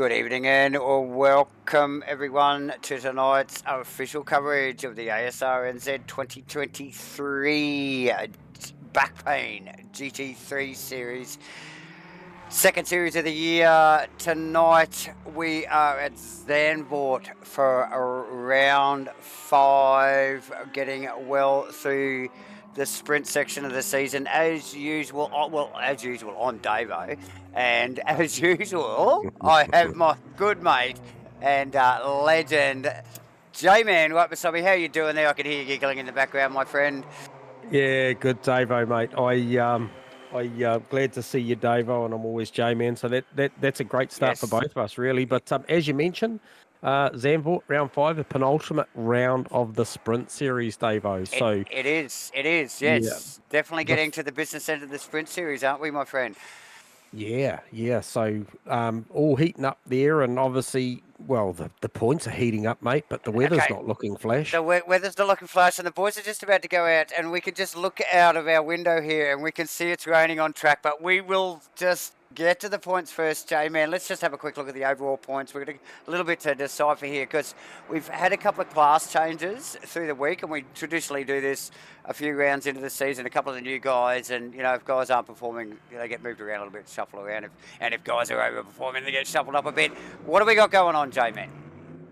Good evening and welcome everyone to tonight's official coverage of the Asrnz 2023 Back Pain GT3 series. Second series of the year. Tonight we are at Zandvoort for round 5, getting well through the sprint section of the season. As usual, I'm Davo, and as usual, I have my good mate and legend, J-Man, right beside me. How you doing there? I can hear you giggling in the background, my friend. Yeah, good, Davo, mate. I glad to see you, Davo, and I'm always J-Man. So that's a great start for both of us, really. But as you mentioned, Zandvoort round 5, the penultimate round of the sprint series, Davo. So it is, yes. Yeah. Definitely getting to the business end of the sprint series, aren't we, my friend? Yeah. So all heating up there, and obviously, well, the points are heating up, mate. But the weather's not looking flash. The weather's not looking flash, and the boys are just about to go out, and we can just look out of our window here, and we can see it's raining on track. But we will just get to the points first, J-Man. Let's just have a quick look at the overall points. We're going to a little bit to decipher here because we've had a couple of class changes through the week, and we traditionally do this a few rounds into the season. A couple of the new guys, and if guys aren't performing, they get moved around a little bit, shuffle around. If guys are overperforming, they get shuffled up a bit. What do we got going on, J-Man?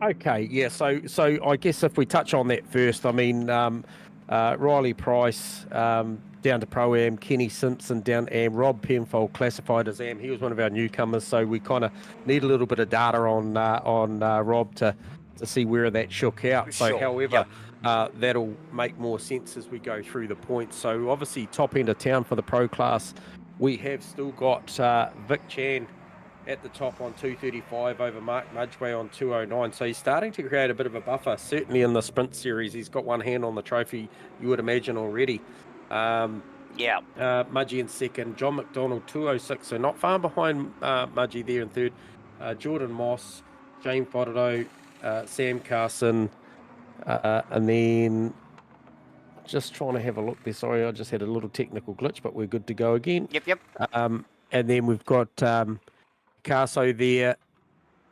Okay, yeah. So I guess if we touch on that first, I mean, Riley Price down to Pro-Am, Kenny Simpson down to Am, Rob Penfold classified as Am. He was one of our newcomers, so we kind of need a little bit of data on Rob to see where that shook out. So, however, that'll make more sense as we go through the points. So, obviously, top end of town for the Pro class, we have still got Vic Chan at the top on 235 over Mark Mudgway on 209. So he's starting to create a bit of a buffer, certainly in the sprint series. He's got one hand on the trophy, you would imagine already. Mudgy in second, John McDonald 206, so not far behind Mudgy there in third. Jordan Moss, James Fodado, Sam Carson, and then just trying to have a look there. Sorry, I just had a little technical glitch, but we're good to go again. Yep. And then we've got Carso there.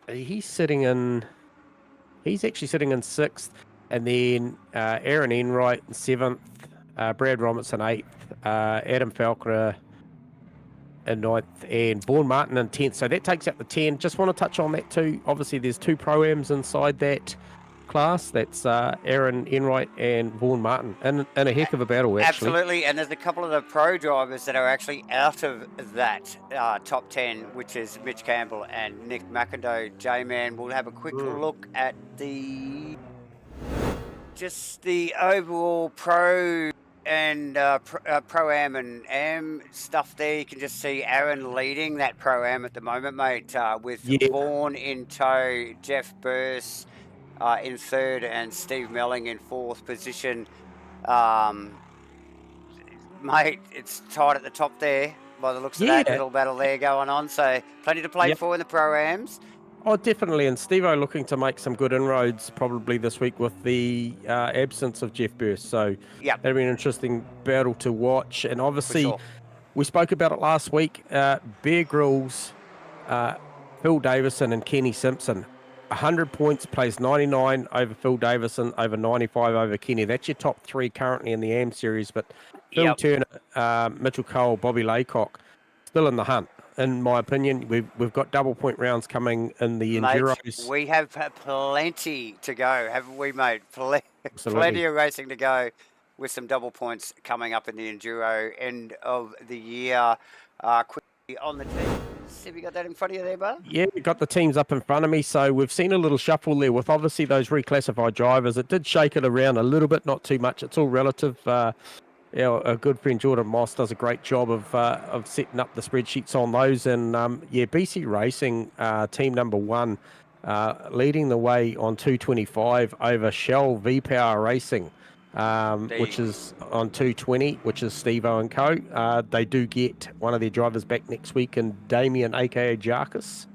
He's actually sitting in 6th, and then Aaron Enright in 7th, Brad Robertson 8th, Adam Falconer in 9th, and Vaughan Martin in 10th. So that takes out the 10. Just want to touch on that too. Obviously, there's 2 Pro-Ams inside that class. That's Aaron Enright and Vaughan Martin, and a heck of a battle, actually. Absolutely, and there's a couple of the pro drivers that are actually out of that top 10, which is Mitch Campbell and Nick McIndoe. J-Man, we'll have a quick look at the overall pro and Pro-Am and Am stuff there. You can just see Aaron leading that Pro-Am at the moment, mate, with Vaughan in tow, Jeff Burse in 3rd, and Steve Melling in 4th position. Mate, it's tight at the top there by the looks of that little battle there going on. So plenty to play for in the Pro-Ams. Oh, definitely. And Steve-O looking to make some good inroads probably this week with the absence of Jeff Burse. So that'll be an interesting battle to watch. And obviously, we spoke about it last week. Bear Grylls, Phil Davison and Kenny Simpson. 100 points, plays 99 over Phil Davison, over 95 over Kenny. That's your top 3 currently in the AM series. But Phil Turner, Mitchell Cole, Bobby Laycock, still in the hunt. In my opinion, we've got double point rounds coming in the Enduros. Mate, we have plenty to go, haven't we, mate? Plenty of racing to go with some double points coming up in the Enduro end of the year. Quickly on the teams. Have you got that in front of you there, bud? Yeah, we've got the teams up in front of me. So we've seen a little shuffle there with obviously those reclassified drivers. It did shake it around a little bit, not too much. It's all relative. A good friend Jordan Moss does a great job of setting up the spreadsheets on those. And BC Racing, team number 1, leading the way on 225 over Shell V-Power Racing, which is on 220, which is Steve-O and Co. They do get one of their drivers back next week, and Damien, aka Jarkus.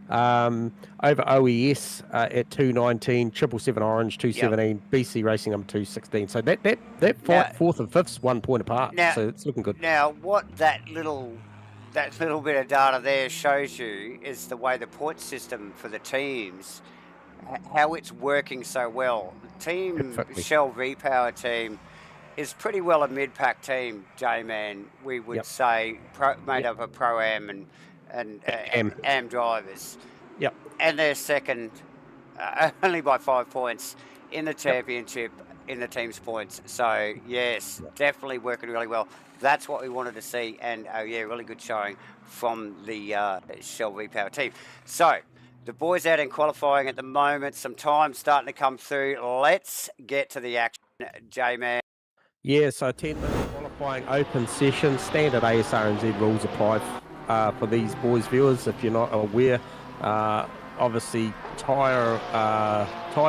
Over OES at 219, 777 Orange 217, BC Racing 216. So that fight, 4th and 5th's 1 point apart. So it's looking good. Now, what that little that little bit of data there shows you is the way the point system for the teams, how it's working so well. The team Perfectly. Shell V-Power team is pretty well a mid-pack team, J-Man, we would Yep. say, made Yep. up of Pro-Am and Am drivers. Yep. And they're second only by 5 points in the championship in the team's points. So, yes, definitely working really well. That's what we wanted to see. And, yeah, really good showing from the Shell V-Power team. So, the boys out in qualifying at the moment, some time starting to come through. Let's get to the action, J-Man. Yeah, so 10-minute qualifying open session, standard ASRNZ rules apply for these boys viewers. If you're not aware, obviously tyre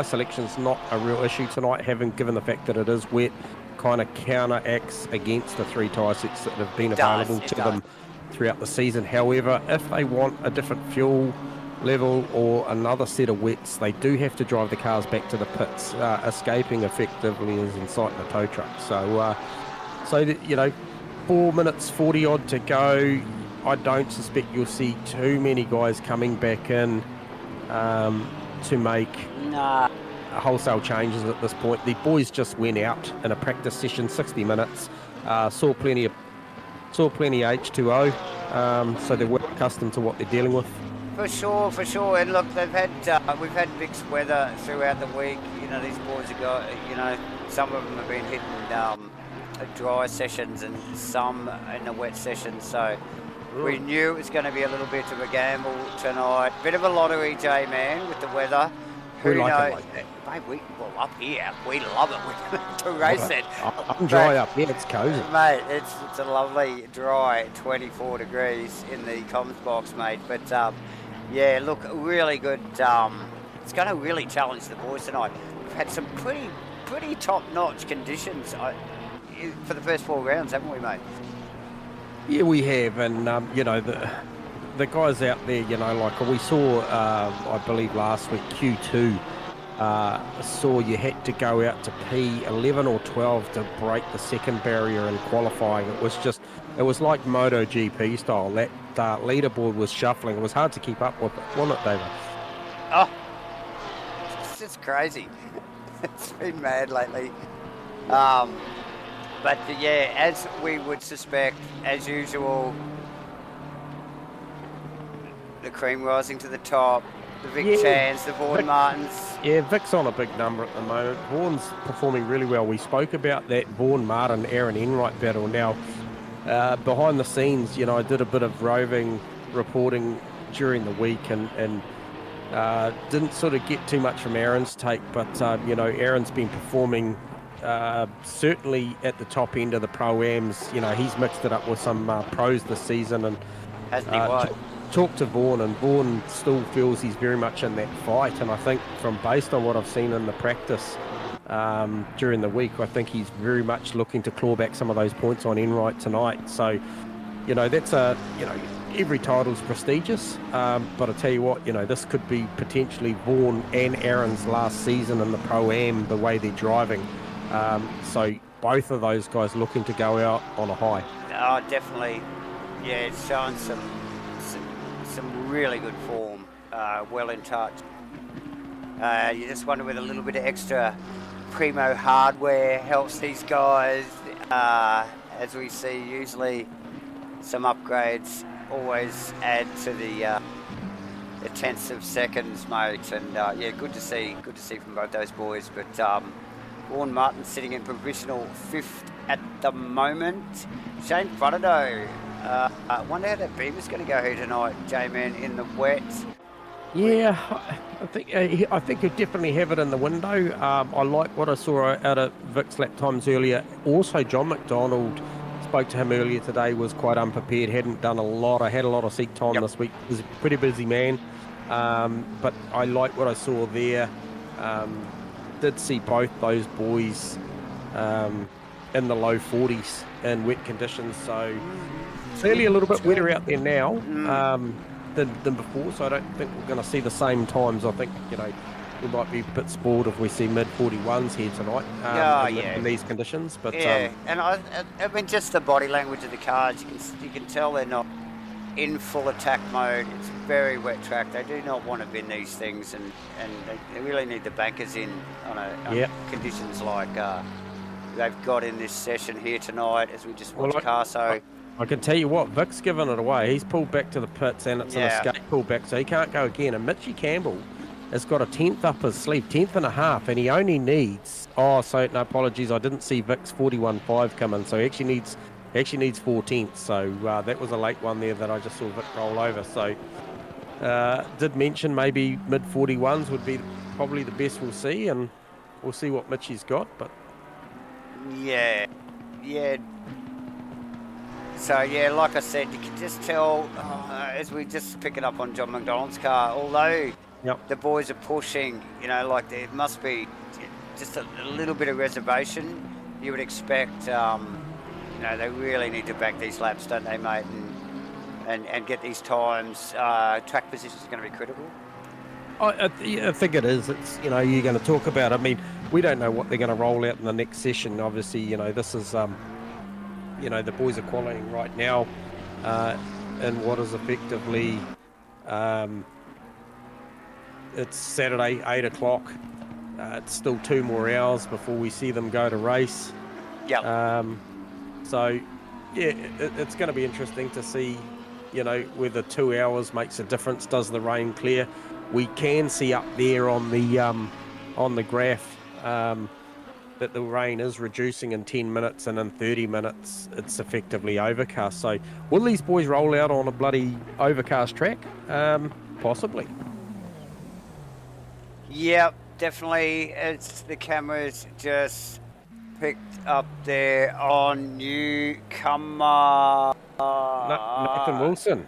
selection's not a real issue tonight, having given the fact that it is wet, kind of counteracts against the 3 tyre sets that have been available to them throughout the season. However, if they want a different fuel level or another set of wets, they do have to drive the cars back to the pits. Escaping effectively is inciting a tow truck. So, 4 minutes 40 odd to go. I don't suspect you'll see too many guys coming back in to make wholesale changes at this point. The boys just went out in a practice session, 60 minutes, saw plenty of H2O, so they're well accustomed to what they're dealing with. For sure. And look, we've had mixed weather throughout the week. These boys have got, some of them have been hitting dry sessions and some in the wet sessions. So we knew it was going to be a little bit of a gamble tonight. Bit of a lottery, J-Man, with the weather. Who knows? Mate, up here, we love it to race it. I'm dry up here, it's cozy. Mate, it's a lovely dry 24 degrees in the comms box, mate. But yeah, look, really good. It's going to really challenge the boys tonight. We've had some pretty top-notch conditions for the first 4 rounds, haven't we, mate? Yeah, we have, and the guys out there, like we saw, I believe last week, Q2 saw you had to go out to P11 or 12 to break the second barrier in qualifying. It was like MotoGP style. That leaderboard was shuffling. It was hard to keep up with it, wasn't it, David? Oh, it's just crazy. It's been mad lately. But yeah, as we would suspect, as usual, the cream rising to the top. The Vic Chans, the Vaughan Martins. Yeah, Vic's on a big number at the moment. Vaughan's performing really well. We spoke about that Vaughan Martin Aaron Enright battle. Now, behind the scenes, I did a bit of roving reporting during the week and didn't sort of get too much from Aaron's take, but Aaron's been performing certainly at the top end of the Pro-Ams. He's mixed it up with some pros this season and hasn't he what? Talked to Vaughan, and Vaughan still feels he's very much in that fight. And I think, based on what I've seen in the practice during the week, I think he's very much looking to claw back some of those points on Enright tonight. So, that's every title's prestigious. But I tell you what, this could be potentially Vaughan and Aaron's last season in the Pro-Am, the way they're driving. So both of those guys looking to go out on a high. Oh, definitely. Yeah, it's showing some really good form, well in touch. You just wonder whether a little bit of extra primo hardware helps these guys. As we see, usually some upgrades always add to the tenths of seconds, mate. And yeah, good to see from both those boys. But Vaughan Martin sitting in provisional 5th at the moment. Shane Fronado. I wonder how that Beamer's going to go here tonight, J-Man, in the wet. Yeah, I think he'll definitely have it in the window. I like what I saw out of Vic's lap times earlier. Also, John McDonald, spoke to him earlier today, was quite unprepared, hadn't done a lot. I had a lot of seat time this week. He was a pretty busy man. But I like what I saw there. Did see both those boys in the low 40s in wet conditions. So clearly a little bit wetter out there now than before. So I don't think we're going to see the same times. I think, we might be a bit spoiled if we see mid-41s here tonight in these conditions. But yeah, and I mean, just the body language of the cars, you can tell they're not in full attack mode. It's a very wet track. They do not want to bin these things, and they really need the bankers in on conditions like they've got in this session here tonight as we just watch Carso. I can tell you what, Vic's given it away. He's pulled back to the pits, and it's an escape pullback, so he can't go again. And Mitchie Campbell has got a 10th up his sleeve, 10th and a half, and he only needs... no apologies, I didn't see Vic's 41.5 come in, so he actually needs 14th. So that was a late one there that I just saw Vic roll over. So did mention maybe mid 41s would be probably the best we'll see, and we'll see what Mitchie's got. But yeah. So yeah, like I said, you can just tell as we just pick it up on John McDonald's car, although the boys are pushing, like there must be just a little bit of reservation. You would expect, they really need to back these laps, don't they, mate? And get these times. Track position is going to be critical. I think it is. It's, you're going to talk about, we don't know what they're going to roll out in the next session. Obviously, this is, the boys are qualifying right now in what is effectively, it's Saturday, 8 o'clock. It's still 2 more hours before we see them go to race. So, it's going to be interesting to see, whether 2 hours makes a difference. Does the rain clear? We can see up there on the graph that the rain is reducing in 10 minutes, and in 30 minutes it's effectively overcast. So will these boys roll out on a bloody overcast track? Possibly. Yep, definitely. It's the cameras just picked up there on newcomer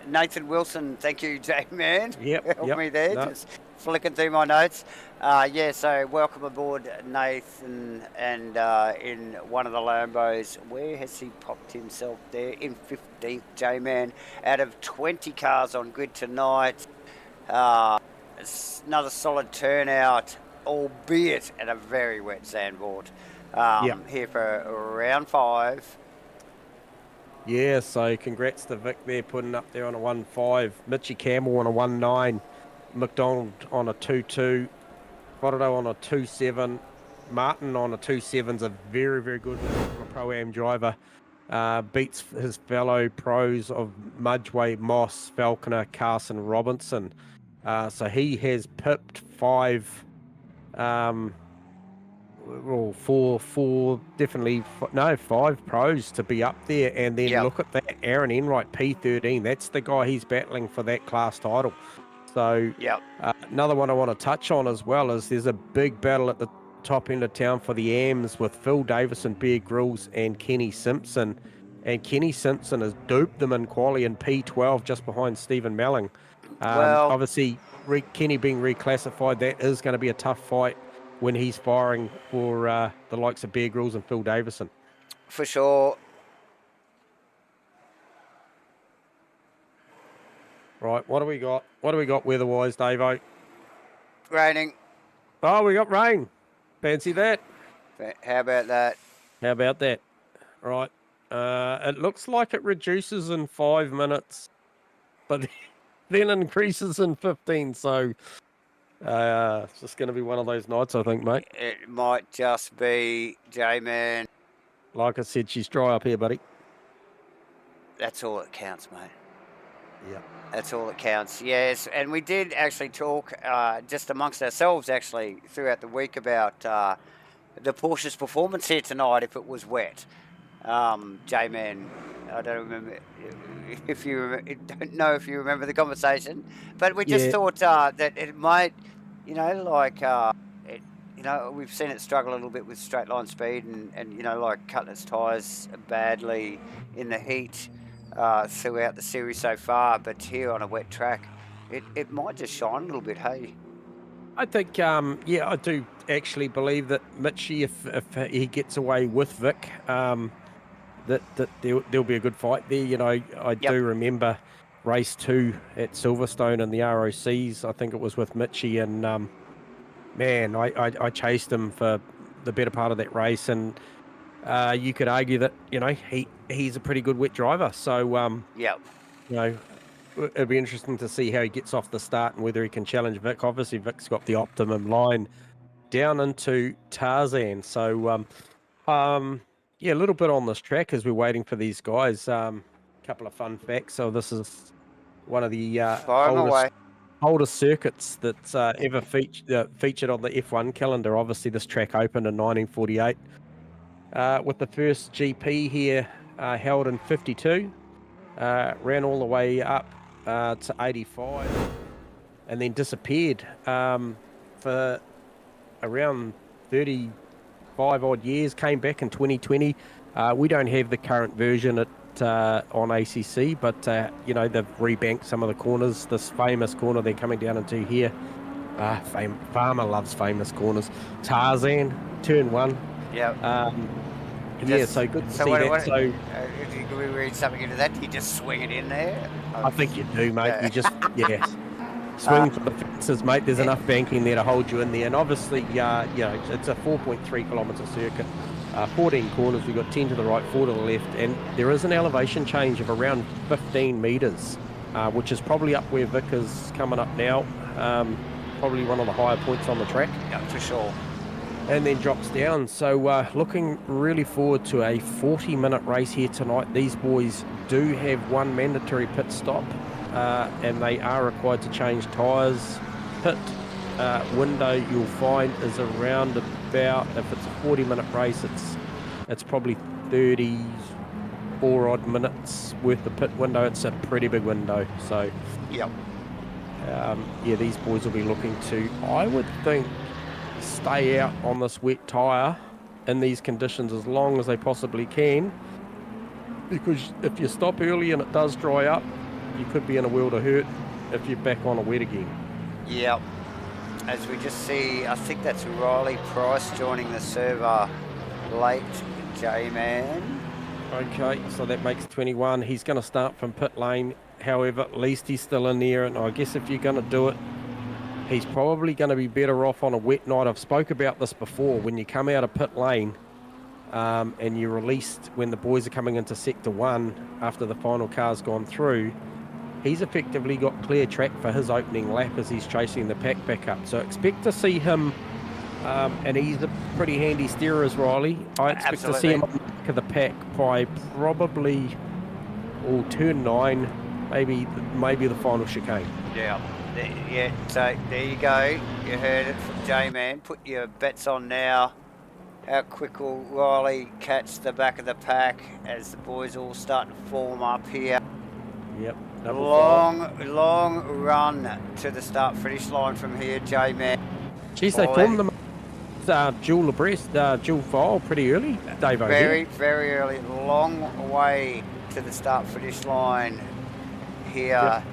Nathan Wilson. Thank you, J-Man. Help me there. Just flicking through my notes. So welcome aboard, Nathan, and in one of the Lambos. Where has he popped himself there? In 15th, J-Man, out of 20 cars on grid tonight. It's another solid turnout, albeit at a very wet Zandvoort. Here for round 5. Yeah, so congrats to Vic there, putting up there on a 1.5. Mitchie Campbell on a 1.9. McDonald on a 2.2. Forodo on a 2.7. Martin on a 2.7's a very, very good Pro-Am driver. Beats his fellow pros of Mudgeway, Moss, Falconer, Carson, Robinson. So he has pipped 5... five pros to be up there, and then look at that, Aaron Enright, P13. That's the guy he's battling for that class title. So another one I want to touch on as well is there's a big battle at the top end of town for the AMs with Phil Davison, Bear Grylls, and Kenny Simpson. And Kenny Simpson has duped them in quali in P12 just behind Stephen Melling. Obviously, Kenny being reclassified, that is going to be a tough fight when he's firing for the likes of Bear Grylls and Phil Davison. For sure. Right, what do we got? What do we got weather-wise, Davo? Raining. Oh, we got rain. Fancy that. How about that? How about that? Right. It looks like it reduces in 5 minutes, but then increases in 15, so... it's just going to be one of those nights, I think, mate. It might just be, J-Man. Like I said, she's dry up here, buddy. That's all that counts, mate. Yeah. That's all that counts, yes. And we did actually talk just amongst ourselves, actually, throughout the week about the Porsche's performance here tonight if it was wet. J-Man, I don't remember don't know if you remember the conversation, but we just thought that it might, we've seen it struggle a little bit with straight line speed and cutting its tyres badly in the heat throughout the series so far, but here on a wet track, it might just shine a little bit, hey? I think, I do actually believe that Mitchie, if he gets away with Vic, that there'll be a good fight there. I do remember race 2 at Silverstone in the ROCs. I think it was with Mitchie, and I chased him for the better part of that race, and you could argue that he's a pretty good wet driver. So it'd be interesting to see how he gets off the start and whether he can challenge Vic. Obviously, Vic's got the optimum line down into Tarzan. So, yeah, a little bit on this track as we're waiting for these guys. Couple of fun facts. So this is one of the Fire 'em away. oldest circuits that's ever featured on the F1 calendar. Obviously, this track opened in 1948 with the first GP here held in 52. Ran all the way up to 85 and then disappeared for around 35 odd years, came back in 2020. We don't have the current version on ACC, but you know, they've rebanked some of the corners. This famous corner they're coming down into here, Farmer loves famous corners. Tarzan, turn 1. Yeah. Yeah, so good to see that. So, can we read something into that? Do you just swing it in there? I think you do, mate. You just, yeah, swing for the fences, mate. There's enough banking there to hold you in there. And obviously, you know, it's a 4.3 kilometre circuit, 14 corners. We've got 10 to the right, 4 to the left. And there is an elevation change of around 15 metres, which is probably up where Vic is coming up now. Probably one of the higher points on the track. Yeah, for sure. And then drops down. So looking really forward to a 40-minute race here tonight. These boys do have one mandatory pit stop, and they are required to change tyres. Pit window, you'll find, is around about, if it's a 40-minute race, it's probably 34 odd minutes worth of pit window. It's a pretty big window. So yep. Yeah, these boys will be looking to, I would think, stay out on this wet tyre in these conditions as long as they possibly can, because if you stop early and it does dry up, you could be in a world of hurt if you're back on a wet again. Yep. As we just see, I think that's Riley Price joining the server late, J-Man. Okay, so that makes 21. He's going to start from pit lane. However, at least he's still in there, and I guess if you're going to do it, he's probably going to be better off on a wet night. I've spoke about this before. When you come out of pit lane and you're released when the boys are coming into sector 1 after the final car's gone through, he's effectively got clear track for his opening lap as he's chasing the pack back up. So expect to see him, and he's a pretty handy steerer as Riley. I expect to see him on the back of the pack by probably turn 9, maybe the final chicane. Yeah. Yeah, so there you go. You heard it from J-Man. Put your bets on now. How quick will Riley catch the back of the pack as the boys all start to form up here? Yep. Long run to the start-finish line from here, J-Man. Geez, they formed them dual abreast, dual file pretty early, Dave. Very, very early. Long way to the start-finish line here. Yep.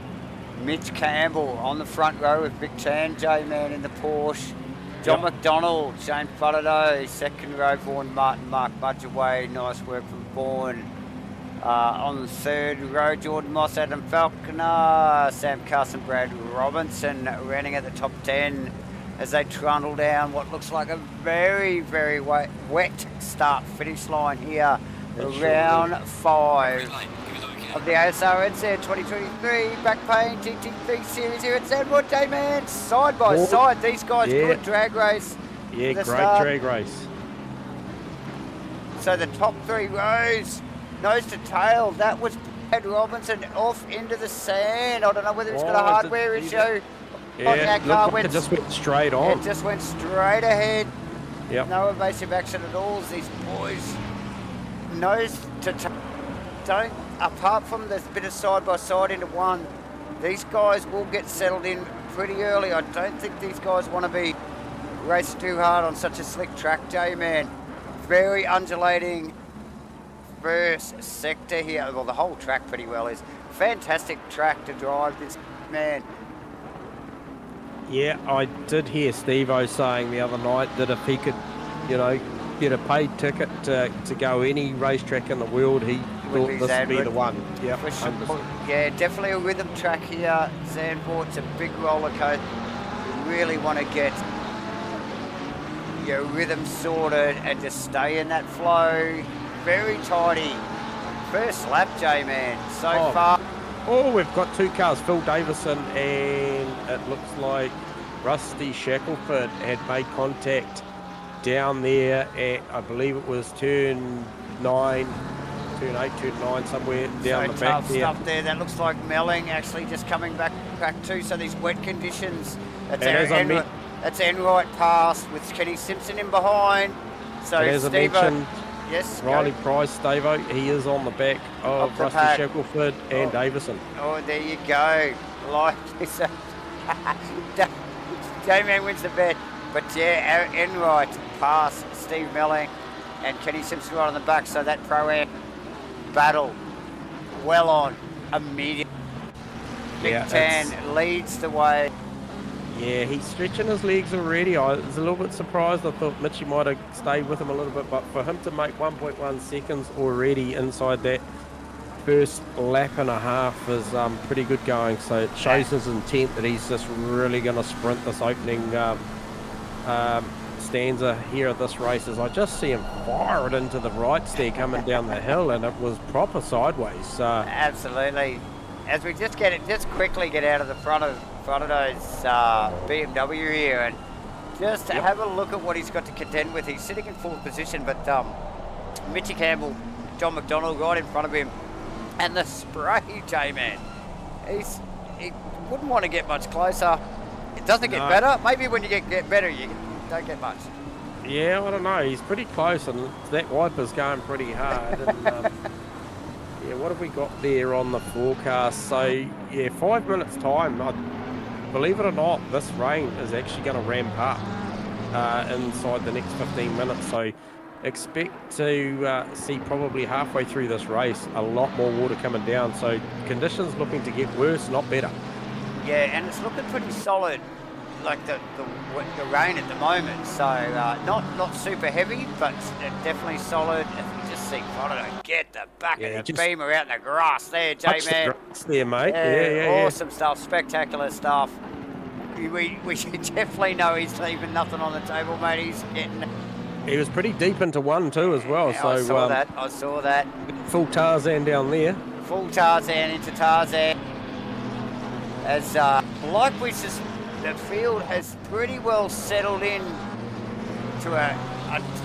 Mitch Campbell on the front row with Vic Chan, J-Man in the Porsche. John McDonald, Shane Faraday, second row, Vaughan Martin, Mark Budgeway. Nice work from Vaughan. On the third row, Jordan Moss, Adam Falconer, Sam Carson, Brad Robinson running at the top 10 as they trundle down what looks like a very, very wet start-finish line here. Round 5. Of the Asrnz 2023 Back Pain GT3 Series here at Zandvoort, J-Man. Side by side, these guys, good drag race. Yeah, great drag race. So the top 3 rows, nose to tail, that was Brad Robinson off into the sand. I don't know whether he's got a hardware issue. Yeah, it just went straight on. It just went straight ahead. Yep. No evasive action at all as these boys nose to tail. Apart from this bit of side-by-side into one, these guys will get settled in pretty early. I don't think these guys want to be racing too hard on such a slick track, J-Man. Very undulating first sector here. Well, the whole track pretty well is. Fantastic track to drive this, man. Yeah, I did hear Steve-O saying the other night that if he could, you know, get a paid ticket to go any racetrack in the world, he thought this would be the one. Yeah, sure. Yeah, definitely a rhythm track here. Zandvoort's a big roller coaster. You really want to get your rhythm sorted and just stay in that flow. Very tidy. First lap, J-Man. So far, Oh, we've got two cars, Phil Davison, and it looks like Rusty Shackelford had made contact down there at, I believe it was turn 9, turn 8, turn 9, somewhere down the back there. Stuff there. That looks like Melling actually just coming back too. So these wet conditions. That's Enright past with Kenny Simpson in behind. So as I mentioned, yes, Riley Price, Stavo, he is on the back of Rusty Shackelford and Davison. Oh, there you go. Like this. J-Man wins the bet. But yeah, Enright past Steve Melling and Kenny Simpson right on the back. So that Pro-Am battle well on immediately. Big Tan leads the way. Yeah, he's stretching his legs already. I was a little bit surprised. I thought Mitchie might have stayed with him a little bit, but for him to make 1.1 seconds already inside that first lap and a half is pretty good going. So it shows his intent that he's just really going to sprint this opening stanza here at this race. As I just see him fire it into the rights there coming down the hill, and it was proper sideways. Absolutely. As we just quickly get out of the front of those BMW here and just have a look at what he's got to contend with. He's sitting in fourth position, but Mitchie Campbell, John McDonald right in front of him, and the spray, J-Man. He wouldn't want to get much closer. It doesn't get better. Maybe when you get better, you don't get much. Yeah, I don't know. He's pretty close, and that wiper's going pretty hard. And, yeah, what have we got there on the forecast? So, yeah, 5 minutes time. Believe it or not, this rain is actually going to ramp up inside the next 15 minutes. So, expect to see probably halfway through this race a lot more water coming down. So, conditions looking to get worse, not better. Yeah, and it's looking pretty solid, like the rain at the moment. So, not super heavy, but definitely solid. See Connor get the back of the beamer out in the grass there, J-Man. There, mate. Yeah. Awesome stuff, spectacular stuff. We should definitely know he's leaving nothing on the table, mate. He was pretty deep into one too as well. Yeah, so I saw that. Full Tarzan down there. Full Tarzan into Tarzan. As like the field has pretty well settled in to a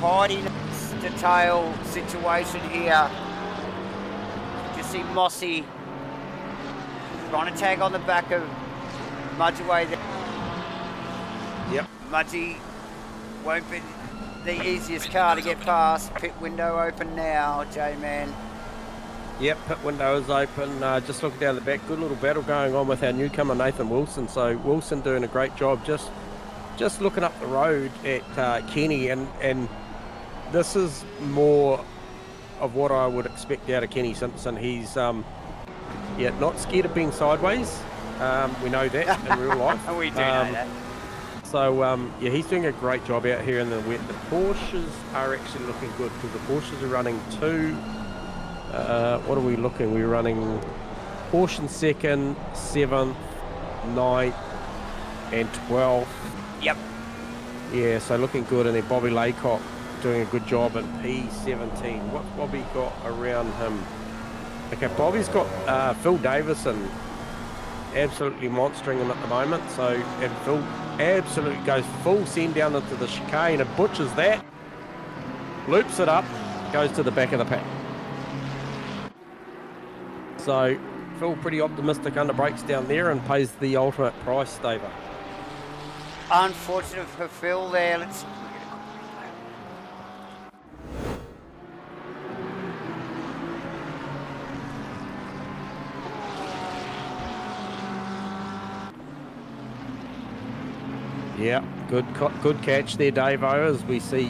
tidy detail situation here. You see Mossy trying to tag on the back of Mudgeway there. Yep. Mudgy won't be the easiest car to get past. Pit window open now, J-Man. Yep, pit window is open. Just looking down the back, good little battle going on with our newcomer Nathan Wilson. So Wilson doing a great job just looking up the road at Kenny, and this is more of what I would expect out of Kenny Simpson. He's not scared of being sideways. We know that in real life. We do know that. So he's doing a great job out here in the wet. The Porsches are actually looking good because the Porsches are running two. What are we looking? We're running Porsche in second, 7th, 9th, and 12th. Yep. Yeah, so looking good. And then Bobby Laycock doing a good job at P17. What's Bobby got around him? Okay, Bobby's got Phil Davison absolutely monstering him at the moment. So, and Phil absolutely goes full send down into the chicane and butchers that, loops it up, goes to the back of the pack. So, Phil pretty optimistic under brakes down there and pays the ultimate price, Staver. Unfortunate for Phil there. Let's yeah, good catch there, Davo, as we see,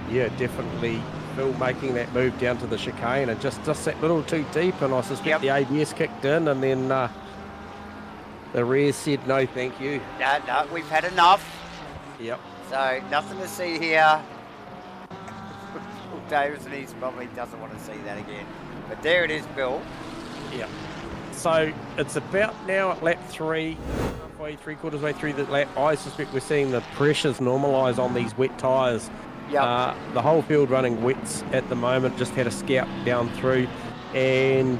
definitely Phil making that move down to the chicane and just that little too deep, and I suspect the ABS kicked in, and then the rear said no thank you. No, we've had enough. Yep. So nothing to see here. Davison, he probably doesn't want to see that again. But there it is, Bill. Yep. So it's about now at lap 3, halfway, 3/4 way through the lap. I suspect we're seeing the pressures normalise on these wet tyres. Yep. The whole field running wets at the moment. Just had a scout down through, and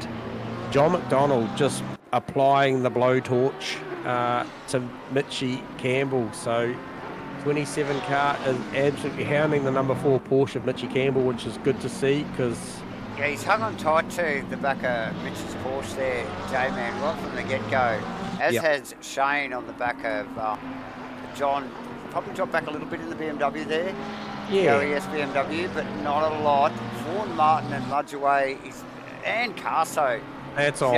John McDonald just applying the blowtorch to Mitchie Campbell. So 27 car is absolutely hounding the number 4 Porsche of Mitchie Campbell, which is good to see because... Yeah, he's hung on tight to the back of Mitch's Porsche there, J-Man, right from the get-go. As has Shane on the back of John. Probably dropped back a little bit in the BMW there. Yeah. OES BMW, but not a lot. Vaughan, Martin and Mudgeway and Carso. That's on.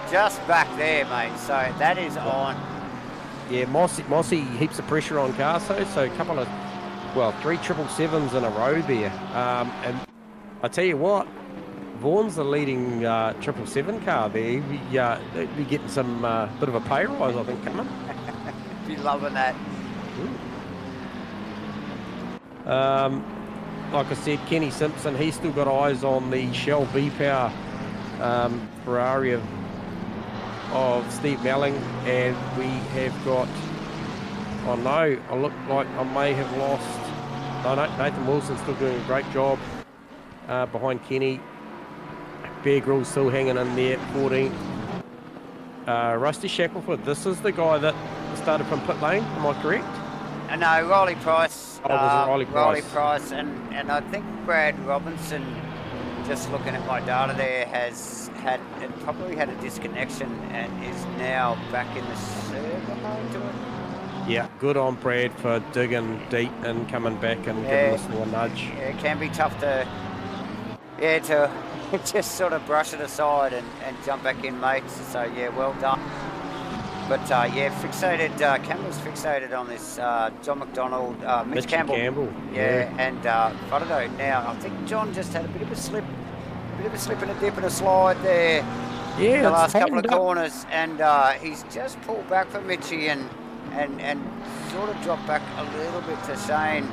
Just back there, mate. So that is on. Yeah, Mossy heaps of pressure on Carso, so a couple of, 3 777s in a row there. And I tell you what, Vaughan's the leading 777 car there. He'd be getting some bit of a pay rise, I think, coming. Be loving that. Like I said, Kenny Simpson, he's still got eyes on the Shell V-Power Ferrari of Steve Melling, and we have got, oh no, I look like I may have lost, no, Nathan Wilson's still doing a great job behind Kenny. Bear Grylls still hanging in there at 14. Rusty Shackelford, this is the guy that started from pit lane, am I correct? No, Riley Price. Oh, was it Riley Price, and I think Brad Robinson, just looking at my data there, probably had a disconnection and is now back in the server to it. Yeah, good on Brad for digging deep and coming back and giving us a nudge. Yeah, it can be tough to just sort of brush it aside and jump back in, mate. So yeah, well done. But fixated. Campbell's fixated on this John McDonald, Mitch Campbell. Yeah, and Frodo. Now I think John just had a bit of a slip and a dip and a slide there. Yeah, the last couple of corners, and he's just pulled back for Mitchie and sort of dropped back a little bit to Shane.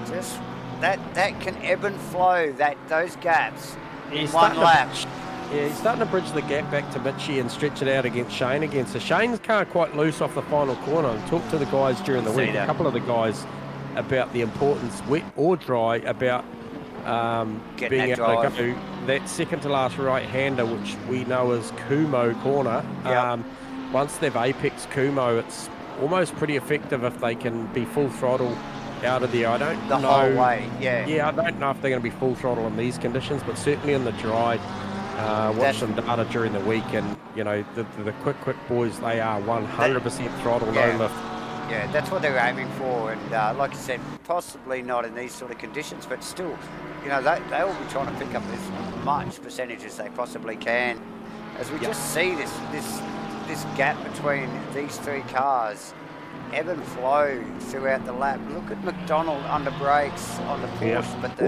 Just that can ebb and flow. Those gaps in one lap. Yeah, he's starting to bridge the gap back to Mitchie and stretch it out against Shane again. So Shane's car quite loose off the final corner. And talked to the guys during the week, a couple of the guys, about the importance, wet or dry, about being able to go that second to last right-hander, which we know is Kumo corner. Yep. Once they've apexed Kumo, it's almost pretty effective if they can be full throttle out of there. I don't know. The whole way, yeah. Yeah, I don't know if they're going to be full throttle in these conditions, but certainly in the dry. Watch some data during the week, and you know the quick boys, they are 100% throttle, no lift. Yeah, that's what they're aiming for, and like you said, possibly not in these sort of conditions, but still, you know, they will be trying to pick up as much percentage as they possibly can. As we just see this gap between these three cars ebb and flow throughout the lap. Look at McDonald under brakes on the Porsche, but the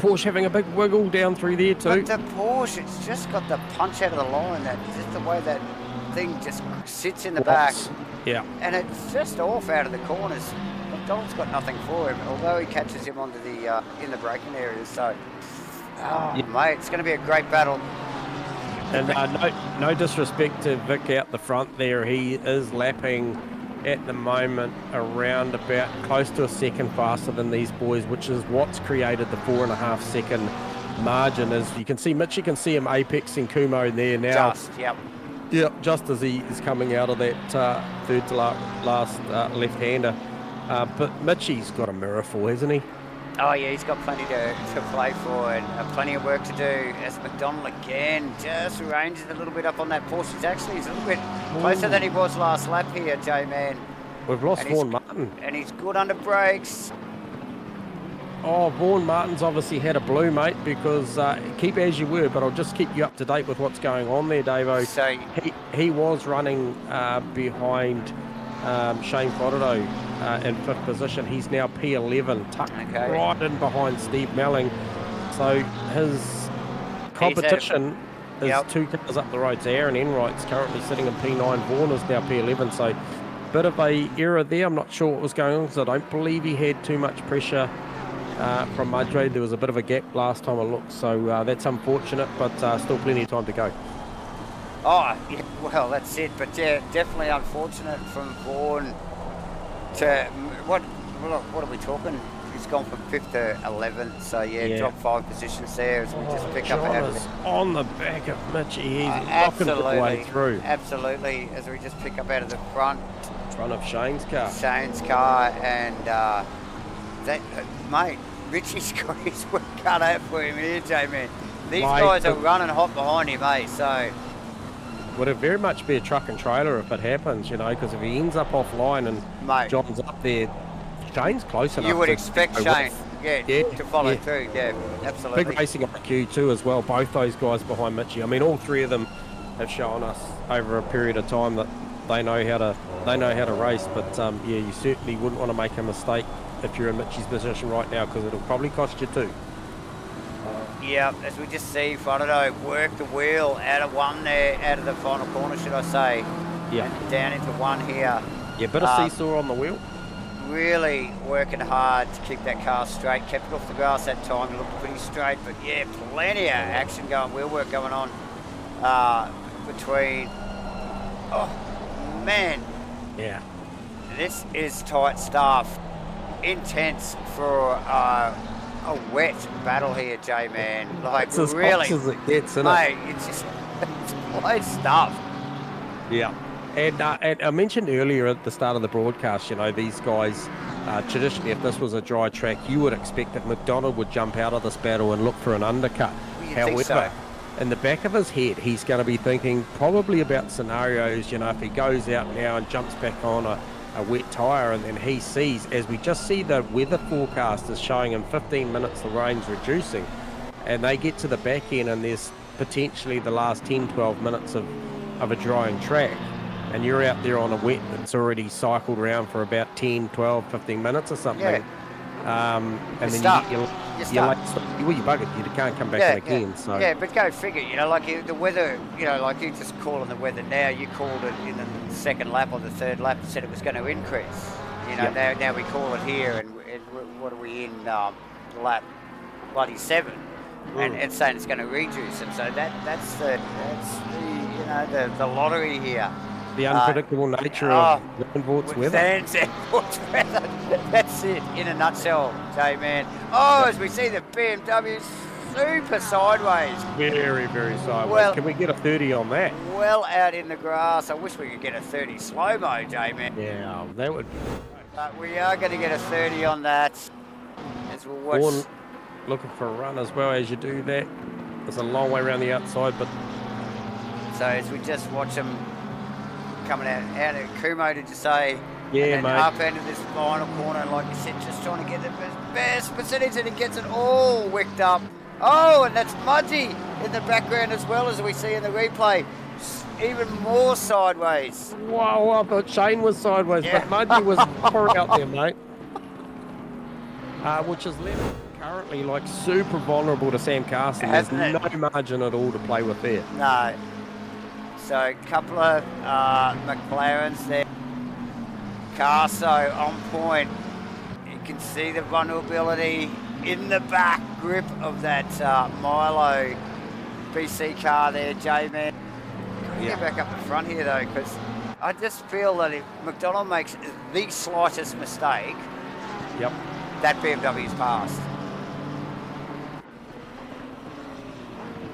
Porsche having a big wiggle down through there too. But the Porsche, it's just got the punch out of the line. That just the way that thing just sits in the back. Yeah, and it's just off out of the corners. McDonald's got nothing for him, although he catches him onto the in the braking areas. So, mate, it's going to be a great battle. And no disrespect to Vic out the front there. He is lapping at the moment around about close to a second faster than these boys, which is what's created the 4.5 second margin. As you can see, Mitch, you can see him apexing Kumo there now. Just as he is coming out of that third to last left-hander. But Mitchie's got a mirror for, hasn't he? Oh yeah, he's got plenty to play for and plenty of work to do. As McDonald again just ranges a little bit up on that Porsche. He's a little bit closer than he was last lap here, J-Man. We've lost Vaughan Martin. And he's good under brakes. Oh, Vaughan Martin's obviously had a blue, mate, because keep as you were, but I'll just keep you up to date with what's going on there, Davo. So he was running behind Shane Frodo in 5th position. He's now P11, tucked right in behind Steve Melling. So his competition is 2 cars up the road. So Aaron Enright's currently sitting in P9. Vaughan is now P11. So bit of a error there. I'm not sure what was going on because I don't believe he had too much pressure from Mudgeway. There was a bit of a gap last time I looked. So that's unfortunate, but still plenty of time to go. Oh, yeah, well, that's it. But yeah, definitely unfortunate from Vaughan to what are we talking? He's John's gone from 5th to 11th, so yeah, dropped 5 positions there as we just pick up out of is on the back of Mitchie. He's knocking the way through. Absolutely, as we just pick up out of the front of Shane's car. And that, mate, Richie's got his work cut out for him here, J-Man. These guys are running hot behind him, eh? So would it very much be a truck and trailer if it happens, you know, because if he ends up offline and John's up there, Shane's close enough. You would expect Shane, to follow through. Yeah, absolutely. Big racing IQ too, as well. Both those guys behind Mitchie. I mean, all three of them have shown us over a period of time that they know how to race. But yeah, you certainly wouldn't want to make a mistake if you're in Mitchie's position right now, because it'll probably cost you 2. Yeah, as we just see, I don't know, work the wheel out of 1 there, out of the final corner, should I say? Yeah. And down into 1 here. Yeah, bit of seesaw on the wheel. Really working hard to keep that car straight. Kept it off the grass that time. It looked pretty straight, but yeah, plenty of action going, wheel work going on between. Oh man. Yeah. This is tight stuff. Intense for a wet battle here, J-Man. Like it's as really, hot as it gets, isn't mate, it's just it's great stuff. Yeah. And I mentioned earlier at the start of the broadcast, you know, these guys, traditionally, if this was a dry track, you would expect that McDonald would jump out of this battle and look for an undercut. However, in the back of his head, he's going to be thinking probably about scenarios, you know, if he goes out now and jumps back on a wet tyre, and then he sees, as we just see the weather forecast is showing in 15 minutes the rain's reducing, and they get to the back end and there's potentially the last 10-12 minutes of a drying track, and you're out there on a wet that's already cycled around for about 10, 12, 15 minutes or something. Yeah. And you're then stuck. you're buggered. You can't come back in again. So yeah, but go figure. You know, like the weather. You know, like you just calling the weather now. You called it in the 2nd lap or the 3rd lap and said it was going to increase. You know, now we call it here, and what are we in lap bloody 7, and saying it's going to reduce, and so that's the you know the lottery here. The unpredictable nature of Zandvoort's weather. Zandvoort's weather. That's it in a nutshell, J-Man. Oh, as we see the BMW super sideways. Very, very sideways. Well, can we get a 30 on that? Well out in the grass. I wish we could get a 30 slow-mo, J-Man. Yeah, that would be. But we are going to get a 30 on that. As we'll watch. Vaughan looking for a run as well as you do that. There's a long way around the outside, but. So as we just watch them coming out of Kumo, did you say? Yeah, mate. Up into this final corner, and like you said, just trying to get the best percentage, and it gets it all wicked up. Oh, and that's Mudgy in the background as well, as we see in the replay. Even more sideways. Wow, I thought Shane was sideways, but Mudgy was far out there, mate. Which is left currently like super vulnerable to Sam Carson. There's no margin at all to play with there. No. So a couple of McLarens there. Carso on point. You can see the vulnerability in the back grip of that Milo BC car there, J-Man. Can we get back up the front here though, because I just feel that if McDonald makes the slightest mistake, that BMW's passed.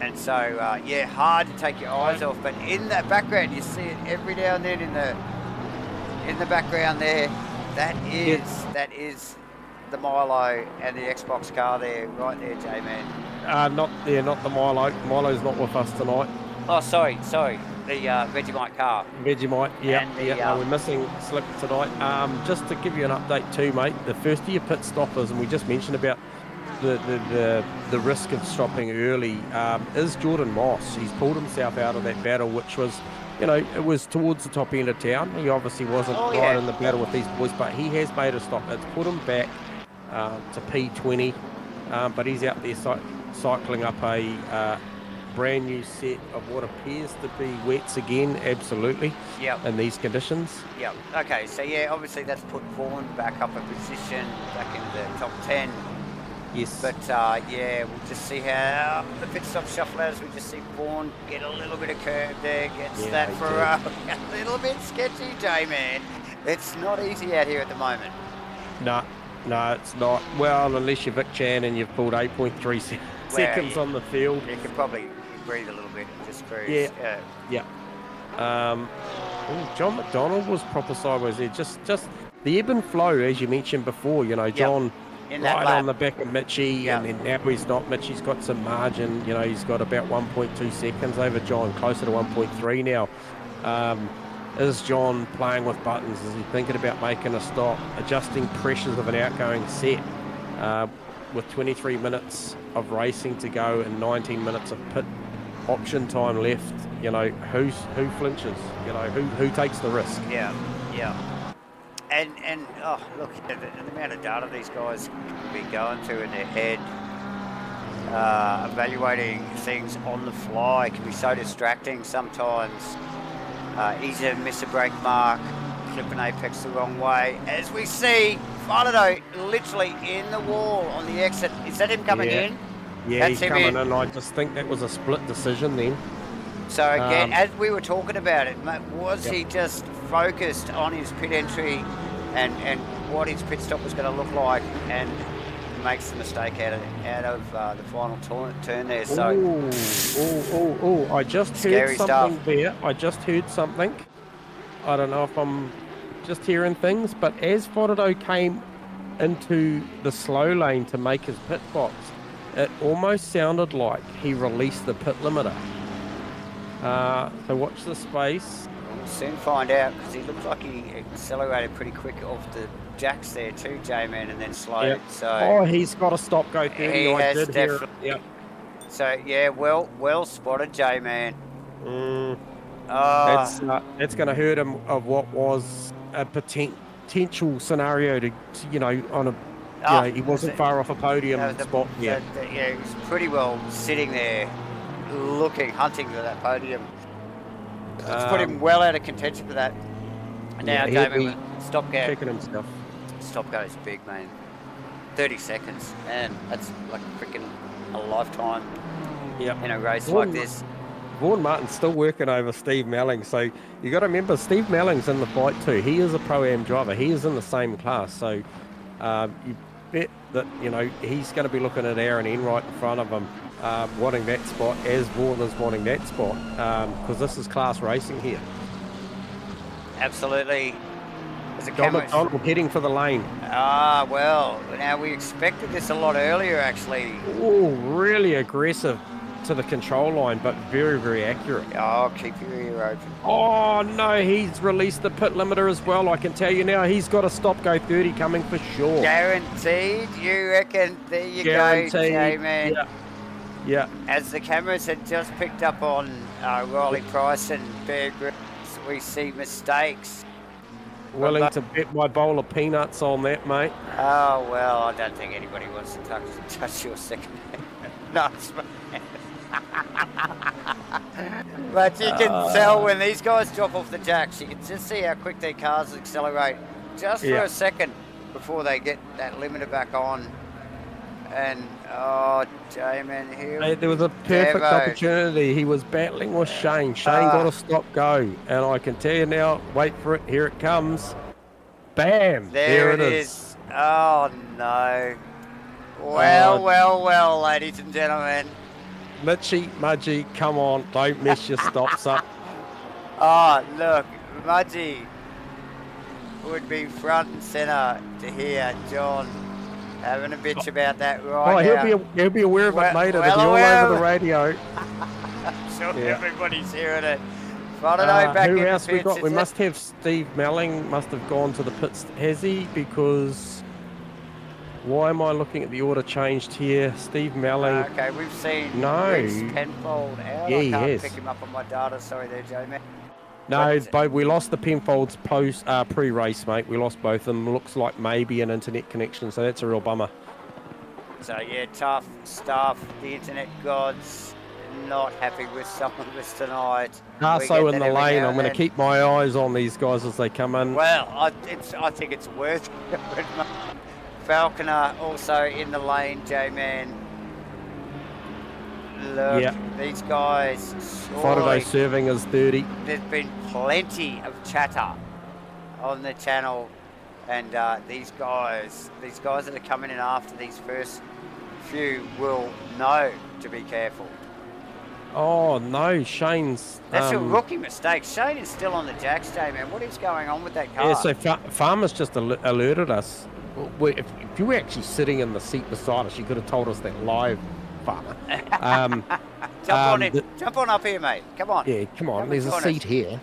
And so, yeah, hard to take your eyes off. But in that background, you see it every now and then in the background there. That is the Milo and the Xbox car there, right there, J-Man. Not the Milo. Milo's not with us tonight. Oh, sorry. The Vegemite car. Vegemite, no, we're missing Slick tonight. Just to give you an update too, mate, the first of your pit stoppers, and we just mentioned about the risk of stopping early, is Jordan Moss. He's pulled himself out of that battle, which was, you know, it was towards the top end of town. He obviously wasn't right in the battle with these boys, but he has made a stop. It's put him back to P20, but he's out there cycling up a brand new set of what appears to be wets again, absolutely, in these conditions. Okay, so yeah, obviously that's put Vaughan back up a position, back into the top 10. Yes. But yeah, we'll just see how the pit stop shuffle out as we just see Vaughan get a little bit of curve there, gets that for a little bit sketchy, J-Man. It's not easy out here at the moment. No, No, it's not. Well, unless you're Vic Chan and you've pulled 8.3 seconds on the field. You could probably breathe a little bit and just cruise. Yeah. John McDonald was proper sideways there. Just the ebb and flow, as you mentioned before. You know, John right on the back of Mitchie, and then now he's not. Mitchie's got some margin. You know, he's got about 1.2 seconds over John, closer to 1.3 now. Is John playing with buttons? Is he thinking about making a stop, adjusting pressures of an outgoing set? With 23 minutes of racing to go and 19 minutes of pit option time left, you know, who flinches? You know, who takes the risk? Yeah. And oh, look, the amount of data these guys can be going through in their head, evaluating things on the fly can be so distracting sometimes. Easy to miss a brake mark, clip an apex the wrong way. As we see, Farnado literally in the wall on the exit. Is that him coming in? Yeah, he's coming in. I just think that was a split decision then. So again, as we were talking about it, was he just focused on his pit entry and what his pit stop was going to look like, and makes the mistake out of the final turn there? So, I just heard something there. I just heard something. I don't know if I'm just hearing things, but as Farnado came into the slow lane to make his pit box, it almost sounded like he released the pit limiter. So watch the space. We'll soon find out, because he looked like he accelerated pretty quick off the jacks there too, J-Man, and then slowed. Yep. So he's got to stop go 30. He I has did hear it. definitely. So yeah, well spotted, J-Man. It's going to hurt him of what was a potential scenario to you know, on a. He wasn't far off a podium spot yet. Yeah, he was pretty well sitting there, hunting for that podium. It's put him well out of contention for that. And now Damon stop go. Kicking himself. Stop go is big, man. 30 seconds, and that's like freaking a lifetime in a race like this. Vaughan Martin's still working over Steve Melling, so you got to remember Steve Melling's in the fight too. He is a Pro-Am driver. He is in the same class, so you bet that, you know, he's going to be looking at Aaron Enright in front of him, wanting that spot, as Vaughan is wanting that spot, because this is class racing here. Absolutely. John McDonald heading for the lane. Well, now we expected this a lot earlier, actually. Oh, really aggressive to the control line, but very, very accurate. Oh, keep your ear open. Oh, no, he's released the pit limiter as well. I can tell you now, he's got a stop go 30 coming for sure. Guaranteed, you reckon? There you go, J-Man. Yeah. As the cameras had just picked up on Riley Price and Bear Grylls, we see mistakes. Willing to bet my bowl of peanuts on that, mate. Oh, well, I don't think anybody wants to touch your second nuts, man. But you can tell when these guys drop off the jacks, you can just see how quick their cars accelerate just for a second before they get that limiter back on. And, J-Man here. There was a perfect opportunity. He was battling with Shane. Shane got a stop go. And I can tell you now, wait for it, here it comes. Bam! There it is. Oh, no. Well, ladies and gentlemen. Mitchie, Mudgie, come on, don't mess your stops up. Oh, look, Mudgie would be front and centre to hear John having a bitch about that right now. He'll be aware of it, mate. It'll be all over the radio. I'm sure everybody's hearing it. Back who else we got? We must have Steve Melling must have gone to the pits. Has he? Because why am I looking at the order changed here? Steve Melling. Okay, we've seen Reece Penfold out. Yeah, I can't pick him up on my data. Sorry there, J-Man. No, we lost the Penfolds pre-race, mate. We lost both of them. Looks like maybe an internet connection, so that's a real bummer. So, yeah, tough stuff. The internet gods not happy with some of us tonight. So in the lane, I'm going to keep my eyes on these guys as they come in. Well, I think it's worth it. Falconer also in the lane, J-Man. Look, these guys. Friday serving as 30. There's been plenty of chatter on the channel And these guys that are coming in after these first few will know to be careful. Oh no, Shane's. That's a rookie mistake. Shane is still on the jacks, J-Man. What is going on with that car? Yeah, so Farmer's just alerted us. If you were actually sitting in the seat beside us, you could have told us that live, Farmer. Jump on up here, mate. Come on. Yeah, come on. There's a seat here.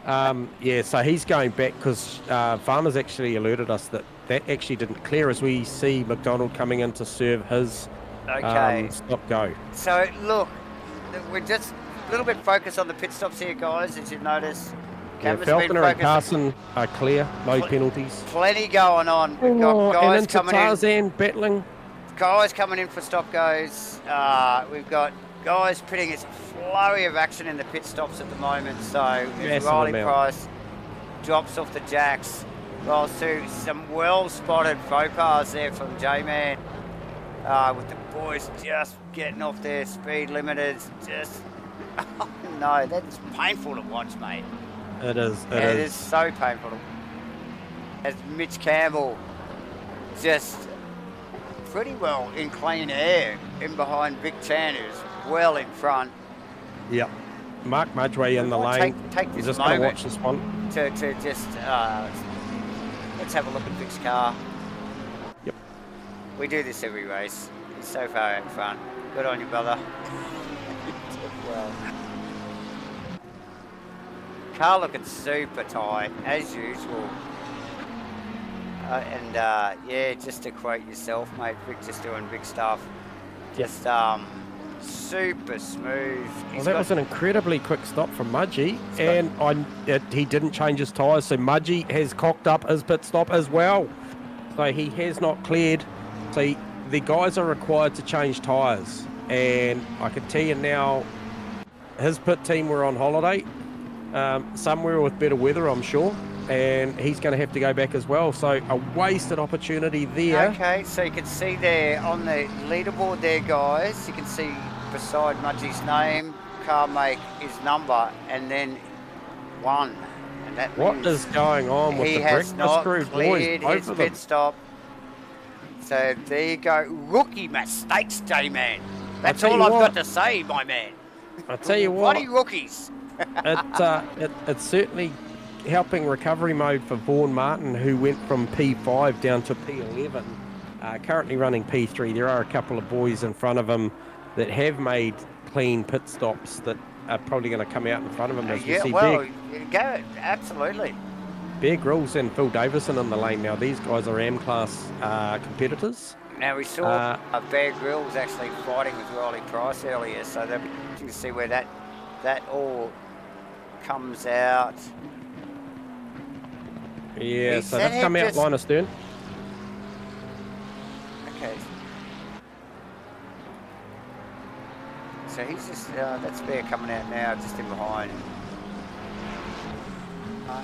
Yeah, so he's going back because Farmer's actually alerted us that actually didn't clear as we see McDonald coming in to serve his stop-go. So, look, we're just a little bit focused on the pit stops here, guys, as you notice. Falconer and Carson are clear, no penalties. Plenty going on. We've got guys coming Tarzan battling. Guys coming in for stop-goes. We've got guys pitting. It's a flurry of action in the pit stops at the moment. So if Riley Price drops off the jacks, rolls through some well-spotted faux pas there from J-Man. With the boys just getting off their speed limiters. Just, oh no, that's painful to watch, mate. It is. It is so painful. As Mitch Campbell just pretty well in clean air in behind Vic Chan, who's well in front. Yep. Mark Mudgeway in the lane. Take this just moment going to watch this one. To just let's have a look at Vic's car. Yep. We do this every race. He's so far out in front. Good on you, brother. Well. Car looking super tight, as usual. Yeah, just to quote yourself, mate, Vic just doing big stuff. Just super smooth. Well, that was an incredibly quick stop from Mudgee, and he didn't change his tyres, so Mudgee has cocked up his pit stop as well. So he has not cleared. So the guys are required to change tyres, and I can tell you now, his pit team were on holiday. Somewhere with better weather, I'm sure, and he's going to have to go back as well. So a wasted opportunity there. Okay, so you can see there on the leaderboard there, guys, you can see beside Mudgee's name, car make, his number, and then 1. And that what is going on with the breakfast crew, boys? He has not cleared his pit stop. So there you go. Rookie mistakes, J-Man. That's all I've got to say, my man. I'll tell you what. Bloody rookies. It's certainly helping recovery mode for Vaughan Martin, who went from P5 down to P11, currently running P3. There are a couple of boys in front of him that have made clean pit stops that are probably going to come out in front of him. As you see absolutely. Bear Grylls and Phil Davison in the lane now. These guys are M-class competitors. Now we saw Bear Grylls actually fighting with Riley Price earlier, so they'll be interesting to see where that all comes out. Yeah, so they've come out line astern. Okay. So he's just, that's Bear coming out now, just in behind.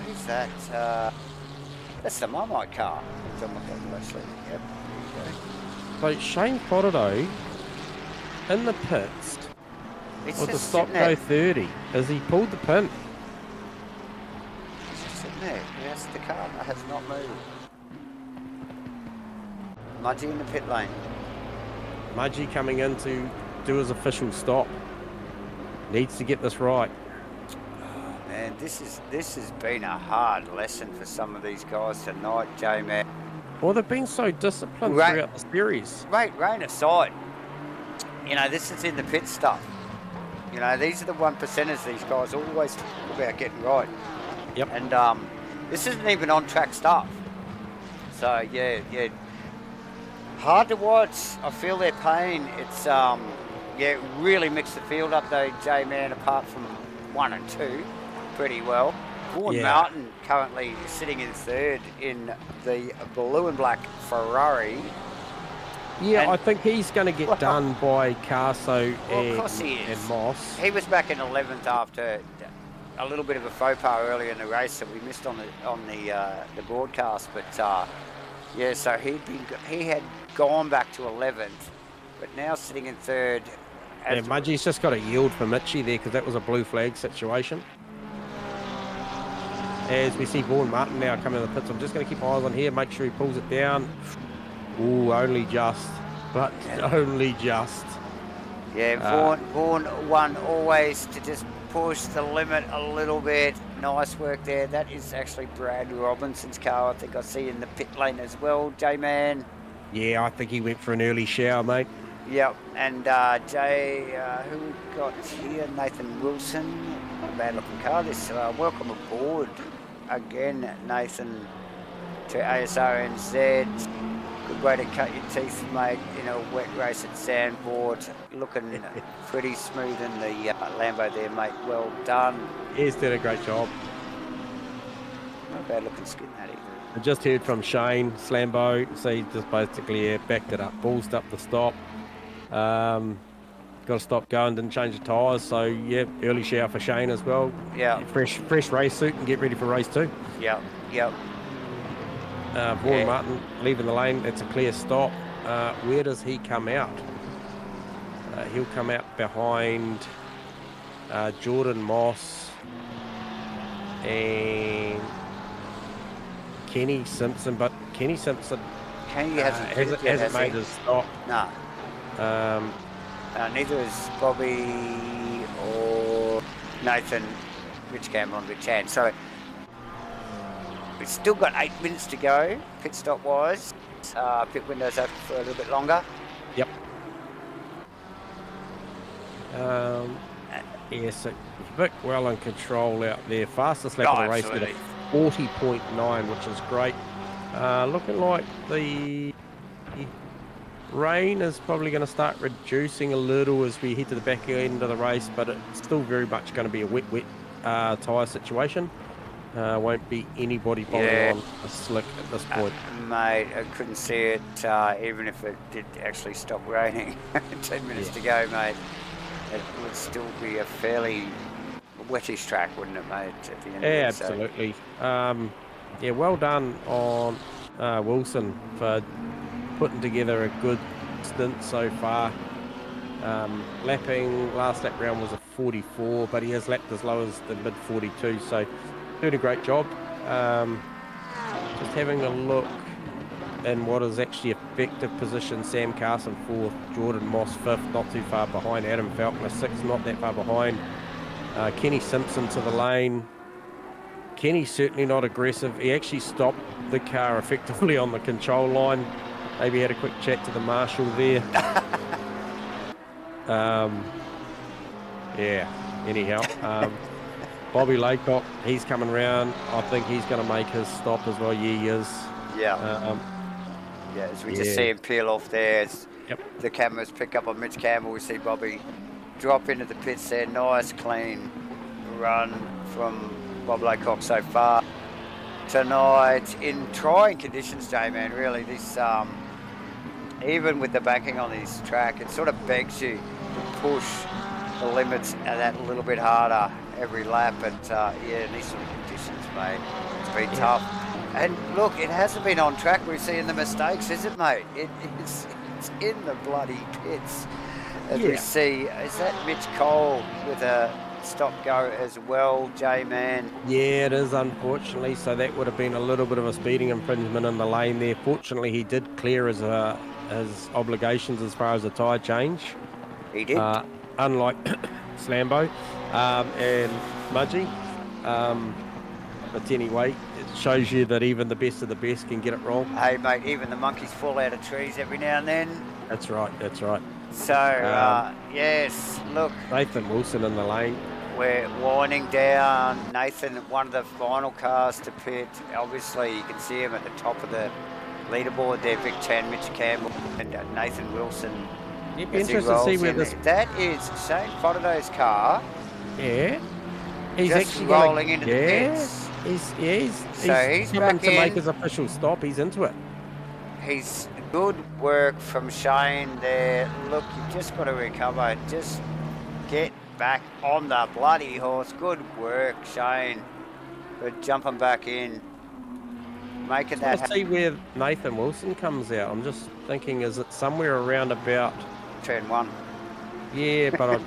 Who's that? That's the Marmite car. Yep. So Shane Fodderdo in the pits with the stop go 30 as he pulled the pin. He's just sitting there. Yes, the car has not moved. Mudgee in the pit lane. Mudgee coming in to do his official stop. Needs to get this right. Oh, man, this has been a hard lesson for some of these guys tonight, J-Man. Well, they've been so disciplined throughout the series. Rain aside, you know, this is in the pit stuff. You know, these are the 1%ers these guys always talk about getting right. Yep. And this isn't even on-track stuff. So, yeah. Hard to watch. I feel their pain. It's, really mixed the field up though, J-Man, apart from 1 and 2, pretty well. Vaughan Martin currently sitting in third in the blue and black Ferrari. Yeah, I think he's going to get done by Carso and Moss. He was back in 11th after a little bit of a faux pas earlier in the race that we missed on the broadcast. But so he had gone back to 11th, but now sitting in third. Mudgee's just got a yield for Mitchie there because that was a blue flag situation. as we see Vaughan Martin now coming in the pits. I'm just going to keep my eyes on here, make sure he pulls it down. Ooh, only just, but only just. Yeah, Vaughan won always to just push the limit a little bit. Nice work there. That is actually Brad Robinson's car. I think I see in the pit lane as well, J-Man. Yeah, I think he went for an early shower, mate. Yep, and Jay, who we got here? Nathan Wilson. Not a bad looking car. This welcome aboard again, Nathan, to Asrnz. Good way to cut your teeth, mate, in a wet race at Zandvoort. Looking pretty smooth in the Lambo there, mate. Well done. He's done a great job. Not a bad looking skin, that either. I just heard from Shane Slambo, so he just basically backed it up, ballsed up the stop. Got to stop going, didn't change the tyres, so yeah, early shower for Shane as well. Yeah. Fresh race suit and get ready for race 2. Yep. Vaughan Martin leaving the lane, it's a clear stop. Where does he come out? He'll come out behind Jordan Moss and Kenny Simpson, but Kenny Simpson hasn't made his stop. No. Neither is Bobby or Nathan, Rich Campbell and Rich Hand. So we've still got 8 minutes to go, pit stop wise. Pit windows open for a little bit longer. Yep. Yes, Vic well in control out there. Fastest lap of the race at 40.9, which is great. Looking like the rain is probably going to start reducing a little as we head to the back end of the race, but it's still very much going to be a wet tyre situation. Won't be anybody bombing on a slick at this point. Mate, I couldn't see it even if it did actually stop raining. 10 minutes to go, mate. It would still be a fairly wettish track, wouldn't it, mate, at the end of it? Absolutely. Well done on Wilson for putting together a good stint so far. Last lap round was a 44, but he has lapped as low as the mid 42, so doing a great job. Just having a look in what is actually effective position. Sam Carson 4th, Jordan Moss 5th, not too far behind. Adam Falconer 6th, not that far behind. Kenny Simpson to the lane. Kenny's certainly not aggressive. He actually stopped the car effectively on the control line. Maybe had a quick chat to the marshal there. Anyhow. Bobby Laycock, he's coming round. I think he's going to make his stop as well. Yeah, he is. Yeah. As we just see him peel off there. The cameras pick up on Mitch Campbell. We see Bobby drop into the pits there. Nice, clean run from Bob Laycock so far tonight in trying conditions, J-Man. Really, this even with the banking on this track, it sort of begs you to push the limits that a little bit harder every lap. But these sort of conditions, mate, it's been tough. And look, it hasn't been on track. We're seeing the mistakes, is it, mate? It's in the bloody pits. As we see, is that Mitch Cole with a stop-go as well, J-Man? Yeah, it is, unfortunately. So that would have been a little bit of a speeding infringement in the lane there. Fortunately, he did clear his obligations as far as the tyre change. He did. Unlike Slambo and Mudgee. But anyway, it shows you that even the best of the best can get it wrong. Hey, mate, even the monkeys fall out of trees every now and then. That's right. So, yes, look. Nathan Wilson in the lane. We're winding down. Nathan, one of the final cars to pit. Obviously, you can see him at the top of the leaderboard there. Vic Chan, Mitch Campbell, and Nathan Wilson. You'd be interested to see where this... That is Shane Fotterdow's car. Yeah. He's just actually rolling into the pits. He's coming to make his official stop. He's into it. He's good work from Shane there. Look, you've just got to recover. Just get back on the bloody horse. Good work, Shane. But jumping back in, making that happen. Let's see where Nathan Wilson comes out. I'm just thinking, is it somewhere around about turn 1? Yeah, but I'm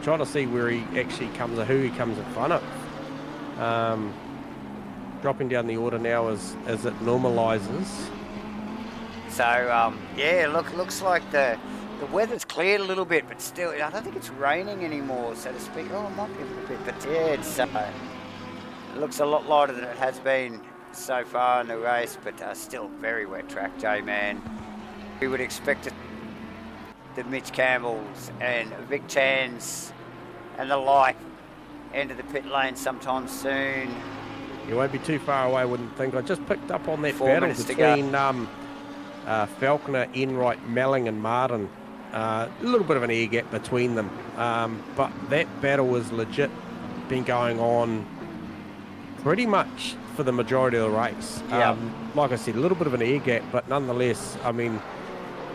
trying to see where he actually comes or who he comes in front of. dropping down the order now as it normalises. So yeah, looks like the weather's cleared a little bit, but still, I don't think it's raining anymore, so to speak. Oh, it might be a little bit, but yeah, it looks a lot lighter than it has been so far in the race, but still very wet track, J-Man. We would expect it, the Mitch Campbells and Vic Chans and the like enter the pit lane sometime soon. You won't be too far away, I wouldn't think. I just picked up on that 4 battle minutes between Falconer, Enright, Melling and Martin. A little bit of an air gap between them, but that battle was legit been going on pretty much for the majority of the race. Yeah. Like I said, a little bit of an air gap, but nonetheless, I mean,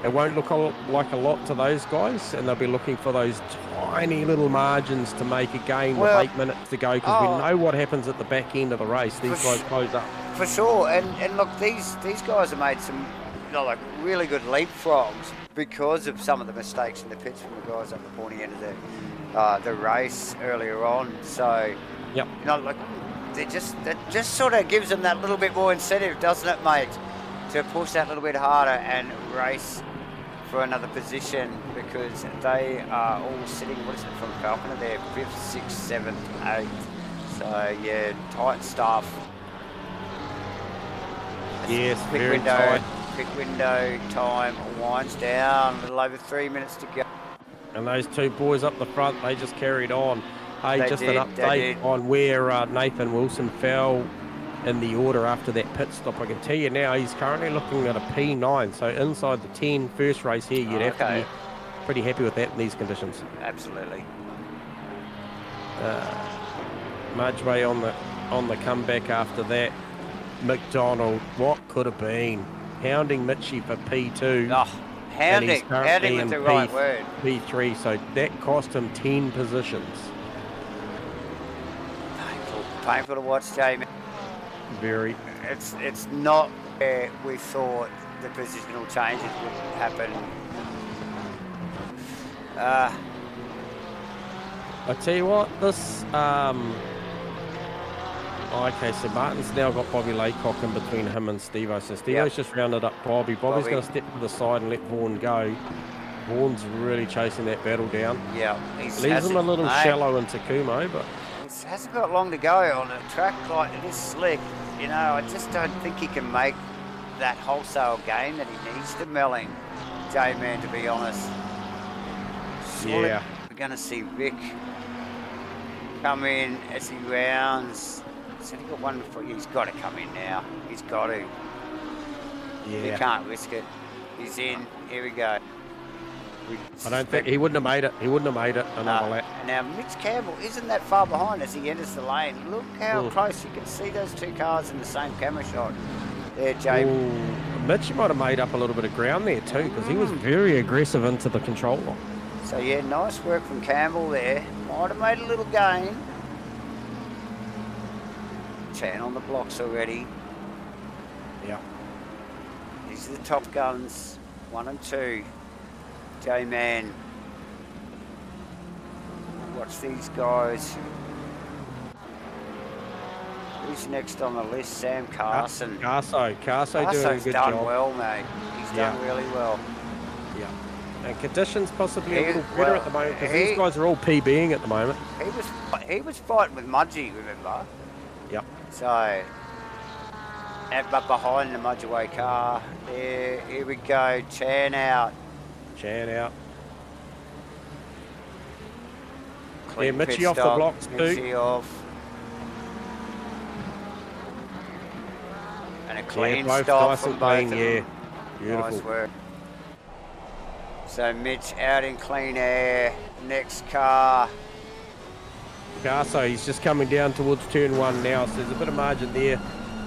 it won't look like a lot to those guys, and they'll be looking for those tiny little margins to make a gain with 8 minutes to go, because we know what happens at the back end of the race. These guys close up. For sure, and look, these guys have made some, like really good leapfrogs because of some of the mistakes in the pits from the guys at the pointy end of the race earlier on. So, yep. Like that just sort of gives them that little bit more incentive, doesn't it, mate, to push that little bit harder and race for another position, because they are all sitting, what is it, from Falconer there, 5th, 6th, 7th, 8th. So yeah, tight stuff. Yes, very tight. Pit window time winds down, a little over 3 minutes to go. And those two boys up the front, they just carried on. Hey, They just did, an update on where Nathan Wilson fell in the order after that pit stop. I can tell you now, he's currently looking at a P9, so inside the 10 first race here, you'd have to be pretty happy with that in these conditions. Absolutely. Mudgeway on the comeback after that. McDonald, what could have been? Hounding Mitchie for P2. Oh, hounding with the right word. P3, so that cost him 10 positions. Painful to watch, Jamie. Very. It's not where we thought the positional changes would happen. I tell you what, this okay, so Martin's now got Bobby Laycock in between him and Steve-O. So Steve-O's just rounded up Bobby. Bobby's going to step to the side and let Vaughan go. Vaughan's really chasing that battle down. Yeah. Leaves him a little shallow in Takumo, but He hasn't got long to go on a track like this slick. I just don't think he can make that wholesale gain that he needs to Melling, J-Man, to be honest. Surely yeah. We're going to see Vic come in as he rounds. So he got one before. He's got to come in now. He's got to. Yeah. He can't risk it. He's in. Here we go. I don't think he wouldn't have made it. He wouldn't have made it another lap. Now Mitch Campbell isn't that far behind as he enters the lane. Look how close. You can see those two cars in the same camera shot. There, Jamie. Mitch might have made up a little bit of ground there too, because he was very aggressive into the control line. So yeah, nice work from Campbell there. Might have made a little gain. Chan on the blocks already. Yeah. These are the top guns, 1 and 2. J-Man. Watch these guys. Who's next on the list? Sam Carson. Carso doing a good done job. well, mate. He's done really well. Yeah. And conditions possibly a little better at the moment, because these guys are all PBing at the moment. He was fighting with Mudgee, remember? Yep. So, but behind the Mudgeway car, there, here we go, Chan out. Clean Mitchie pit off stop. the blocks too. Mitchie off. And a clean stop from both of them. Yeah, beautiful. Nice work. So Mitch out in clean air. Next car. Garso, he's just coming down towards turn 1 now, so there's a bit of margin there.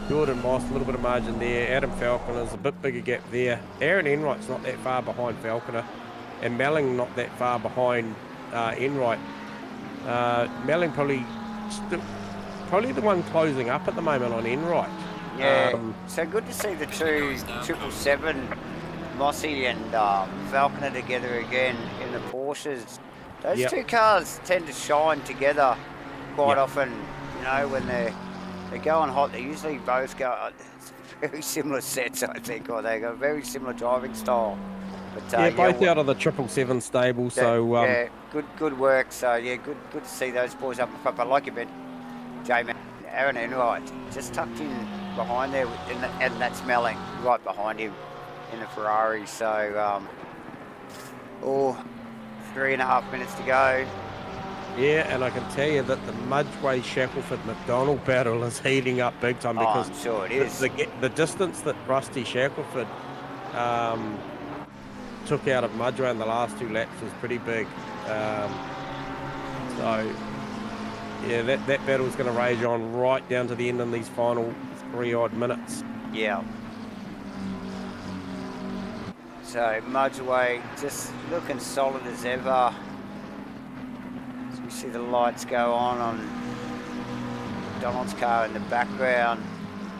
Jordan Moss, a little bit of margin there. Adam Falconer's a bit bigger gap there. Aaron Enright's not that far behind Falconer. And Melling not that far behind Enright. Melling probably the one closing up at the moment on Enright. Yeah, so good to see the two 777, Mossy and Falconer together again in the Porsches. Those two cars tend to shine together quite often, when they're They go on hot. They usually both go very similar sets, I think, or they got a very similar driving style. But yeah, both out of the 777 stable. So yeah, good work. So yeah, good to see those boys up in front. But like you mentioned, J-Man, Aaron Enright just tucked in behind there, and that's Melling right behind him in the Ferrari. So 3.5 minutes to go. yeah, and I can tell you that the Mudgeway Shackelford McDonald battle is heating up big time because I'm sure it is. The distance that Rusty Shackelford took out of Mudgeway in the last 2 laps was pretty big. So yeah, that battle's going to rage on right down to the end in these final 3-odd minutes. Yeah. So Mudgeway just looking solid as ever. As we see the lights go on Donald's car in the background.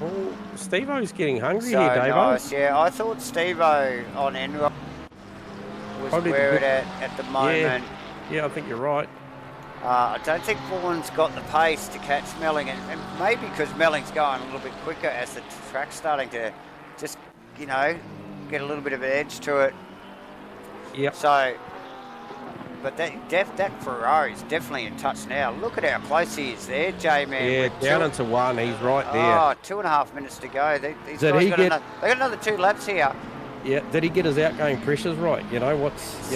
Oh, Steve-O's getting hungry So here, Dave. nice, yeah. I thought Steve-O on Enrock was Probably where it at the moment. Yeah, I think you're right. I don't think Vaughan's got the pace to catch Melling, and maybe because Melling's going a little bit quicker as the track's starting to just, get a little bit of an edge to it. Yep. So, but that Ferrari's definitely in touch now. Look at how close he is there, J-Man. Yeah, down into 1. He's right there. Oh, 2.5 minutes to go. These guys they got another 2 laps here. Yeah, did he get his outgoing pressures right? What's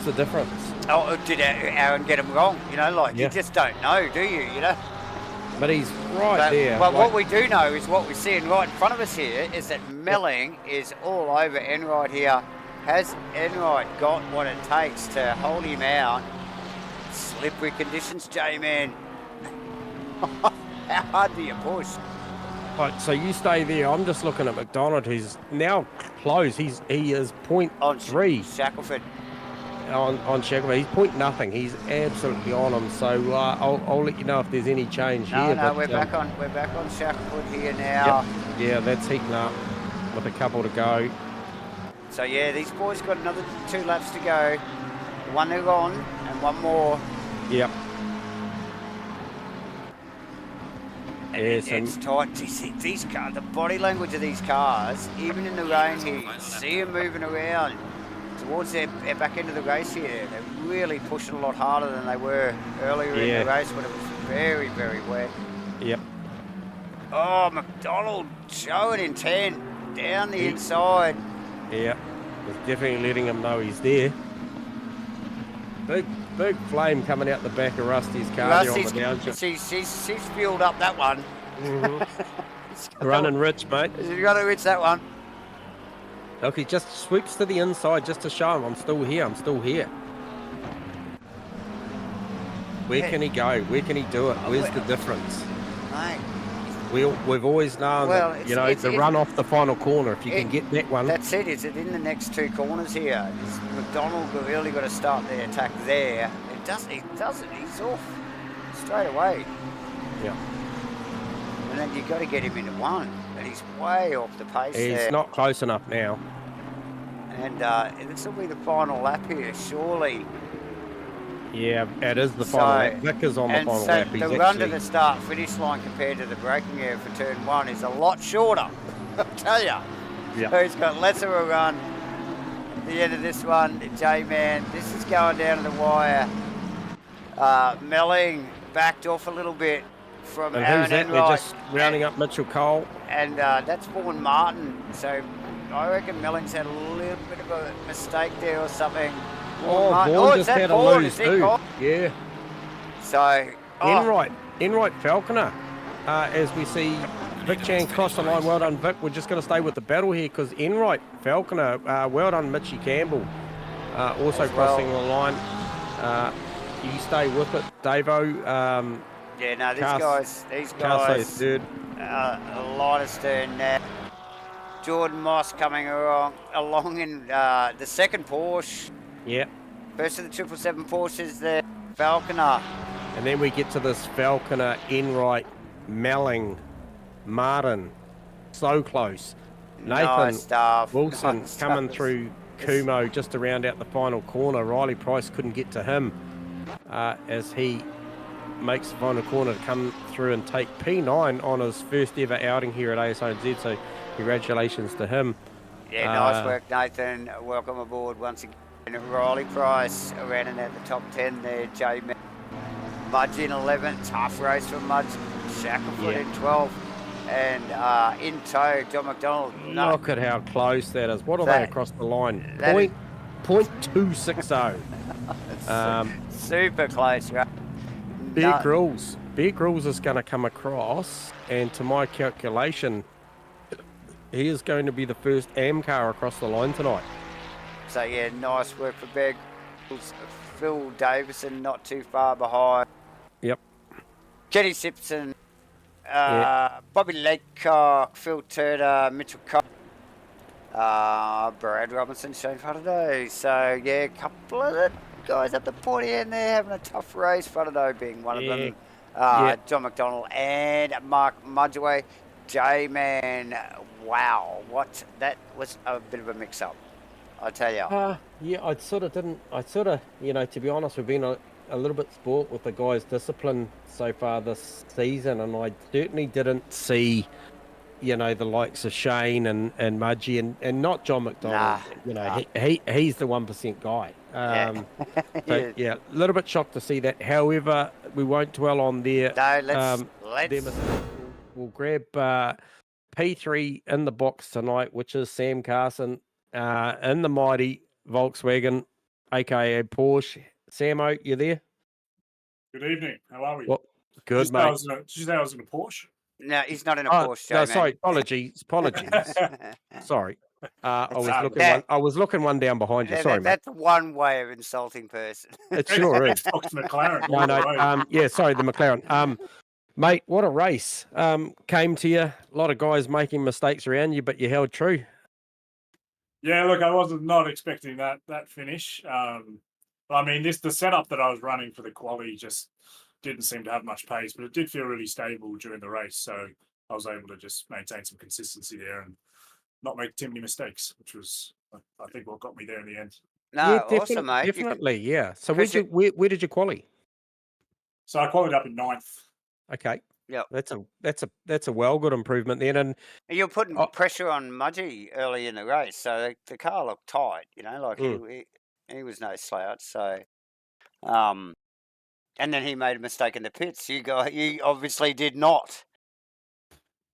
the difference? Oh, did Aaron get him wrong? You just don't know, do you? But he's right there. But what we do know is what we're seeing right in front of us here is that Melling is all over Enright here. Has Enright got what it takes to hold him out? Slippery conditions, J-Man. How hard do you push? Right, so you stay there. I'm just looking at McDonald, who's now close. He is 0.3. Shackelford. On Shackelford. He's point nothing. He's absolutely on him. So I'll let you know if there's any change here. No, we're back on Shackelford here now. Yep. Yeah, that's heating up with a couple to go. So yeah, these boys got another 2 laps to go. 1 to go on and 1 more. Yep. And it's tight. These cars, the body language of these cars, even in the rain here, you can see them moving around towards their back end of the race here. They're really pushing a lot harder than they were earlier in the race when it was very, very wet. Yep. Oh, McDonald showing intent down the inside. Yeah, he's definitely letting him know he's there. Big flame coming out the back of Rusty's car there on the downshift. She's fueled up that one. Mm-hmm. Running rich, mate. He's got to reach that one. Look, he just sweeps to the inside just to show him I'm still here. Where can he go? Where can he do it? Where's the difference? Mate. We've always known that, the run off the final corner, if you can get that one. That's it. Is it in the next 2 corners here? Is McDonald really got to start the attack there? He doesn't. He's off straight away. Yeah. And then you've got to get him into 1. And he's way off the pace there. He's not close enough now. And this will be the final lap here, surely. Yeah, it is the final lap. Vic is on the final lap. The run to the start-finish line compared to the braking area for turn 1 is a lot shorter, I'll tell you. Yeah. So he's got less of a run at the end of this one. J-Man, this is going down to the wire. Melling backed off a little bit from Aaron Enright. They're just rounding up Mitchell Cole. And that's Vaughan Martin. So I reckon Melling's had a little bit of a mistake there or something. Vaughan just had a lose too. Yeah. So Enright Falconer, as we see Vic Chan cross the line. Well done, Vic. We're just going to stay with the battle here because Enright Falconer, well done, Mitchie Campbell, also crossing the line. You stay with it, Davo. These guys, third. Linestone now. Jordan Moss coming along in the second Porsche. Yeah. First of the 777 Porsches there, Falconer. And then we get to this Falconer, Enright, Melling, Martin. So close. Nathan Wilson coming through Kumo just to round out the final corner. Riley Price couldn't get to him as he makes the final corner to come through and take P9 on his first ever outing here at Asrnz. So congratulations to him. Yeah, nice work, Nathan. Welcome aboard once again. Riley Price running at the top 10 there. J Mudge in 11. Tough race from Mudge. Shackelford in 12. And in tow, John McDonald. Look at how close that is. What are they across the line? Point 0.260. Super close, right? Bear Grylls is going to come across, and to my calculation, he is going to be the first AM car across the line tonight. So yeah, nice work for Bear Grylls. Phil Davison not too far behind. Yep. Jenny Simpson, Bobby Laycock, Phil Turner, Mitchell Cox, Brad Robinson, Shane Faraday. So yeah, a couple of the guys at the pointy end there having a tough race. Faraday being one of them. John McDonald and Mark Mudgeway. J-Man, wow, that was a bit of a mix-up, I tell you. Yeah, to be honest, we've been a little bit sport with the guys' discipline so far this season, and I certainly didn't see, the likes of Shane and Mudgy and not John McDonald. He's the 1% guy. So a little bit shocked to see that. However, we won't dwell on their. No, let's. We'll grab P3 in the box tonight, which is Sam Carson in the mighty Volkswagen, aka Porsche. Samo, you there? Good evening. How are we? Well, good, mate. Did you say I was in a Porsche? No, he's not in a Porsche. No, sorry. Apologies. Sorry. I was looking one down behind you. Sorry, that's one way of insulting person. It sure is. Fox McLaren. No. Sorry, the McLaren. Mate, what a race. Came to you. A lot of guys making mistakes around you, but you held true. Yeah, look, I was not expecting that finish. The setup that I was running for the quali just didn't seem to have much pace, but it did feel really stable during the race. So I was able to just maintain some consistency there and not make too many mistakes, which was, I think, what got me there in the end. No, awesome, mate. Definitely, yeah. So where did you quali? So I qualified up in 9th. Okay. Yeah. That's a well good improvement then. And you're putting pressure on Mudgy early in the race, so the car looked tight, he was no slouch. So and then he made a mistake in the pits. You obviously did not.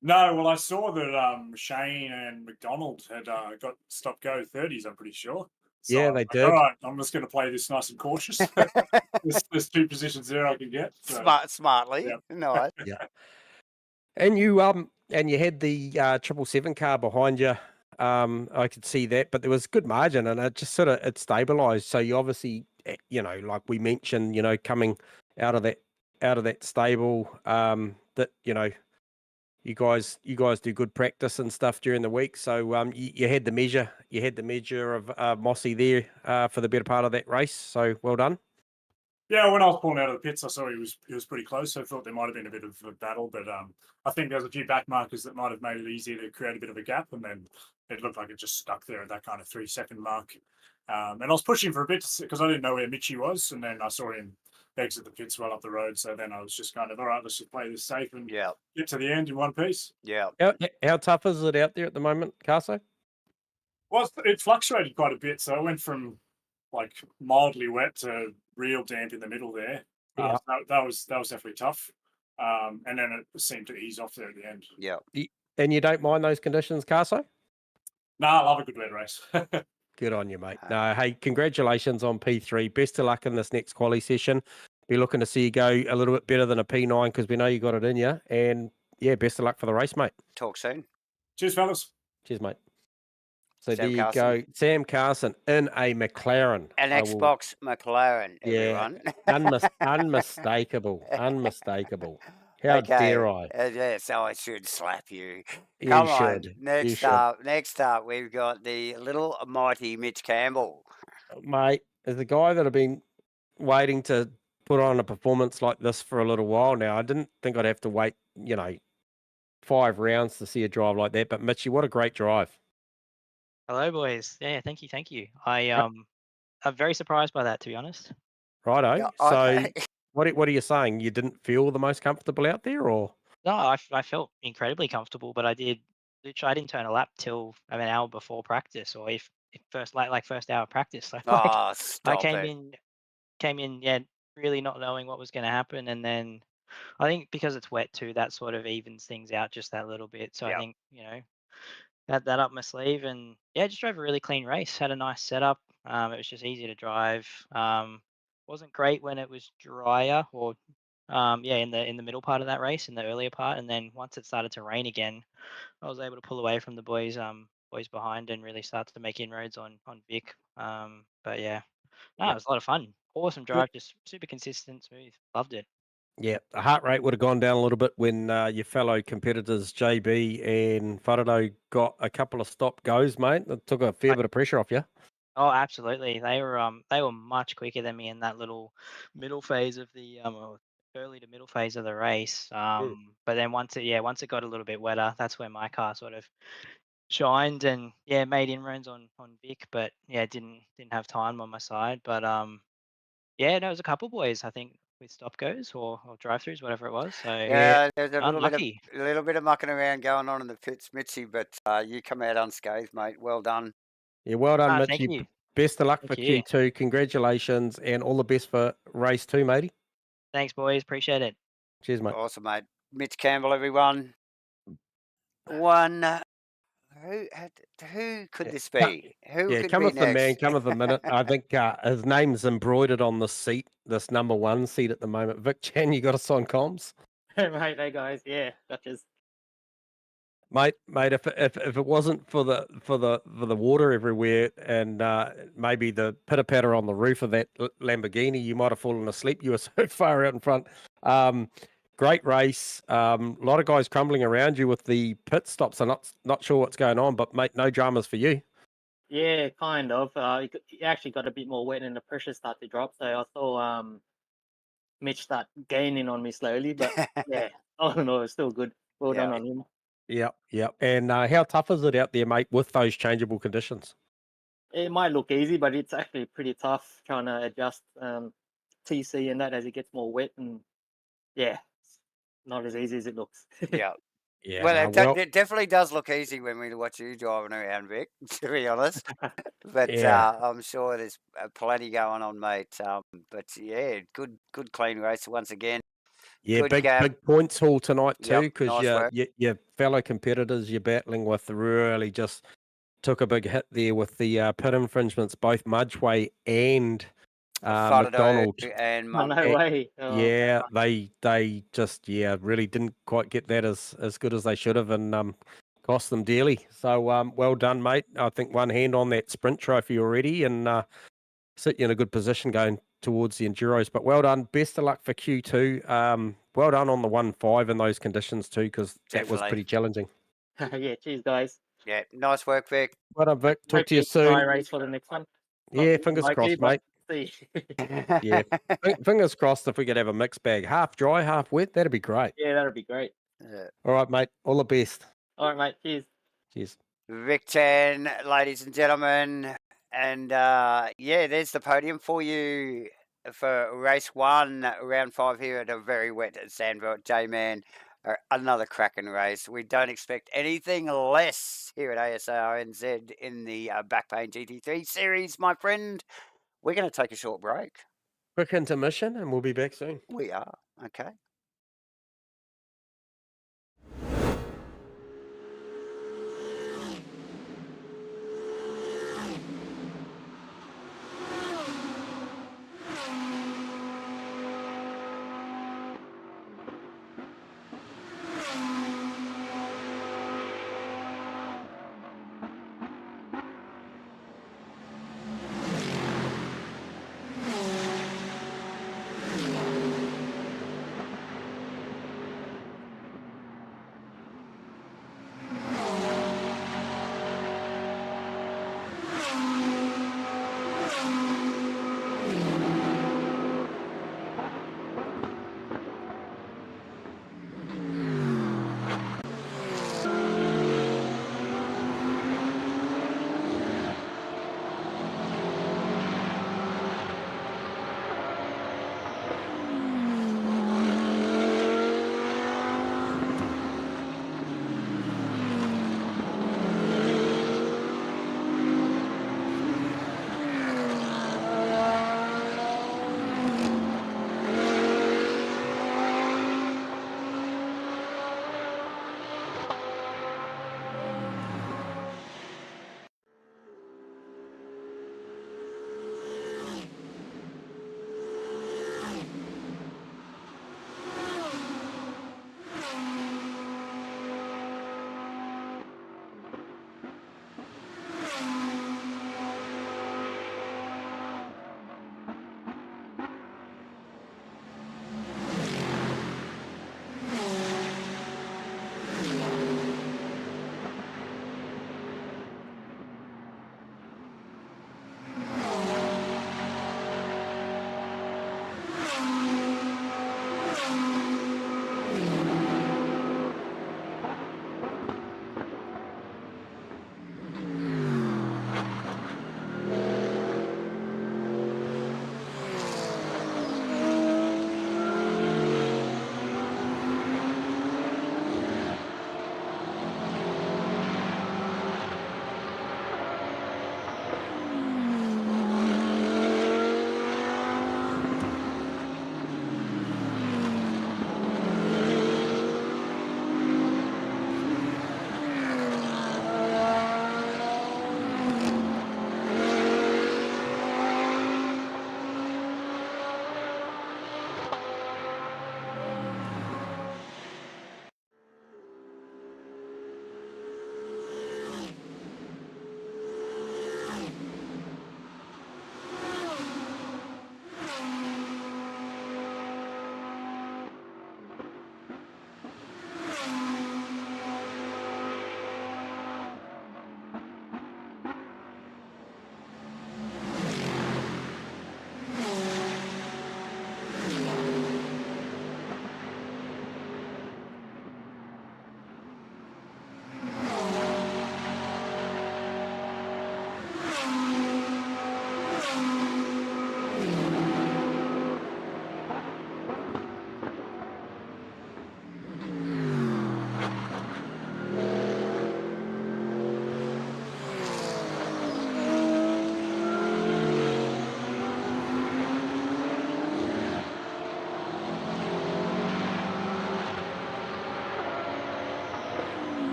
No, well, I saw that Shane and McDonald had got stop-go 30s, I'm pretty sure. So yeah, they did. All right, I'm just going to play this nice and cautious. There's 2 positions there I can get. So. Smartly. Yep. Nice. Yeah. And you had the 777 car behind you. I could see that, but there was good margin, and it just it stabilized. So you obviously, like we mentioned, coming out of that stable, that you guys do good practice and stuff during the week. So you had the measure of Mossy there for the better part of that race. So well done. Yeah, when I was pulling out of the pits, I saw he was pretty close. So I thought there might have been a bit of a battle, but I think there was a few back markers that might have made it easier to create a bit of a gap, and then it looked like it just stuck there at that kind of 3-second mark. And I was pushing for a bit because I didn't know where Mitchie was, and then I saw him exit the pits well up the road. So then I was just kind of, all right, let's just play this safe and get to the end in one piece. Yeah. How tough is it out there at the moment, Carso? Well, it fluctuated quite a bit. So I went from like mildly wet to real damp in the middle there. That was definitely tough. And then it seemed to ease off there at the end. Yeah. And you don't mind those conditions, Carso? No, I love a good wet race. Good on you, mate. No, hey, congratulations on P3. Best of luck in this next quali session. Be looking to see you go a little bit better than a P9 because we know you got it in you. And yeah, best of luck for the race, mate. Talk soon. Cheers, fellas. Cheers, mate. So there you go. Sam Carson in a McLaren. An Xbox McLaren, everyone. Yeah, unmistakable. Unmistakable. How dare I? Yes, I should slap you. Come on. Next up, we've got the little mighty Mitch Campbell. Mate, as a guy that I've been waiting to put on a performance like this for a little while now, I didn't think I'd have to wait, 5 rounds to see a drive like that. But Mitchie, what a great drive. Hello, boys. Yeah, thank you. I'm very surprised by that, to be honest. Righto. So What are you saying? You didn't feel the most comfortable out there, or? No, I felt incredibly comfortable, but I didn't turn a lap till an hour before practice, or if first like first hour of practice. So like Oh, I stop it. came in, yeah, really not knowing what was going to happen, and then I think because it's wet too, that sort of evens things out just that little bit. So I Yep. think had that up my sleeve, and yeah, just drove a really clean race. Had a nice setup. It was just easy to drive. Wasn't great when it was drier, or yeah, in the middle part of that race, in the earlier part, and then once it started to rain again, I was able to pull away from the boys behind and really start to make inroads on Vic. But yeah, no, it Yeah. was a lot of fun. Awesome Good. drive, just super consistent, smooth. Loved it. Yeah, the heart rate would have gone down a little bit when your fellow competitors JB and Farado got a couple of stop goes, mate. It took a fair bit of pressure off you. Oh, absolutely. They were much quicker than me in that little middle phase of the or early to middle phase of the race. But then once it got a little bit wetter, that's where my car sort of shined and yeah, made inroads on Vic, but yeah, didn't have time on my side. But yeah, no, it was a couple boys, I think, with stop goes or drive throughs, whatever it was. So Yeah, Yeah, there's unlucky. a little bit of mucking around going on in the pits, Mitchy, but you come out unscathed, mate. Well done. yeah, well done, Ah, thank Mitchy. you. Best of luck for Thank you. Q2. Congratulations, and all the best for race 2, matey. Thanks, boys. Appreciate it. Cheers, mate. Awesome, mate. Mitch Campbell, everyone. One. Who could this be? Who Yeah, could be cometh the man, next? cometh the minute. I think his name's embroidered on the seat, this number 1 seat at the moment. Vic Chan, you got us on comms? Right, hey guys, yeah, that is. Mate, if it wasn't for the water everywhere and maybe the pitter patter on the roof of that Lamborghini, you might have fallen asleep. You were so far out in front. Great race. A lot of guys crumbling around you with the pit stops. I'm not sure what's going on, but mate, no dramas for you. Yeah, kind of. It actually got a bit more wet and the pressure started to drop. So I saw Mitch start gaining on me slowly, but yeah, I don't know, it's still good. Well done Yeah. on him. Yep. And how tough is it out there, mate, with those changeable conditions? It might look easy, but it's actually pretty tough trying to adjust TC and that as it gets more wet, and yeah, it's not as easy as it looks. Yeah. Yeah, Well, no, it definitely does look easy when we watch you driving around, Vic, to be honest. But yeah. I'm sure there's plenty going on, mate. But yeah, good clean race once again. Yeah, Good gap. big points haul tonight too, Yep, because nice work. your fellow competitors you're battling with really just took a big hit there with the pit infringements, both Mudgeway and Farado McDonald. and No Mum. way. Oh, Yeah, they just really didn't quite get that as good as they should have, and cost them dearly. So well done, mate. I think one hand on that sprint trophy already, and sit you in a good position going towards the Enduros. But well done. Best of luck for Q2. Well done on the 1-5 in those conditions too, because that was Definitely. pretty challenging. yeah, cheers, guys. Yeah, nice work, Vic. Well done, Vic. Talk to Hopefully you it's a dry soon. race for the next one. Yeah, Not fingers likely, crossed, but mate. see. Yeah, fingers crossed if we could have a mixed bag, half dry, half wet, that'd be great. Yeah, that'd be great. Yeah. All right, mate. All the best. All right, mate. Cheers. Cheers. Vic Chan, ladies and gentlemen. And yeah, there's the podium for you for race 1, round 5 here at a very wet Zandvoort. J-Man, another cracking race. We don't expect anything less here at Asrnz in the Backpain GT3 series, my friend. We're going to take a short break. Quick intermission, and we'll be back soon. We are. Okay.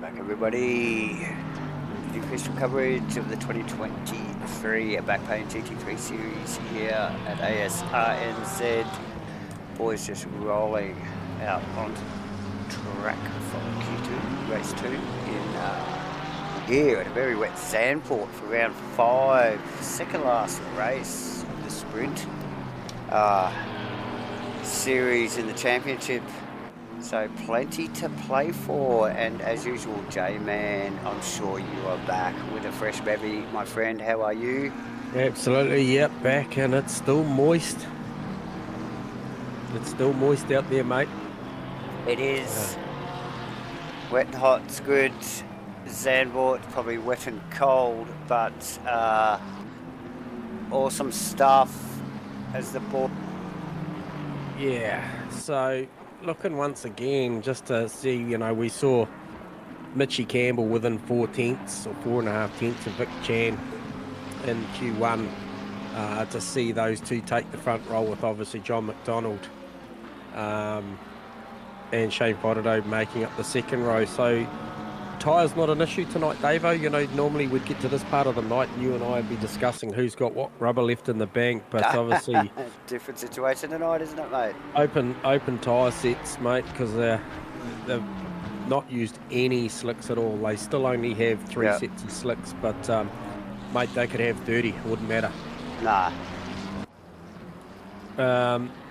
Back everybody. The official coverage of the 2023 Backpain GT3 series here at Asrnz. Boys just rolling out onto track for Q2, race 2 in here at a very wet Zandvoort for round 5. Second last race of the sprint series in the championship. So plenty to play for, and as usual, J-Man, I'm sure you are back with a fresh bevy, my friend. How are you? Absolutely, yep, back, and it's still moist. It's still moist out there, mate. It is. Wet and hot's good. Zandvoort, probably wet and cold, but awesome stuff as the ball. Yeah, so looking once again just to see, you know, we saw Mitchy Campbell within 4 tenths or 4.5 tenths of Vic Chan in Q1. To see those two take the front roll with obviously John McDonald and Shane Potato making up the second row. So tyres not an issue tonight, Davo. You know, normally we'd get to this part of the night and you and I would be discussing who's got what rubber left in the bank, but obviously different situation tonight, isn't it, mate? Open tyre sets, mate, because they've not used any slicks at all. They still only have 3 sets of slicks, but mate, they could have 30. It wouldn't matter. Nah.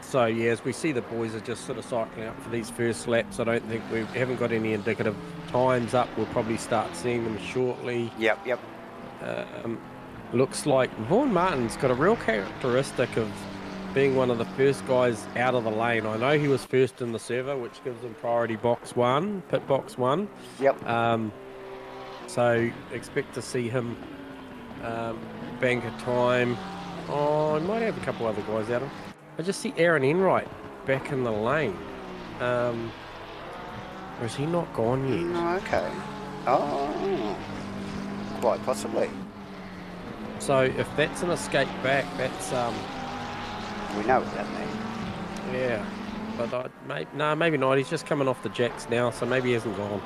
So yeah, as we see the boys are just sort of cycling up for these first laps. I don't think we haven't got any indicative times up. We'll probably start seeing them shortly. Yep. Looks like Vaughan Martin's got a real characteristic of being one of the first guys out of the lane. I know he was first in the server, which gives him priority box 1, pit box 1. Yep. So expect to see him bank a time. Oh, I might have a couple other guys out of him. I just see Aaron Enright back in the lane. Or is he not gone yet? No, okay. Oh, quite possibly. So if that's an escape back, that's We know what that means. yeah. But maybe not. He's just coming off the jacks now, so maybe he hasn't gone.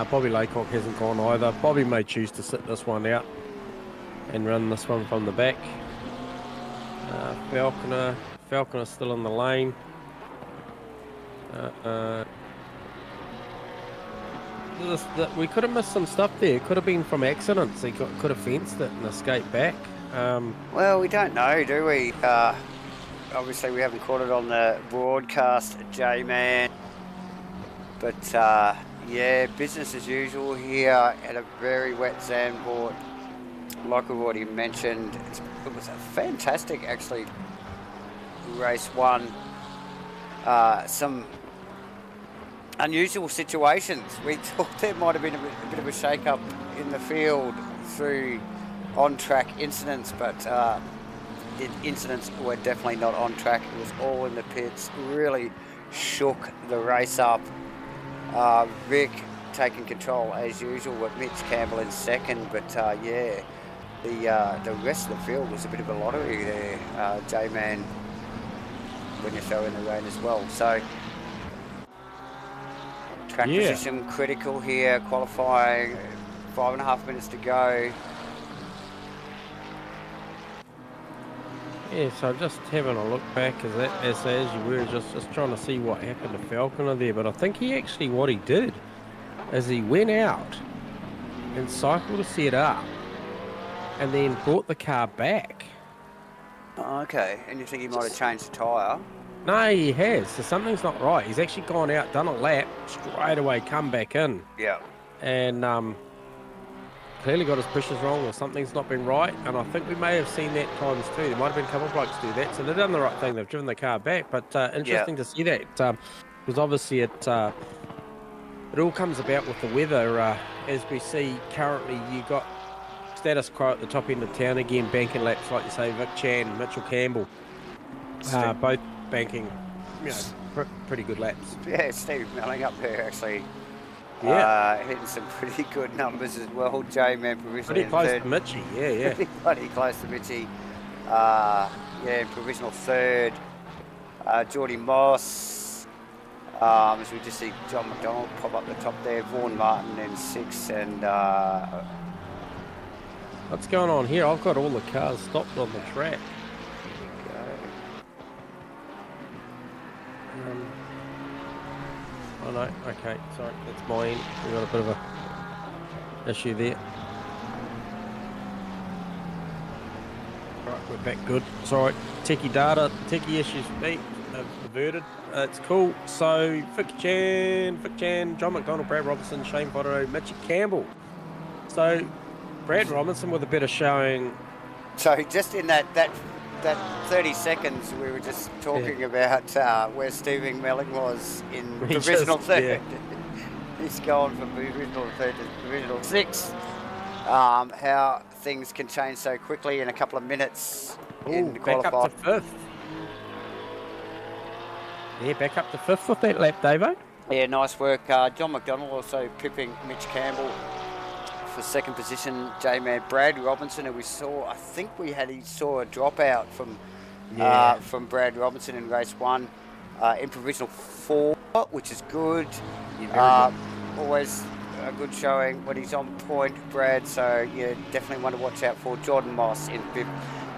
Bobby Laycock hasn't gone either. Bobby may choose to sit this one out and run this one from the back. Falconer still in the lane. We could have missed some stuff there. It could have been from accidents. He could have fenced it and escaped back. Well, we don't know, do we? Obviously, we haven't caught it on the broadcast, J-Man. But yeah, business as usual here at a very wet Zandvoort. Like we've already mentioned, it was a fantastic, actually, race 1. Some unusual situations. We thought there might have been a bit of a shake-up in the field through on-track incidents, but the incidents were definitely not on track. It was all in the pits. Really shook the race up. Vic taking control as usual with Mitch Campbell in second, but yeah, the rest of the field was a bit of a lottery there, J-Man, when you throw in the rain as well. So track position critical here, qualifying, 5.5 minutes to go. Yeah, so just having a look back as you were, just trying to see what happened to Falconer there. But I think what he did is he went out and cycled a set up and then brought the car back. Oh, okay, and you think he might have changed the tyre? No, he has. So something's not right. He's actually gone out, done a lap, straight away come back in. Yeah. And clearly got his pushes wrong or something's not been right, and I think we may have seen that times too. There might have been a couple of blokes do that, so they've done the right thing. They've driven the car back, but interesting to see that, because obviously it all comes about with the weather. As we see currently, you got status quo at the top end of town again, banking laps, like you say, Vic Chan, Mitchell Campbell, both banking, you know, pretty good laps. Yeah, Steve Melling up there actually. Hitting some pretty good numbers as well. J-Man provisionally pretty close third. to Mitchy, yeah. Pretty close to Mitchy. Provisional third. Geordie Moss. As we just see John McDonald pop up the top there, Vaughan Martin in 6th, and What's going on here? I've got all the cars stopped on the track. Oh no, okay, sorry, that's mine. We got a bit of a issue there. Right, we're back good. Sorry, techie data, techie issues averted. It's cool. So Vic Chan, John McDonald, Brad Robinson, Shane Potter, Mitchie Campbell. So Brad Robinson with a better showing. so just in that 30 seconds, we were just talking about where Stephen Melling was in provisional third. He's gone from provisional third to provisional 6th. How things can change so quickly in a couple of minutes in the back qualifying. up to 5th. Yeah, back up to 5th with that lap, Davo. Yeah, nice work. John McDonald also pipping Mitch Campbell for 2nd position. J-Man Brad Robinson, who we saw, I think he saw a dropout from Brad Robinson in race 1 in provisional 4, which is good. Yeah, always a good showing when he's on point, Brad. So yeah, definitely one to watch out for. Jordan Moss in 5th,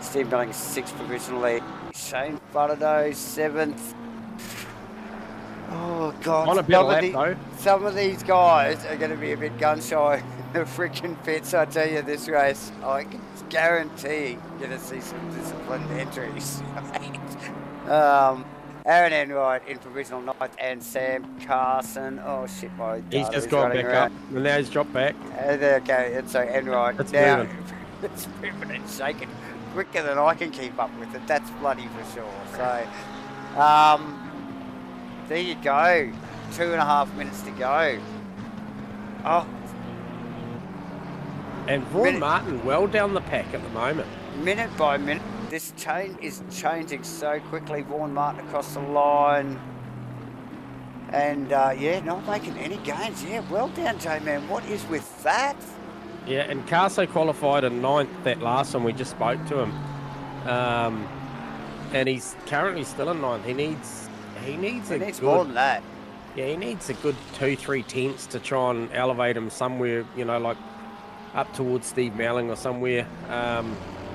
Steve Melling 6th provisionally, Shane Faraday 7th. Oh God! On a better lap though. Some of these guys are going to be a bit gun shy in the freaking pits. I tell you, this race, I can guarantee you're going to see some disciplined entries. Aaron Enright in provisional 9th, and Sam Carson. Oh shit, my He's just gone back up, and now he's dropped back. There we go. And so Enright It's now moving. it's moving and shaking quicker than I can keep up with it. That's bloody for sure. So, there you go. 2.5 minutes to go. Oh, And Vaughan Martin well down the pack at the moment. minute by minute. This chain is changing so quickly. Vaughan Martin across the line. And yeah, not making any gains. Yeah, well done, J-Man. What is with that? Yeah, and Carso qualified in 9th that last time we just spoke to him. And he's currently still in 9th. He needs More than that. Yeah, he needs a good 2-3 tenths to try and elevate him somewhere, you know, like up towards Steve Melling or somewhere.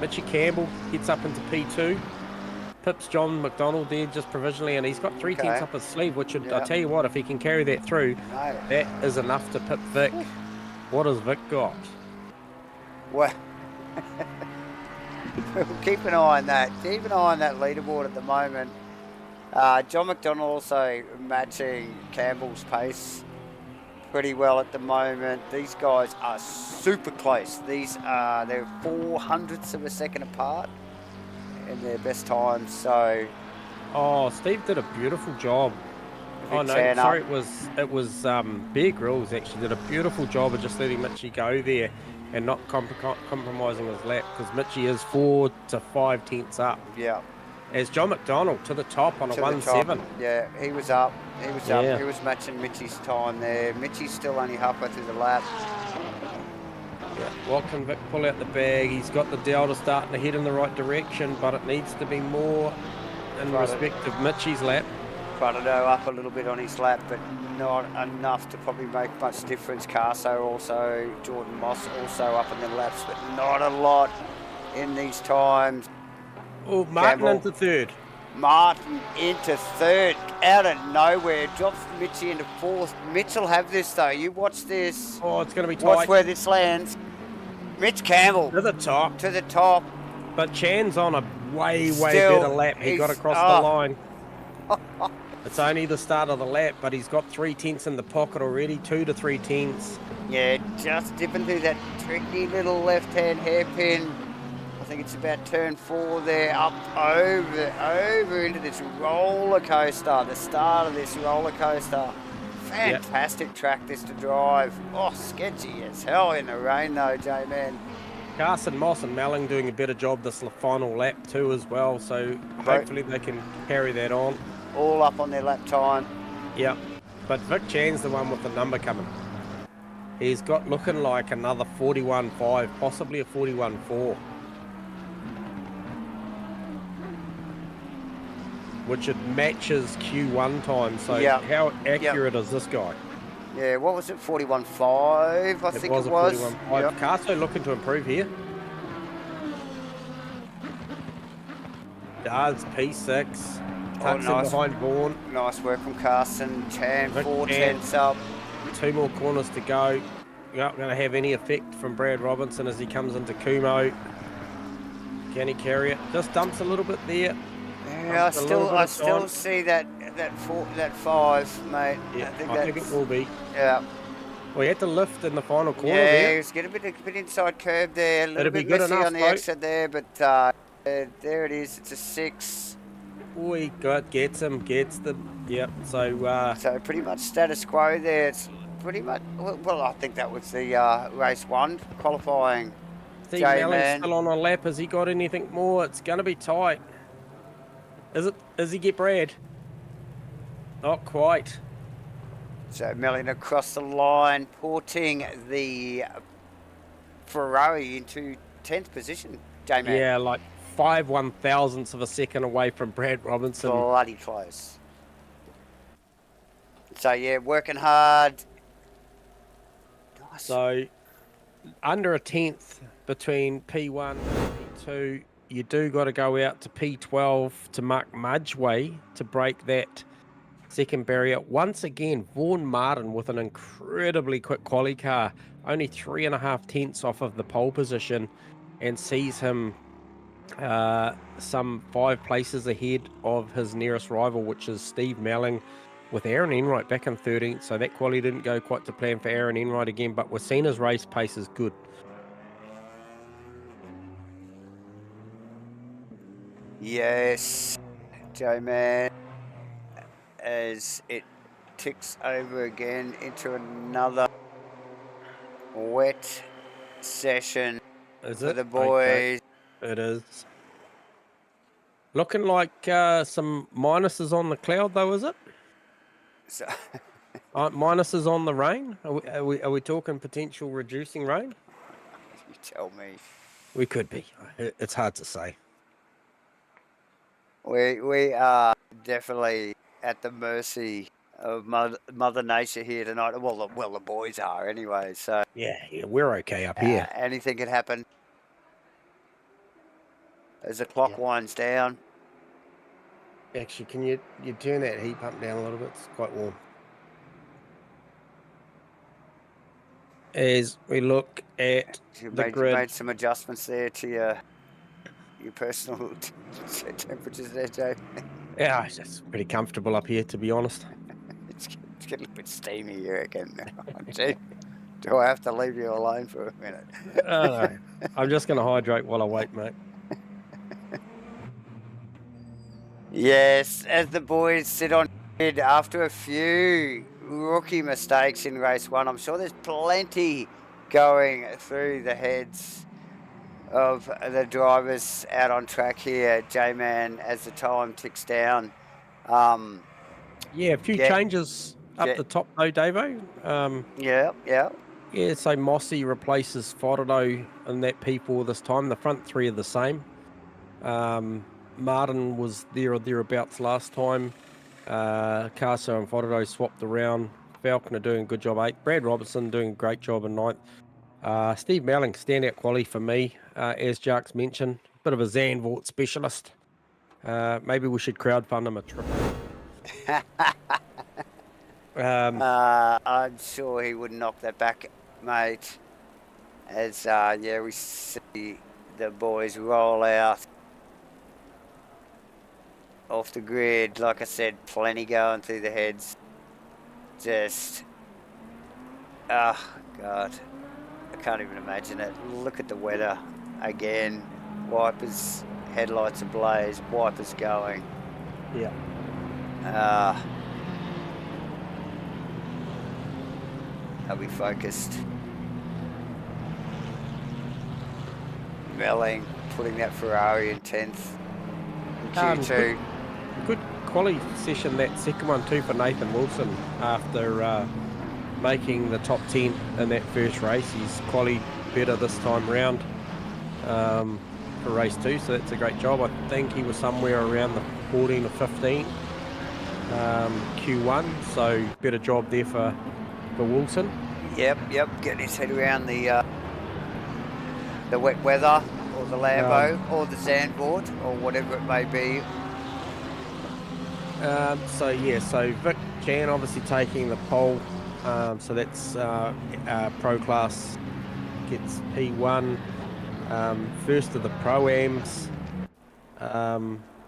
Mitchie Campbell gets up into P2. Pips John McDonald there just provisionally, and he's got 3 tenths up his sleeve, which would, I tell you what, if he can carry that through, that is enough to pip Vic. What has Vic got? Well, keep an eye on that. Keep an eye on that leaderboard at the moment. John McDonald also matching Campbell's pace pretty well at the moment. These guys are super close. They're 400ths of a second apart in their best times. So, Steve did a beautiful job. Oh no, sorry, it was Bear Grylls actually did a beautiful job of just letting Mitchie go there and not compromising his lap, because Mitchie is 4 to 5 tenths up. Yeah. As John McDonald to the top on a 1.7. Yeah, he was up. He was up. He was matching Mitchie's time there. Mitchie's still only halfway through the lap. Yeah. What can Vic pull out the bag? He's got the Delta starting to head in the right direction, but it needs to be more in respect of Mitchie's lap. Prado up a little bit on his lap, but not enough to probably make much difference. Carso also, Jordan Moss also up in the laps, but not a lot in these times. Oh, Martin into 3rd. Martin into 3rd, out of nowhere, drops Mitchie into 4th. Mitch will have this though. You watch this. Oh, it's going to be tight. Watch where this lands. Mitch Campbell to the top. To the top. But Chan's on a way better lap. He got across the line. It's only the start of the lap, but he's got 3 tenths in the pocket already, 2 to 3 tenths. Yeah, just dipping through that tricky little left-hand hairpin. I think it's about turn 4 there, up over into this roller coaster, the start of this roller coaster. Fantastic track this to drive. Oh, sketchy as hell in the rain though, J-Man. Carson, Moss and Melling doing a better job this final lap too as well, so hopefully they can carry that on. All up on their lap time. Yep, but Vic Chan's the one with the number coming. He's got looking like another 41.5, possibly a 41.4. which it matches Q1 time. So Yeah. how accurate is this guy? Yeah, what was it? 41.5, I think it was. 41.5. Yep. Picasso looking to improve here. Does P6. Tucks in nice. behind Vaughan. Nice work from Carson. Chan, Vic 4 Chan. tenths up. 2 more corners to go. Not going to have any effect from Brad Robinson as he comes into Kumo. Can he carry it? Just dumps a little bit there. Yeah, I still see that 5, mate. Yeah, I think it will be. Yeah. Well, he had to lift in the final corner Yeah, there. he was getting a bit inside curve there. A little It'll be bit good messy enough, on the though. exit there, but there it is. It's a 6. Oh, he gets them. Yep. So pretty much status quo there. It's pretty much, well, I think that was the race 1 qualifying. Steve J-Man. Melling's still on a lap. Has he got anything more? It's going to be tight. Does he get Brad? Not quite. So Melling across the line, porting the Ferrari into 10th position, J-Man. Yeah, like 5 1,000ths of a second away from Brad Robinson. Bloody close. So yeah, working hard. Nice. So under a 10th between P1 and P2. You do got to go out to P12 to Mark Mudgeway to break that second barrier. Once again, Vaughan Martin with an incredibly quick quali car, only 3.5 tenths off of the pole position, and sees him some 5 places ahead of his nearest rival, which is Steve Melling with Aaron Enright back in 13th. So that quali didn't go quite to plan for Aaron Enright again, but we're seeing his race pace is good. Yes, J-Man, as it ticks over again into another wet session for the boys. Okay. It is. Looking like some minuses on the cloud, though, is it? So, Minuses on the rain? Are we talking potential reducing rain? you tell me. We could be. It's hard to say. We are definitely at the mercy of Mother Nature here tonight. Well, the boys are anyway. So Yeah, we're okay up here. anything could happen as the clock winds down. Actually, can you turn that heat pump down a little bit? It's quite warm. As we look at You the grid. made some adjustments there to your personal temperatures there, Joe. Yeah, it's just pretty comfortable up here, to be honest. It's getting a bit steamy here again. Gee, do I have to leave you alone for a minute? No, I'm just going to hydrate while I wait, mate. Yes, as the boys sit on grid after a few rookie mistakes in race 1, I'm sure there's plenty going through the heads of the drivers out on track here, J-Man, as the time ticks down. Yeah, a few changes up the top though, Davo. Yeah, so Mossy replaces Fodado in that P4 this time. The front 3 are the same. Martin was there or thereabouts last time. Carso and Fodado swapped around. Falconer doing a good job 8th. Brad Robertson doing a great job in 9th. Steve Melling, standout quality for me, as Jarks mentioned. Bit of a Zandvoort specialist. Maybe we should crowdfund him a trip. I'm sure he would knock that back, mate. As we see the boys roll out off the grid. Like I said, plenty going through the heads. Just, oh God, I can't even imagine it. Look at the weather again. Wipers, headlights ablaze, wipers going. Yeah. They'll be focused. Melling, putting that Ferrari in 10th in Q2. Good quality session, that second one too, for Nathan Wilson after making the top 10 in that first race. He's quality better this time round for race 2, so that's a great job. I think he was somewhere around the 14 to 15 Q1, so better job there for Wilson. Yep, getting his head around the wet weather, or the Lambo, or the Zandvoort, or whatever it may be. So Vic Chan obviously taking the pole, so that's Pro Class gets P1. First of the Pro-Ams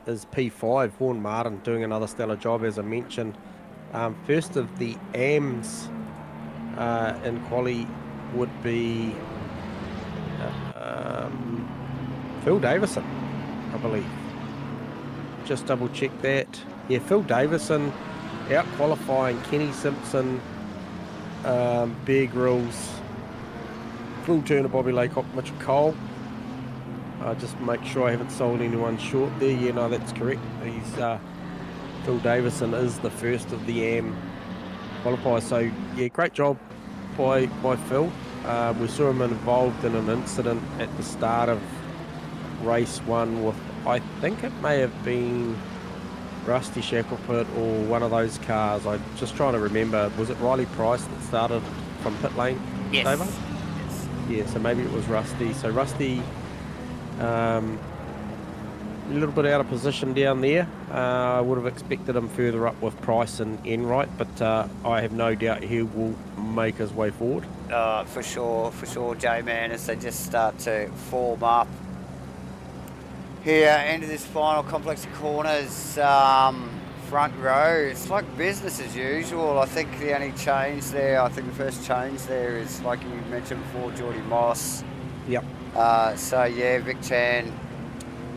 is P5, Vaughan Martin doing another stellar job, as I mentioned. First of the AMs in quali would be Phil Davison, I believe. Just double check that. Yeah, Phil Davison out qualifying Kenny Simpson, Bear Grylls, Phil Turner, Bobby Laycock, Mitchell Cole. Just make sure I haven't sold anyone short there. Yeah, no, that's correct. He's Phil Davison is the first of the AM qualifiers. So yeah, great job by Phil. We saw him involved in an incident at the start of race 1 with, I think it may have been Rusty Shackelford or one of those cars. I'm just trying to remember. Was it Riley Price that started from pit lane? Yes. David? Yeah, so maybe it was Rusty. So Rusty, a little bit out of position down there. I would have expected him further up with Price and Enright, but I have no doubt he will make his way forward. For sure, J-Man, as they just start to form up here into this final complex of corners, front row. It's like business as usual. I think the only change there, the first change there is, like you mentioned before, Geordie Moss. Yep. So yeah, Vic Chan,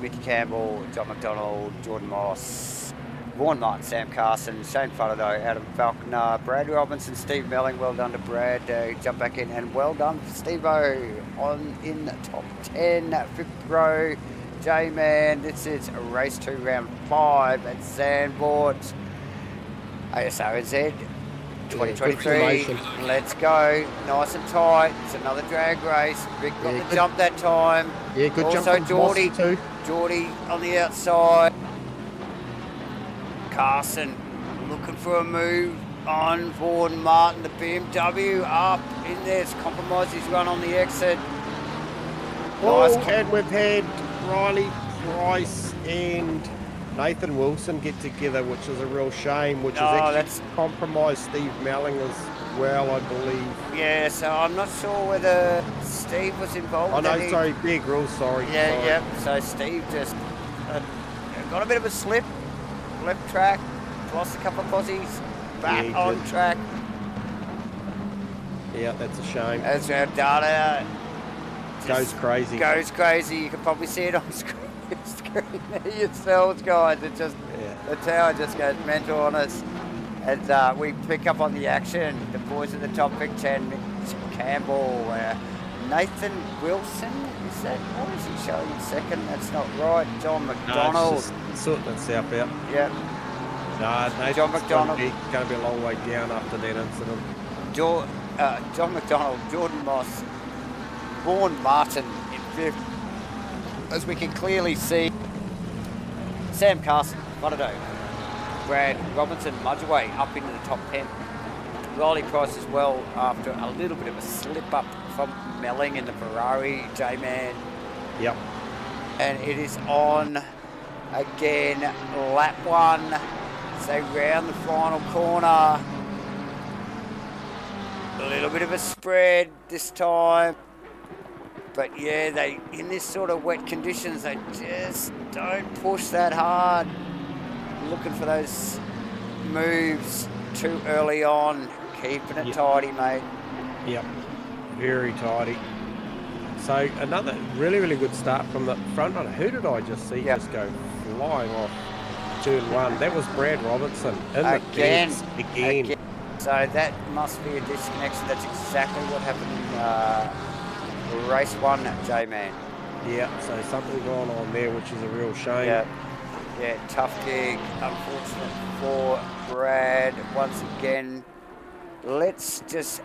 Mickey Campbell, John McDonald, Jordan Moss, Vaughan Martin, Sam Carson, Shane Faraday, Adam Falconer, Brad Robinson, Steve Melling. Well done to Brad, jump back in, and well done for Steve-O on in the top 10, 5th row. J-Man, this is race 2, round 5 at Zandvoort, Asrnz 2023. Let's go, nice and tight. It's another drag race. Vic got the jump that time. Yeah, good also jump from Mossy too. Geordie on the outside. Carson looking for a move on Vaughan Martin. The BMW up in there. It's compromised his run on the exit. Oh, and we've had Riley Price and Nathan Wilson get together, which is a real shame, which has actually compromised Steve Melling as well, I believe. Yeah, so I'm not sure whether Steve was involved. Oh no, sorry, Bear Grylls, sorry. Yeah, so Steve just got a bit of a slip, left track, lost a couple of posies, back on track. Yeah, that's a shame. As our data goes crazy. You can probably see it on the screen there yourselves, guys. It just, the tower just goes mental on us. And we pick up on the action. The boys at the top, Vic Chan, Mitch Campbell, Nathan Wilson. Is that, what is he showing in second? That's not right. John McDonald. No, it's just sorting itself out. Yep. No, John McDonald. Going to be a long way down after that incident. John McDonald, Jordan Moss, Vaughan Martin in 5th. As we can clearly see, Sam Carson, Faraday, Brad Robinson, Mudgeway up into the top 10. Riley Price as well, after a little bit of a slip up from Melling in the Ferrari, J-Man. Yep. And it is on again, lap 1. So round the final corner. A little bit of a spread this time. But yeah, they, in this sort of wet conditions, they just don't push that hard. Looking for those moves too early on. Keeping it tidy, mate. Yep, very tidy. So another really, really good start from the front runner. Who did I just see just go flying off turn 1? That was Brad Robinson in the fence again. So that must be a disconnection. That's exactly what happened in race 1, J-Man. Yeah, so something going on there, which is a real shame. Yeah, tough gig, unfortunate for Brad. Once again, let's just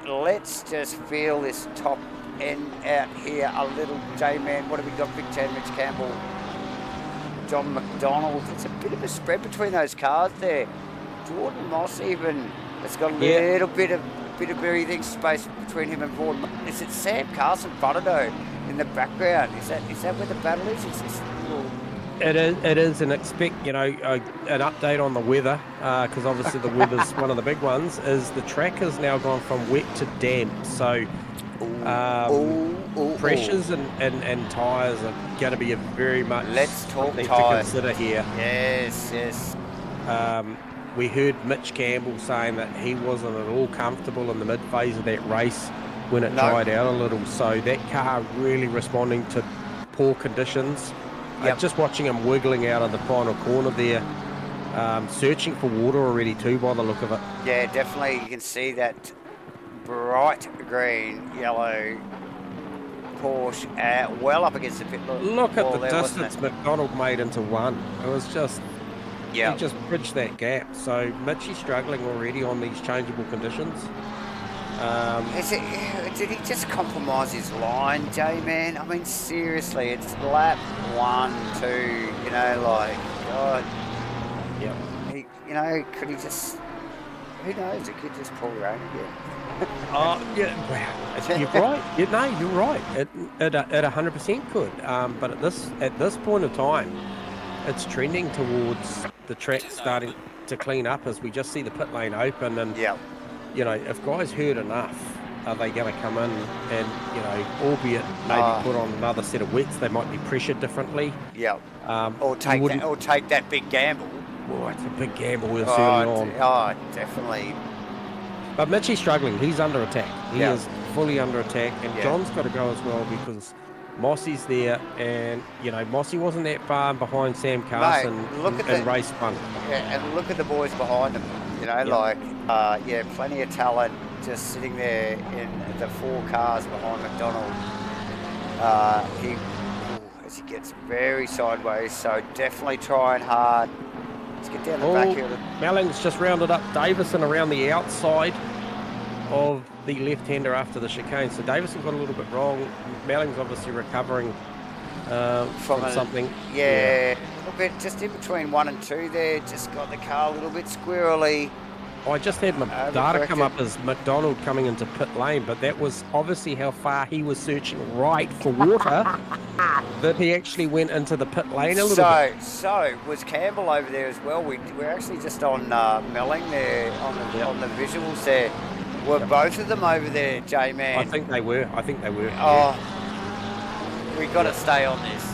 feel this top end out here a little. J-Man, what have we got? Big Chan, Mitch Campbell. John McDonald. It's a bit of a spread between those cars there. Jordan Moss even has got a little bit of breathing space between him and Vaughan. Is it Sam Carson Buttado in the background? Is that where the battle is? Is this little... It is, and expect, an update on the weather, because obviously the weather's one of the big ones, is the track has now gone from wet to damp, so pressures and tyres are going to be a very much Let's talk something tyres. to consider here. Yes. We heard Mitch Campbell saying that he wasn't at all comfortable in the mid-phase of that race when it dried out a little, so that car really responding to poor conditions. Just watching him wiggling out of the final corner there, searching for water already too by the look of it. Yeah, definitely. You can see that bright green, yellow Porsche well up against the pit. Look at the distance McDonald made into one. It was just, he just bridged that gap. So Mitchie's struggling already on these changeable conditions. Did he just compromise his line, J-Man? I mean, seriously, it's lap 1, 2, God. Yep. Could he just, who knows, it could just pull rain again. Wow. You're right. You're right. It 100% could. But at this point of time, it's trending towards the track starting to clean up as we just see the pit lane open. And, if guys hurt enough, are they going to come in and, albeit maybe put on another set of wets, they might be pressured differently. Yeah. Or take that big gamble. Oh, it's a big gamble we're early on. Oh, definitely. But Mitchie's struggling. He's under attack. He is fully under attack. And John's got to go as well because Mossy's there. And, Mossy wasn't that far behind Sam Carson in race 1. Yeah, and look at the boys behind him. Plenty of talent just sitting there in the 4 cars behind McDonald. As he gets very sideways, so definitely trying hard. Let's get down the back here. Melling's just rounded up Davison around the outside of the left-hander after the chicane. So Davison got a little bit wrong. Melling's obviously recovering from something. Yeah, a little bit just in between 1 and 2 there. Just got the car a little bit squirrely. I just had my data come up as McDonald coming into pit lane, but that was obviously how far he was searching right for water that he actually went into the pit lane a little bit. So was Campbell over there as well? We're actually just on Melling there on the visuals there. Were both of them over there, J-Man? I think they were. Oh, we got to stay on this.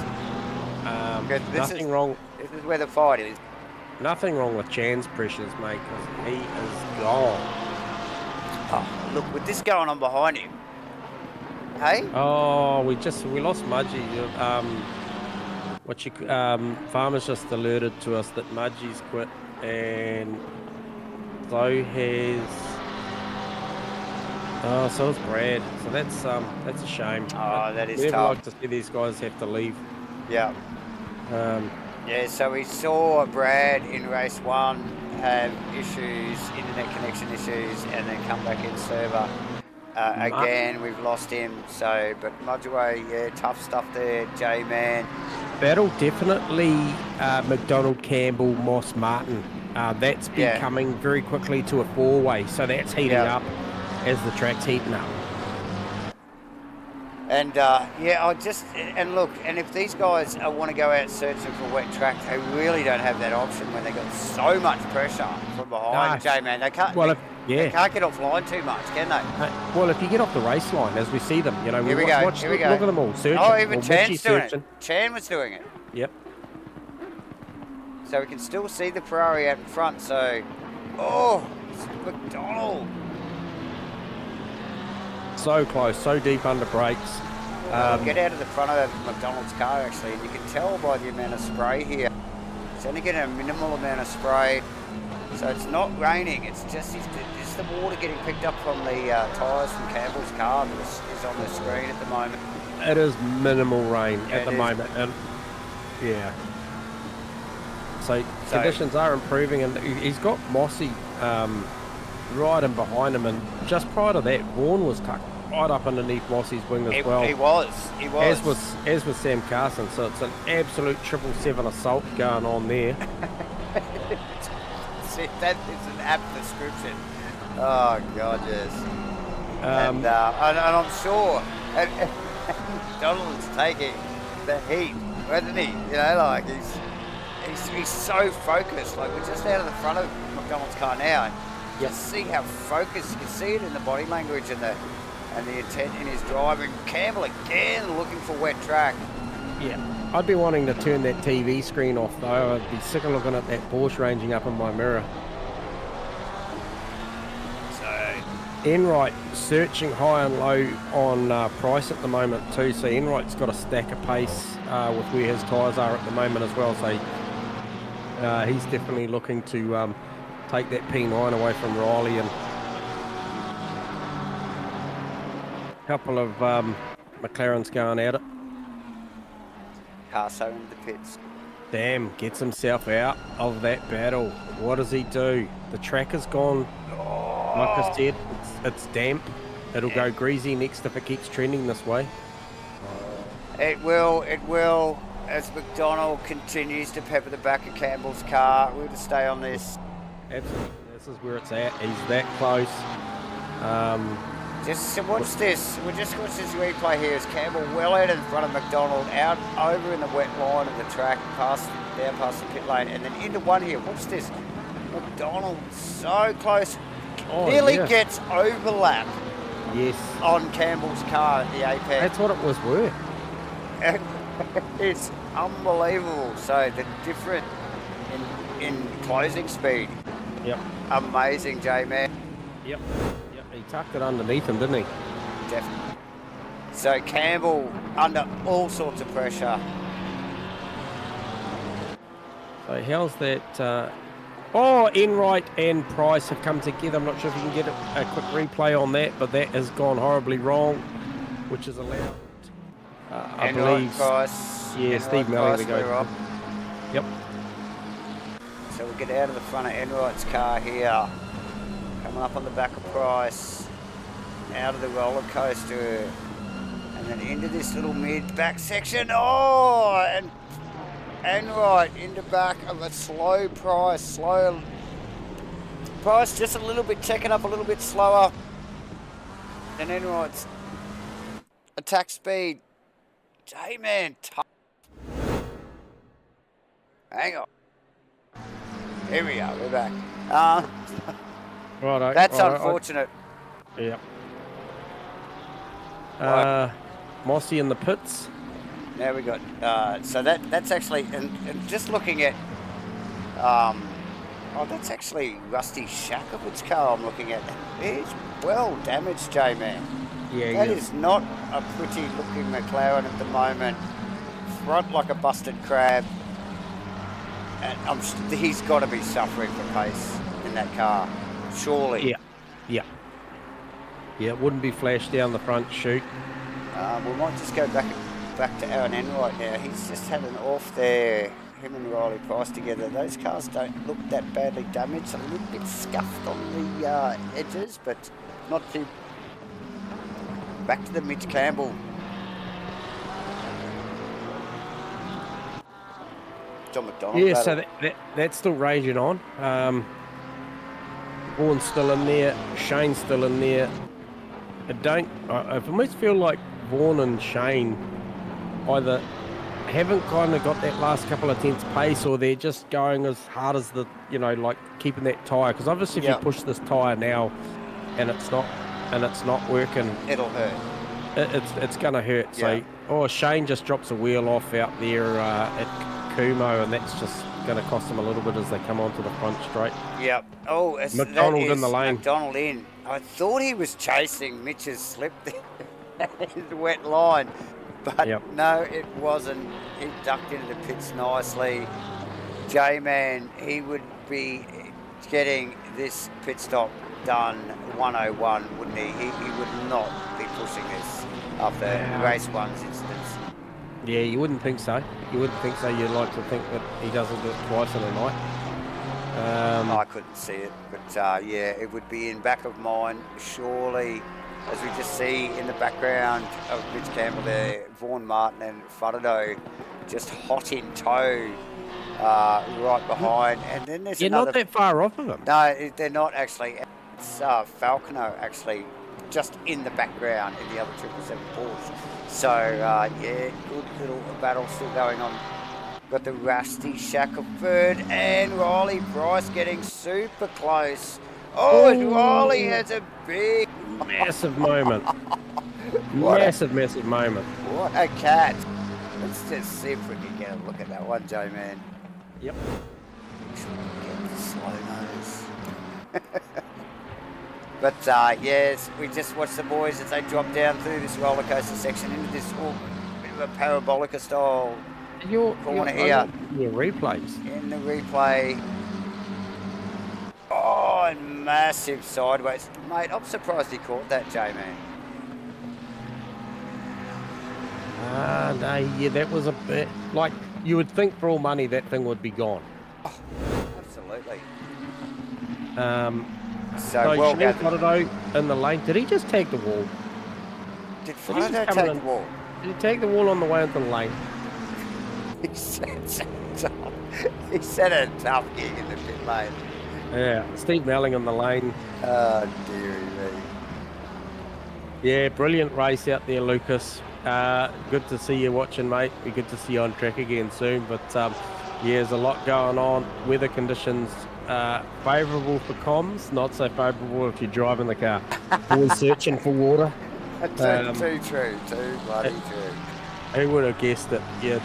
Nothing wrong. This is where the fight is. Nothing wrong with Chan's pressures, mate, because he is gone. Oh, look, with this going on behind him. Hey? Oh, we lost Mudgee. Farmer's just alerted to us that Mudgee's quit, and so has. Oh, so is Brad. So that's a shame. Oh, that is tough. We never like to see these guys have to leave. Yeah. So we saw Brad in race 1 have internet connection issues, and then come back in server. Again, we've lost him. So, but Mudgee, tough stuff there, J-Man. Battle definitely McDonald, Campbell, Moss, Martin. That's becoming very quickly to a 4-way. So that's heating up as the track's heating up. And and if these guys want to go out searching for wet track, they really don't have that option when they've got so much pressure from behind. J-Man, they can't. They can't get offline too much, can they? Well, if you get off the race line, as we see them, here we go. Look at them all searching. Oh, even Chan's doing it. Chan was doing it. Yep. So we can still see the Ferrari out in front. So, it's McDonald. So close, so deep under brakes. Get out of the front of McDonald's car, actually, and you can tell by the amount of spray here. It's only getting a minimal amount of spray, so it's not raining. It's just the water getting picked up from the tyres from Campbell's car that is on the screen at the moment. It is minimal rain at the moment, and so conditions are improving, and he's got Mossy right in behind him, and just prior to that, Vaughan was right up underneath Mossy's wing as well. He was. As was Sam Carson, so it's an absolute 777 assault going on there. See, that is an apt description. Oh God, yes. And I'm sure Donald's taking the heat, isn't he? You know, like he's so focused. Like we're just out of the front of McDonald's car now, and you see how focused. You can see it in the body language and the intent in his driving. Campbell again looking for wet track. Yeah, I'd be wanting to turn that TV screen off though. I'd be sick of looking at that Porsche ranging up in my mirror. Enright searching high and low on price at the moment too, so Enright's got a stack of pace with where his tyres are at the moment as well, so he's definitely looking to take that P9 away from Riley, and a couple of McLarens going at it. Carso in the pits. Damn, gets himself out of that battle. What does he do? The track has gone, like I said, it's damp. It'll go greasy next if it keeps trending this way. It will, as McDonald continues to pepper the back of Campbell's car. We're to stay on this. Absolutely, this is where it's at. He's that close. Just watch this. We'll just watch this replay here as Campbell well out in front of McDonald, out over in the wet line of the track, down past the pit lane, and then into one here. Watch this. McDonald so close. Nearly gets overlap. Yes. On Campbell's car at the apex. That's what it was worth. It's unbelievable. So the difference in closing speed. Yep. Amazing, J-Man. Yep. He tucked it underneath him, didn't he? Definitely. So Campbell under all sorts of pressure. So how's that? Enright and Price have come together. I'm not sure if you can get a quick replay on that, but that has gone horribly wrong, which is allowed. I believe. Price. Yeah, Steve Melly to go. Yep. So we get out of the front of Enright's car here. Coming up on the back of Price, out of the roller coaster, and then into this little mid-back section. And Enright into back of a slow Price. Price just a little bit, checking up a little bit slower. And Enright's attack speed. J-Man, tough. Hang on. Here we are, we're back. Righto. That's unfortunate. Yeah. Mossy in the pits. Now we got so that's actually and just looking at that's actually Rusty Shackelwood's car I'm looking at. It's well damaged, J-Man. Yeah, that is not a pretty looking McLaren at the moment. Front like a busted crab, and he's got to be suffering for pace in that car. Surely. Yeah, it wouldn't be flashed down the front chute. We might just go back to Aaron Enright now. He's just had an off there, him and Riley Price together. Those cars don't look that badly damaged, a little bit scuffed on the edges, but not too. Back to the Mitch Campbell. John McDonald. Yeah, so that's still raging on. Vaughan's still in there, Shane's still in there. I almost feel like Vaughan and Shane either haven't kind of got that last couple of tenths pace, or they're just going as hard as like keeping that tyre. Because obviously if you push this tyre now and it's not working, it'll hurt. It's going to hurt. Yeah. So, Shane just drops a wheel off out there at Kumo, and that's just going to cost them a little bit as they come onto the front straight. Yep. Oh, McDonald in the lane. McDonald in. I thought he was chasing Mitch's slip there in the wet line, but no, it wasn't. He ducked into the pits nicely. J-Man, he would be getting this pit stop done 101, wouldn't he? He would not be pushing this after race one's instance. Yeah, you wouldn't think so. You'd like to think that he doesn't do it twice in a night. I couldn't see it, but yeah, it would be in back of mine, surely, as we just see in the background of Mitch Campbell there, Vaughan Martin and Furtado just hot in tow right behind. And then there's You're another... not that far off of them. No, they're not actually. It's Falconer actually just in the background in the other 777 Porsche. So, yeah, good little battle still going on. Got the Rusty Shackelford and Riley Bryce getting super close. Oh, and Riley has a big... Massive moment. Massive moment. What a cat. Let's just see if we can get a look at that one, Joe, man. Yep. Get the slow nose. But yes, we just watched the boys as they drop down through this roller coaster section into this bit of a parabolica style corner here. Your replays. In the replay. Oh, and massive sideways. Mate, I'm surprised he caught that, J-Man. No, yeah, that was a bit... Like, you would think for all money that thing would be gone. Oh, absolutely. So well Shane Furtado in the lane. Did he just tag the wall? Did Furtado take the wall? Did he tag the wall on the way into the lane? He said a tough gig in the pit lane. Yeah, Steve Melling in the lane. Oh, dearie me. Yeah, brilliant race out there, Lucas. Good to see you watching, mate. Be good to see you on track again soon. But yeah, there's a lot going on. Weather conditions favourable for comms, not so favourable if you're driving the car. Always searching for water. Too true, too bloody true. Who would have guessed it? Yeah,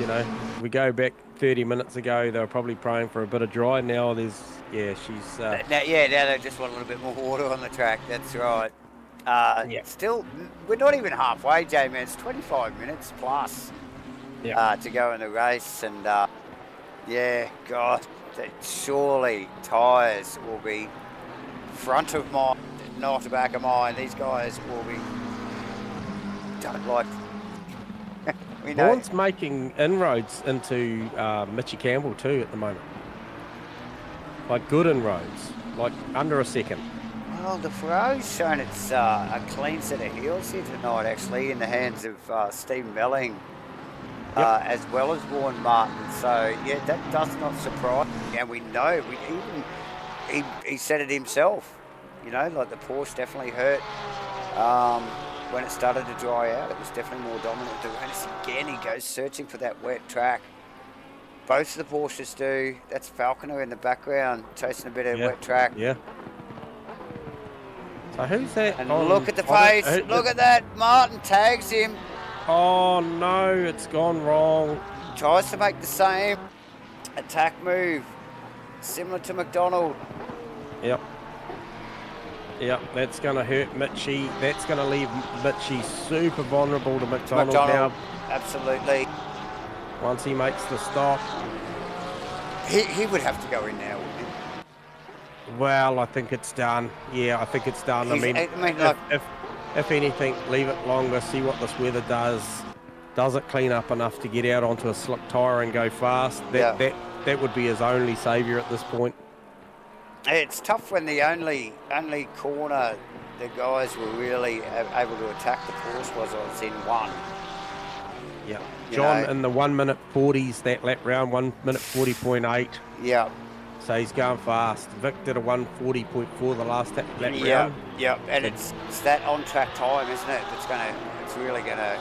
you know, we go back 30 minutes ago, they were probably praying for a bit of dry. Now there's, yeah, she's... Now they just want a little bit more water on the track, that's right. Yeah. Still, we're not even halfway, J-Man. It's 25 minutes plus to go in the race. And, yeah, God, surely tyres will be front of mind, not back of mind. These guys will be... Don't like... we know. Vaughan's making inroads into Mitchy Campbell too at the moment. Like good inroads, like under a second. Well, the Ferrari's shown it's a clean set of heels here tonight, actually, in the hands of Steve Melling, as well as Vaughan Martin. So, yeah, that does not surprise me. And we know, he said it himself, you know, like the Porsche definitely hurt when it started to dry out. It was definitely more dominant. The race again, he goes searching for that wet track. Both of the Porsches do. That's Falconer in the background, chasing a bit of wet track. Yeah. So who's that? And look at the pace. Look at that. Martin tags him. Oh no, it's gone wrong. Tries to make the same attack move, similar to McDonald. Yep. Yep, that's going to hurt Mitchy. That's going to leave Mitchy super vulnerable to McDonald now. Absolutely. Once he makes the stop. He would have to go in now, wouldn't he? Well, I think it's done. Yeah, I think it's done. Like, if anything, leave it longer, see what this weather does. Does it clean up enough to get out onto a slick tyre and go fast? That would be his only saviour at this point. It's tough when the only corner the guys were really able to attack the Porsche was in one. Yeah. John in the 1 minute 40s that lap round, 1 minute 40.8. Yeah. So he's going fast. Vic did a 140.4 the last lap round. Yeah, and it's that on track time, isn't it? It's really gonna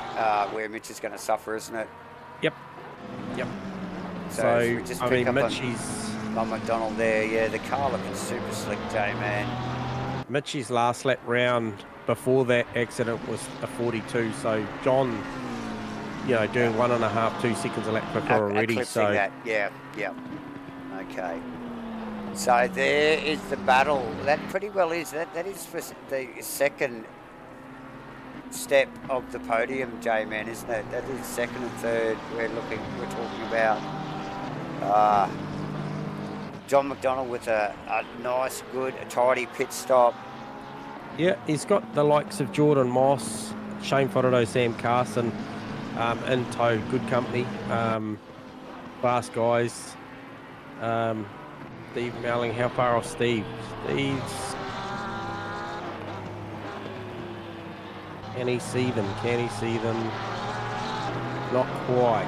where Mitch is gonna suffer, isn't it? Yep. So we just pick up Mitchy's on McDonald there. Yeah, the car looking super slick, Jay, man. Mitchy's last lap round before that accident was a 42. So John, you know, doing 1.5, 2 seconds a lap quicker already. So that. Yeah. Okay. So there is the battle. That pretty well is that is for the second step of the podium, J-Man, isn't it? That is second and third. We're talking about John McDonald with a nice, good, tidy pit stop. Yeah, he's got the likes of Jordan Moss, Shane Furtado, Sam Carson in tow. Good company, fast guys. Steve Melling, how far off Steve? Steve's... Can he see them? Can he see them? Not quite.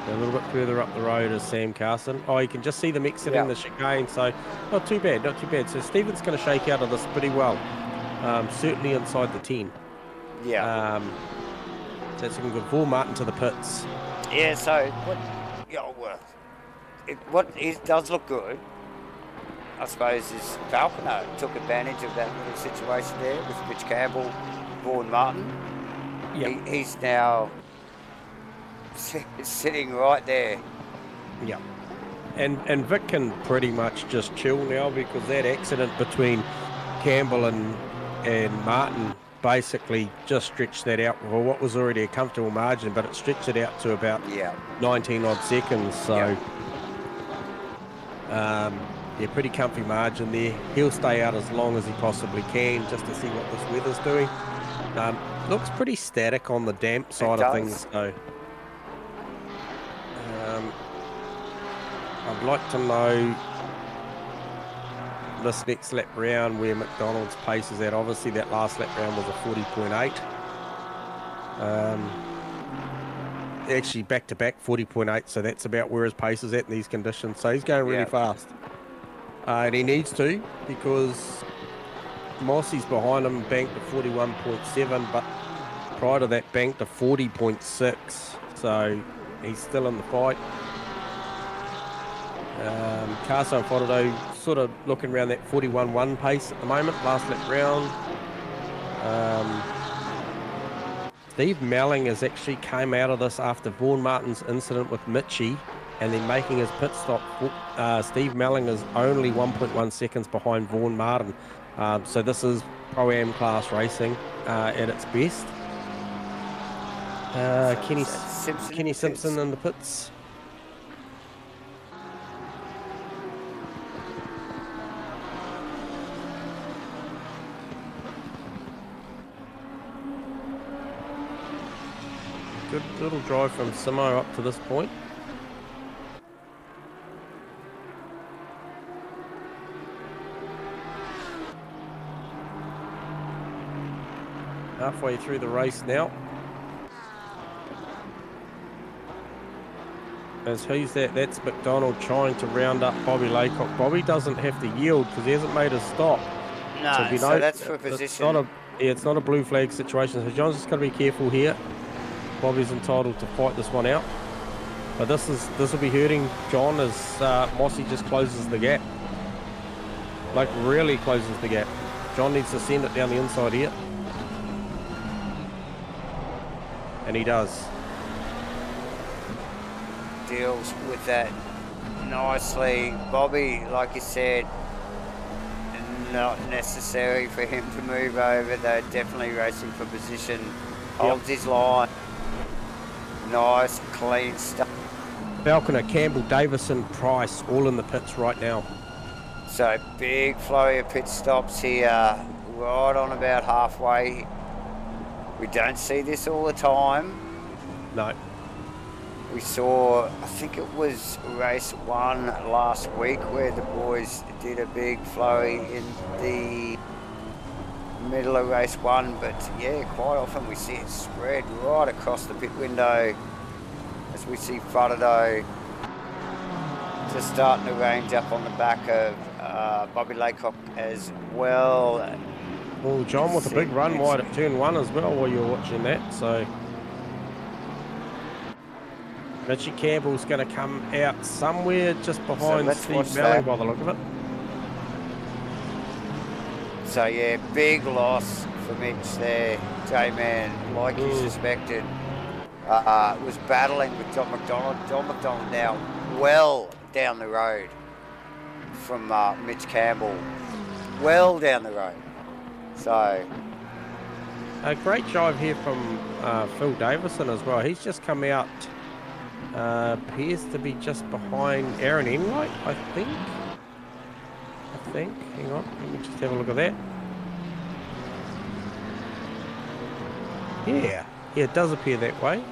A little bit further up the road is Sam Carson. Oh, you can just see them exiting the chicane, so not too bad, not too bad. So Stephen's going to shake out of this pretty well, certainly inside the 10. Yeah. So it's looking good. Vaughan Martin to the pits. Yeah, so what does look good, I suppose, is Falconer took advantage of that little situation there with Mitch Campbell, Vaughan Martin. Yep. He's now sitting right there. Yeah. And Vic can pretty much just chill now, because that accident between Campbell and Martin basically just stretched that out for what was already a comfortable margin, but it stretched it out to about 19 odd seconds. So pretty comfy margin there. He'll stay out as long as he possibly can, just to see what this weather's doing. Looks pretty static on the damp side of things, so I'd like to know this next lap round where McDonald's pace is at. Obviously that last lap round was a 40.8. Actually back to back 40.8, so that's about where his pace is at in these conditions. So he's going really fast, and he needs to, because Mossy's behind him, banked to 41.7, but prior to that banked to 40.6, so he's still in the fight. Carso and Fotodo sort of looking around that 41.1 pace at the moment, last lap round. Steve Melling has actually came out of this after Vaughan Martin's incident with Mitchie, and then making his pit stop. Steve Melling is only 1.1 seconds behind Vaughan Martin. So this is Pro-Am class racing at its best. Kenny Simpson in the pits. Good little drive from Simo up to this point. Halfway through the race now. As who's that? That's McDonald trying to round up Bobby Laycock. Bobby doesn't have to yield because he hasn't made a stop. No, so that's for position. It's not a blue flag situation. So John's just got to be careful here. Bobby's entitled to fight this one out, but this will be hurting John as Mossy just closes the gap, like really closes the gap. John needs to send it down the inside here, and he does. Deals with that nicely. Bobby, like you said, not necessary for him to move over. They're definitely racing for position. Holds his line. Nice, clean stuff. Falconer, Campbell, Davison, Price, all in the pits right now. So big flurry of pit stops here, right on about halfway. We don't see this all the time. No. We saw, I think it was race 1 last week, where the boys did a big flurry in the middle of race 1, but yeah, quite often we see it spread right across the pit window, as we see Frodo just starting to range up on the back of Bobby Laycock as well. Well, John with a big run wide at turn 1 as well while you're watching that, so Mitchie Campbell's going to come out somewhere just behind Steve Melling by the look of it. So yeah, big loss for Mitch there. J-Man, like you suspected, was battling with John McDonald. John McDonald now well down the road from Mitch Campbell. Well down the road. So a great drive here from Phil Davison as well. He's just come out, appears to be just behind Aaron Enright, I think. Hang on, let me just have a look at that. Yeah, it does appear that way.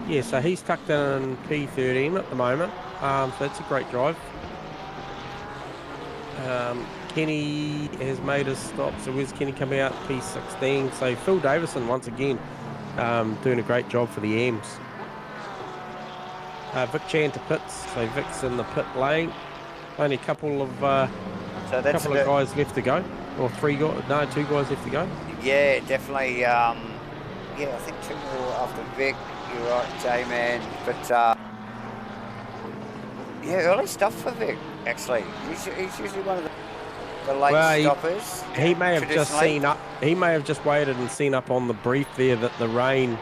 Yeah, so he's tucked in P13 at the moment, so that's a great drive. Kenny has made his stop. So where's Kenny come out? P16. So Phil Davison once again doing a great job for the M's. Vic Chan to pits. So Vic's in the pit lane. Only a couple of guys left to go, or two guys left to go. Yeah, definitely. Yeah, I think 2 more after Vic. You're right, J-Man. But yeah, early stuff for Vic. Actually, he's usually one of the late stoppers. He may have just seen up. He may have just waited and seen up on the brief there that the rain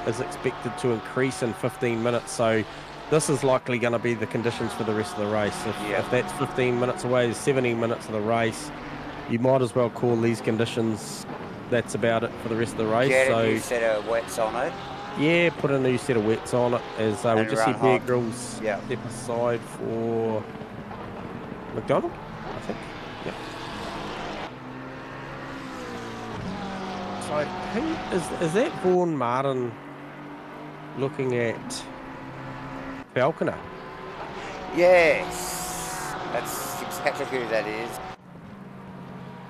is expected to increase in 15 minutes. So this is likely going to be the conditions for the rest of the race. If that's 15 minutes away, 17 minutes of the race, you might as well call these conditions. That's about it for the rest of the race. Get a new set of wets on it. Yeah, put a new set of wets on it. As we just see Bear Grylls step aside for McDonald, I think. Yep. So who is that Vaughan Martin looking at Falconer? Yes, that's exactly who that is.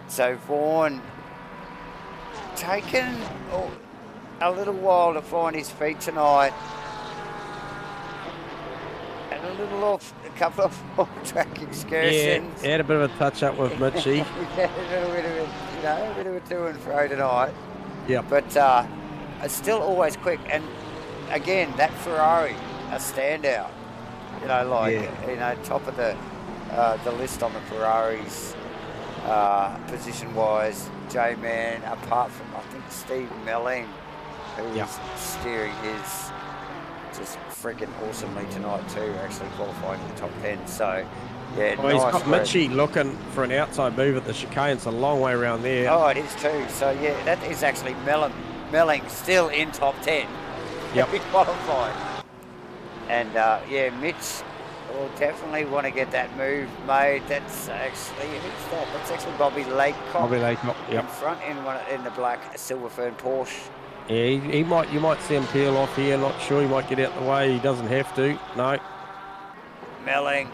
So Vaughan taken a little while to find his feet tonight, and a couple of off-track excursions. Yeah, had a bit of a touch up with Mitchie. Yeah, a bit of a to and fro tonight. Yeah, but it's still always quick. And again, that Ferrari, a standout. Top of the list on the Ferraris, position-wise. J-Man, apart from I think Steve Melling, who's steering his just freaking awesomely tonight too, actually qualifying in the top 10. So yeah, nice. He's got Mitchie looking for an outside move at the chicane. It's a long way around there. Oh, it is too. So yeah, that is actually Melling still in top 10. Yep. He qualified. And Mitch will definitely want to get that move made. That's actually That's actually Bobby Laycock. Bobby Laycock, in front in the black Silverfern Porsche. Yeah, you might see him peel off here. Not sure. He might get out the way. He doesn't have to. No. Melling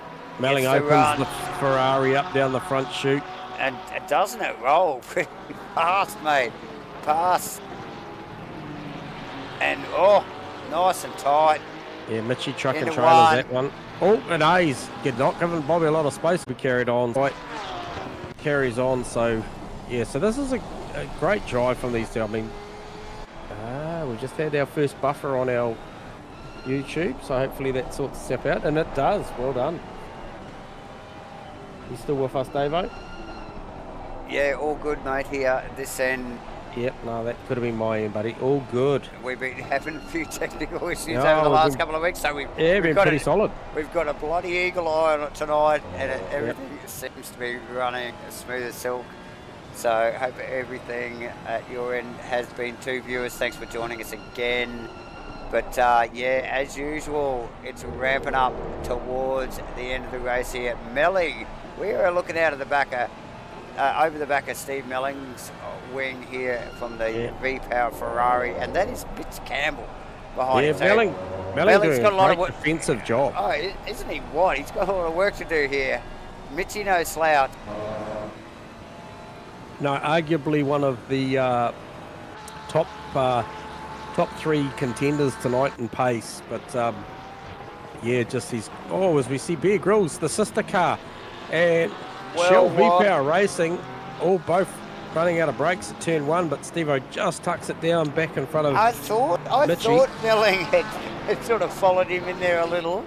opens the Ferrari up down the front chute. And doesn't it roll pretty fast, mate? Pass. And nice and tight. Yeah, Mitchie truck and trailers that one. Oh, and he's not giving Bobby a lot of space to be carried on. Right, carries on. So yeah, so this is a great drive from these two. I mean, we just had our first buffer on our YouTube, so hopefully that sorts itself out, and it does. Well done. You still with us, Davo? Yeah, all good, mate. Here, this end. Yep, no, that could have been my end, buddy. All good. We've been having a few technical issues over the last couple of weeks, so we've been pretty solid. We've got a bloody eagle eye on it tonight, and everything seems to be running as smooth as silk. So hope everything at your end has been too, viewers. Thanks for joining us again. But as usual, it's ramping up towards the end of the race here. Melling, we are looking out of the back of over the back of Steve Melling's wing here from the V-Power Ferrari, and that is Mitch Campbell behind him. Melling's doing got a lot of defensive job. Oh, isn't he what? He's got a lot of work to do here. Mitchie no slouch. No, arguably one of the top three contenders tonight in pace, but just these. Oh, as we see Bear Grylls, the sister car, and Shell V-Power Racing, all both running out of brakes at turn one, but Steve-O just tucks it down back in front of I thought Melling had sort of followed him in there a little.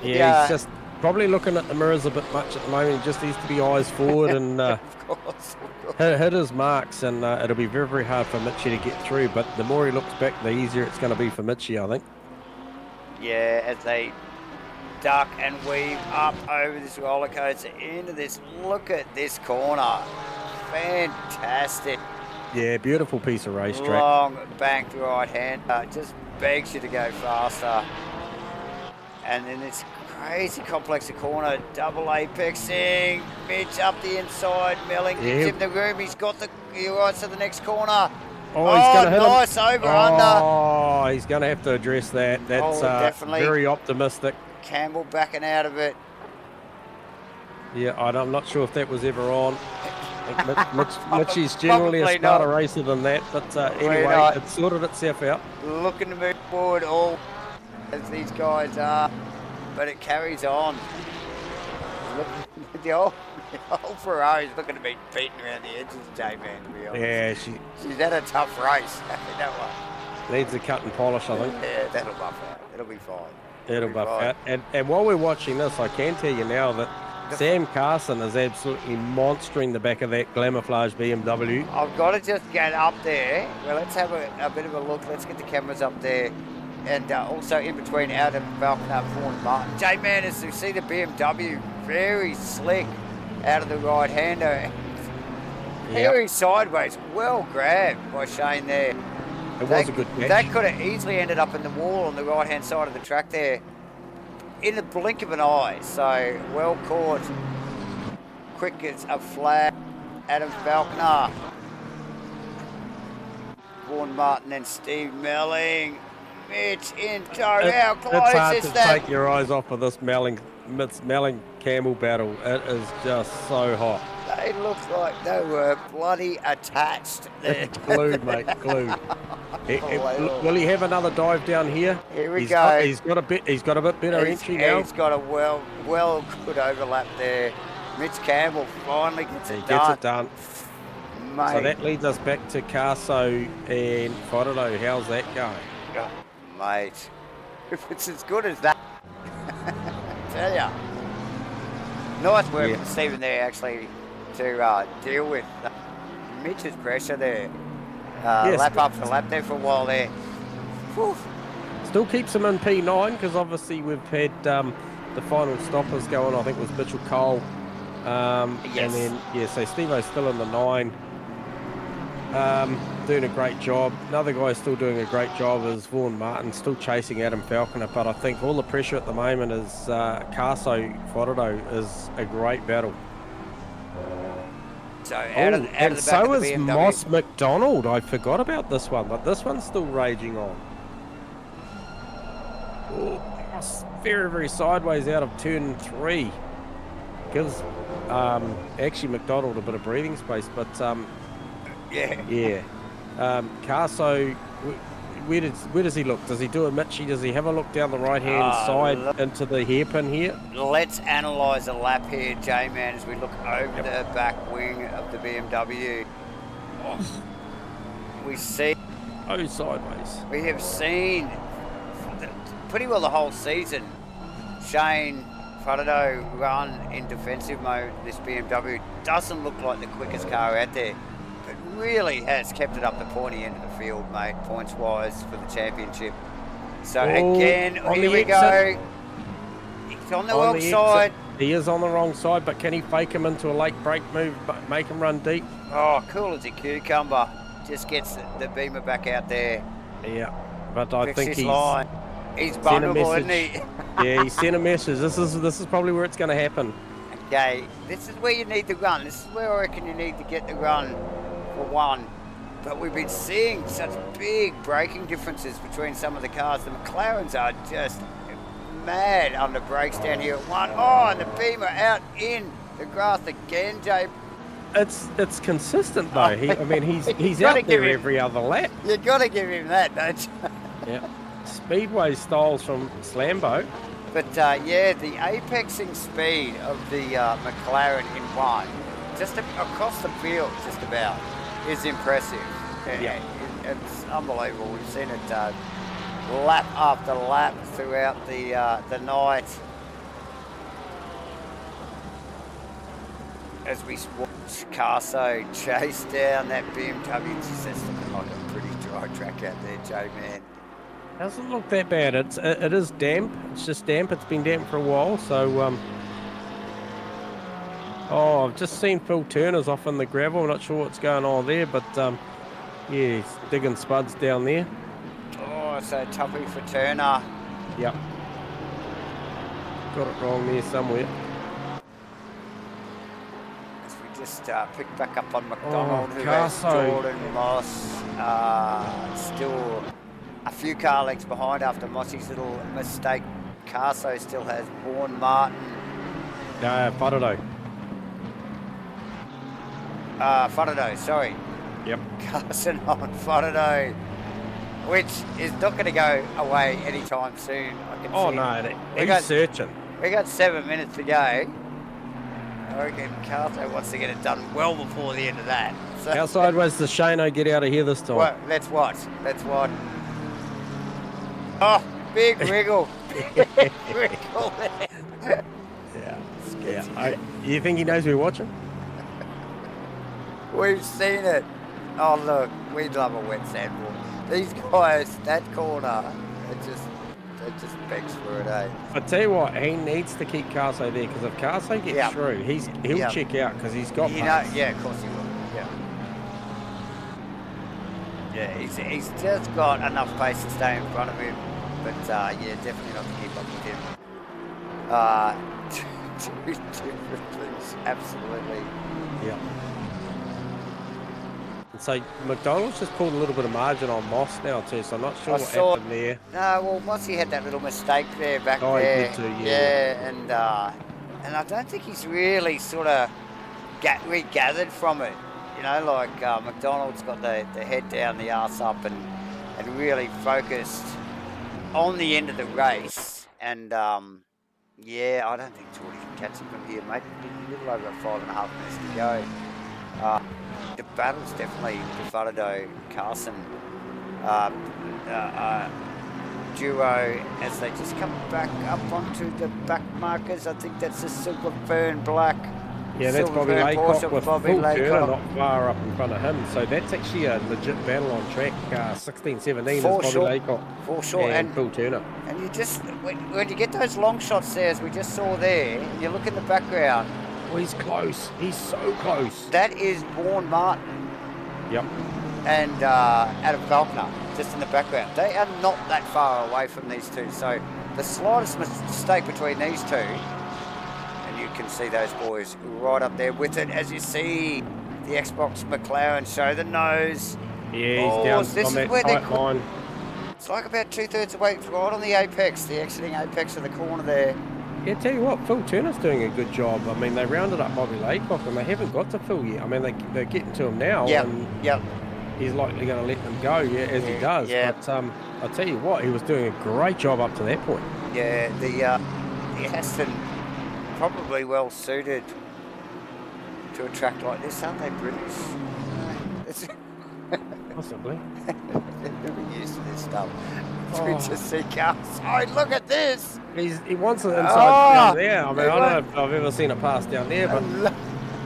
Yeah, he's just probably looking at the mirrors a bit much at the moment. He just needs to be eyes forward and of course. Hit his marks, and it'll be very, very hard for Mitchie to get through, but the more he looks back, the easier it's going to be for Mitchie, I think. Yeah, as they duck and weave up over this roller coaster into this. Look at this corner. Fantastic. Yeah, beautiful piece of racetrack. Long banked right hand. Just begs you to go faster. And then this crazy complex corner, double apexing. Mitch up the inside. Melling gives him the room. He's got the right to the next corner. Oh, he's going to hit nice him. Over under. Oh, he's going to have to address that. That's definitely. Very optimistic. Campbell backing out of it. Yeah, I'm not sure if that was ever on. Mitch is generally a Probably smarter not. racer than that, but Probably anyway, not. it sorted itself out. Looking to move forward all as these guys are, but it carries on. Look, the old Ferrari's looking to be beaten around the edges, J-Man, to be honest. Yeah, She's had a tough race, that one. needs a cut and polish, I think. Yeah, that'll buff out. It'll be fine. It'll be buff fine. out. And while we're watching this, I can tell you now that Sam Carson is absolutely monstering the back of that Glamourflage BMW. I've got to just get up there. Well, let's have a bit of a look. Let's get the cameras up there. And also in between Adam Falconer, Vaughan Martin. J-Man, as you see the BMW, very slick out of the right-hander. Very sideways. Well grabbed by Shane there. It was a good catch. That could have easily ended up in the wall on the right-hand side of the track there. In the blink of an eye. So, well caught. Quick as a flag. Adam Falconer. Vaughan Martin and Steve Melling. Mitch in tow. How close it's hard is to that? take your eyes off of this Melling Campbell battle. It is just so hot. They look like they were bloody attached there. Glued, mate, glued. Will he have another dive down here? Here we go. He's got a bit better entry now. He's got a well good overlap there. Mitch Campbell finally gets it done. Gets it done. Mate. So that leads us back to Carso and Fodado. How's that going? Oh, mate, if it's as good as that, tell ya. Nice work from Stephen there, actually, to deal with Mitch's pressure there. Lap after lap there for a while there. Whew. Still keeps him in P9 because obviously we've had the final stoppers going. I think it was Mitchell Cole. Yes. And then, so Steve-O's still in the 9. Doing a great job. Another guy still doing a great job is Vaughan Martin, still chasing Adam Falconer, but I think all the pressure at the moment is Carso Fodado is a great battle. So out of the back so of the is BMW. Moss McDonald. I forgot about this one, but this one's still raging on. Oh, Moss very, very sideways out of turn 3. Gives actually McDonald a bit of breathing space, but Carso, where does he look? Does he do a Mitchie? Does he have a look down the right-hand side into the hairpin here? Let's analyse a lap here, J-Man, as we look over the back wing of the BMW. We see... Oh, sideways. We have seen pretty well the whole season Shane Fodado run in defensive mode. This BMW doesn't look like the quickest car out there, but really has kept it up the pointy end of the field, mate, points-wise for the championship. So again, here we go. He's on the wrong side. He is on the wrong side, but can he fake him into a late brake move, but make him run deep? Oh, cool as a cucumber. Just gets the Beamer back out there. Yeah, but I think he's vulnerable, isn't he? Yeah, he sent a message. This is probably where it's going to happen. Okay, this is where you need to run. This is where I reckon you need to get the run for one. But we've been seeing such big braking differences between some of the cars. The McLarens are just mad under brakes down here at 1. Oh, and the Beamer out in the grass again, Jay. It's consistent though. He's out there every other lap. You've got to give him that, don't you? Yeah. Speedway styles from Slambo. But yeah, the apexing speed of the McLaren in 1, just across the field, just about, is impressive. Yeah, it's unbelievable. We've seen it lap after lap throughout the night as we watch Carso chase down that BMW. It's just looking like a pretty dry track out there, J-Man. Doesn't look that bad. It is damp. It's just damp. It's been damp for a while. So I've just seen Phil Turner's off in the gravel. I'm not sure what's going on there, but yeah, he's digging spuds down there. Oh, so toughie for Turner. Yep. Got it wrong there somewhere. As we just pick back up on McDonald, who has Carso. Jordan Moss still a few car lengths behind after Mossy's little mistake. Carso still has Vaughan Martin. Fodado. Faraday, sorry. Yep. Carson on Faraday, which is not going to go away anytime soon. I can Oh see. no, We he's got- searching. We got 7 minutes to go. I reckon Carson wants to get it done well before the end of that. So, How sideways does Shano get out of here this time? well, let's watch. Let's watch. Oh, big wriggle. Big wriggle there. Yeah. You think he knows we're watching? We've seen it. Oh, look, we love a wet Zandvoort. These guys, that corner, it just begs for it, eh? I tell you what, he needs to keep Carso there because if Carso gets Yeah. through, he'll Yeah. check out because he's got You know, pace. yeah, of course he will. Yeah. Yeah, he's just got enough pace to stay in front of him, but yeah, definitely not to keep up with him. Two different things, absolutely. Yeah. And so McDonald's just pulled a little bit of margin on Moss now too, so I'm not sure I what saw- happened there. No, well, Mossy had that little mistake there back Oh, he there. did too, yeah. and I don't think he's really sort of regathered from it. You know, like McDonald's got the head down, the arse up, and really focused on the end of the race. And yeah, I don't think Geordie can catch him from here, mate. A little over 5.5 minutes to go. The battle's definitely Faraday, Carson duo as they just come back up onto the back markers. I think that's the Silver Fern Black. Yeah, that's Silver Bobby Fern Laycock Porsche, with Bobby full Turner Laycock. not far up in front of him. So that's actually a legit battle on track. 16-17 is For Bobby sure. Laycock For sure. and Phil Turner. And you just, when you get those long shots there, as we just saw there, and you look in the background, Oh, he's close. He's so close. that is Vaughan Martin Yep. and Adam Falconer, just in the background. They are not that far away from these two. So the slightest mistake between these two, and you can see those boys right up there with it, as you see the Xbox McLaren show the nose. Yeah, he's Oh, down this on is that where they tight could- line. It's like about 2/3 away, right on the apex, the exiting apex of the corner there. Yeah, tell you what, Phil Turner's doing a good job. I mean, they rounded up Bobby Laycock and they haven't got to Phil yet. I mean, they're getting to him now. Yep, And yep. he's likely going to let them go, yeah, as he does. Yeah. But I'll tell you what, he was doing a great job up to that point. Yeah, the Aston probably well suited to a track like this, aren't they, British? It's Possibly. they're used to this stuff. It's Oh. good to see cars. Oh, look at this! He wants it inside Oh, down there. I mean, he I don't know if I've ever seen a pass down there, but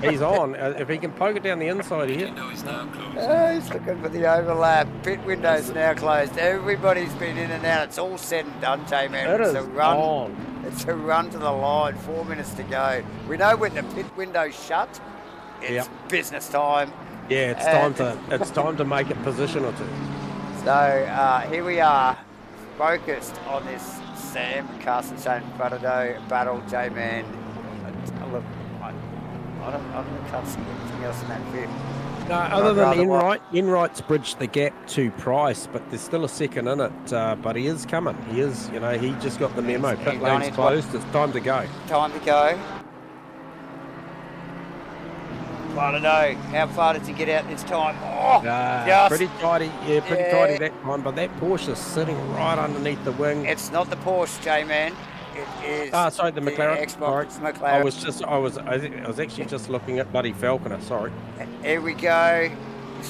he's on. If he can poke it down the inside here. Oh, he's looking for the overlap. Pit window's now closed. Everybody's been in and out. It's all said and done, J-Man. It It's is a run. on. It's a run to the line. 4 minutes to go. We know when the pit window's shut, it's Yep. business time. Yeah, it's time to make a position or two. So here we are, focused on this Sam Carson Shane Faraday battle, J-Man. Look, I can't see anything else in that fit. No, other than Enright's bridged the gap to Price, but there's still a second in it. But he is coming. He is, he just got the memo. He's Pit done lane's his closed. It's time to go. Time to go. Faraday, how far does he get out this time? Oh, just- Pretty tidy. Yeah, pretty Yeah. tidy that time. But that Porsche is sitting right underneath the wing. it's not the Porsche, J-Man. It is Sorry, the McLaren. Xbox Sorry. McLaren. I was actually just looking at Buddy Falconer. Sorry. Here we go.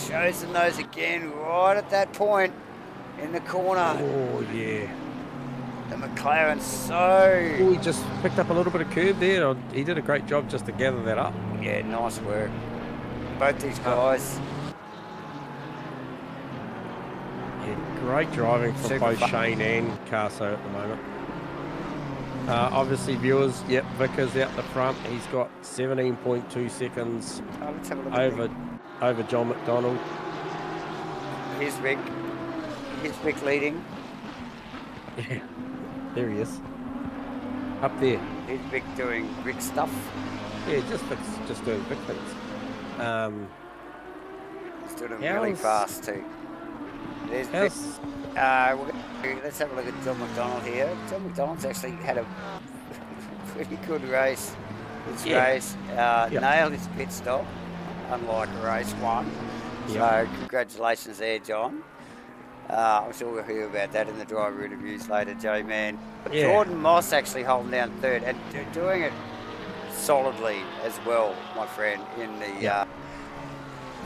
Shows the nose again, right at that point in the corner. Oh yeah. The McLaren's Oh, he just picked up a little bit of curve there. He did a great job just to gather that up. yeah, nice work. Both these guys. Yeah, great driving from Super both fun. Shane and Carso at the moment. Obviously, viewers, yep, Vickers out the front. He's got 17.2 seconds Oh, let's have a look at over John McDonald. Here's Rick. Here's Rick leading. Yeah, there he is. Up there. Here's Rick doing Rick stuff. Yeah, just doing Vic things. He's doing them really How's- fast too. There's Vic. How's, Let's have a look at John McDonald here. John McDonald's actually had a pretty good race. This Yeah. race nailed his pit stop. unlike race 1. So congratulations there, John. I'm sure we'll hear about that in the driver interviews later, Joe, man. But Yeah. Jordan Moss actually holding down 3rd and doing it solidly as well, my friend, in the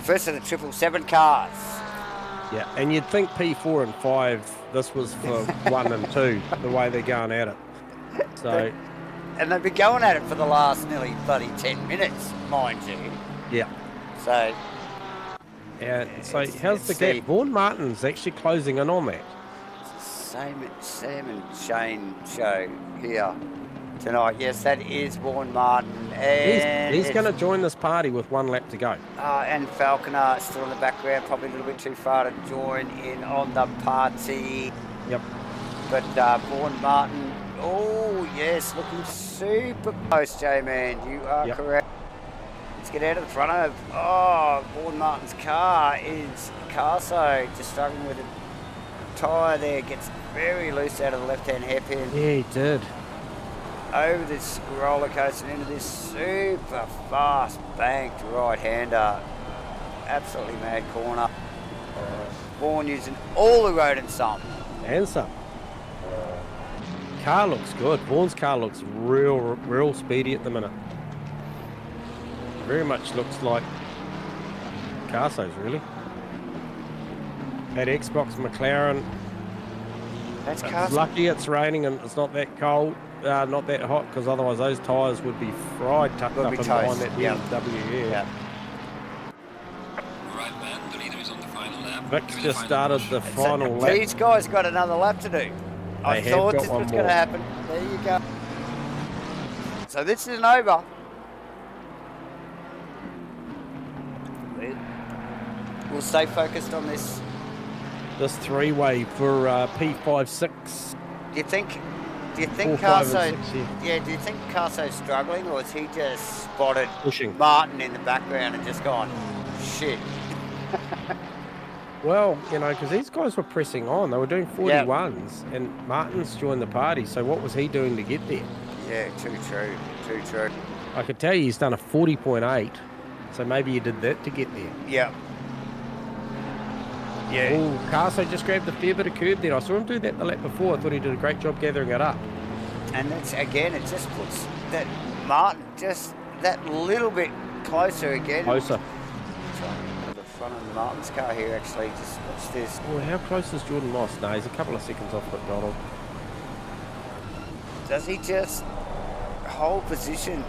first of the 777 cars. Yeah, and you'd think P4 and 5, this was for 1 and 2, the way they're going at it. So, And they've been going at it for the last nearly bloody 10 minutes, mind you. yeah. So, So how's the gap? Vaughan Martin's actually closing in on that. Sam and Shane show here tonight. Yes, that is Vaughan Martin. And He's going to join this party with 1 lap to go. And Falconer still in the background, probably a little bit too far to join in on the party. Yep. But Vaughan Martin, oh yes, looking super close, J-Man. You are correct. Let's get out of the front of, Vaughan Martin's car is Carso, just struggling with a tyre there, gets very loose out of the left-hand hairpin. Yeah, he did. Over this roller coaster and into this super fast banked right-hander. Absolutely mad corner. Vaughan using all the road and some. And some. Car looks good. Vaughan's car looks real speedy at the minute. Very much looks like Carso's, really. That Xbox McLaren. That's It's Carso. lucky it's raining and it's not that cold, not that hot, because otherwise those tyres would be fried tucked Would up be and behind toast, that yeah. BMW. Yeah. Right, man. The leader is on the final lap. Vic's Doing just the started the push. final lap. These guys got another lap to do. I They have thought got this one was going more. to happen. There you go. So this isn't over. We'll stay focused on this. This three-way for P5-6. Do you think 4, 5 and Carso? 6, Yeah. Do you think Carso's struggling, or is he just spotted pushing. Martin in the background and just gone, shit? Well, you know, because these guys were pressing on. They were doing 41s, and Martin's joined the party. So what was he doing to get there? Yeah, too true. Too true. I could tell you he's done a 40.8. So maybe he did that to get there. Yeah. Yeah. Oh, Carso just grabbed a fair bit of curb there. I saw him do that the lap before. I thought he did a great job gathering it up. And that's, again, it just puts that Martin just that little bit closer again. Closer. The front of Martin's car here, actually. Just watch this. Oh, how close is Jordan Moss? No, he's a couple of seconds off McDonald. Does he just hold position?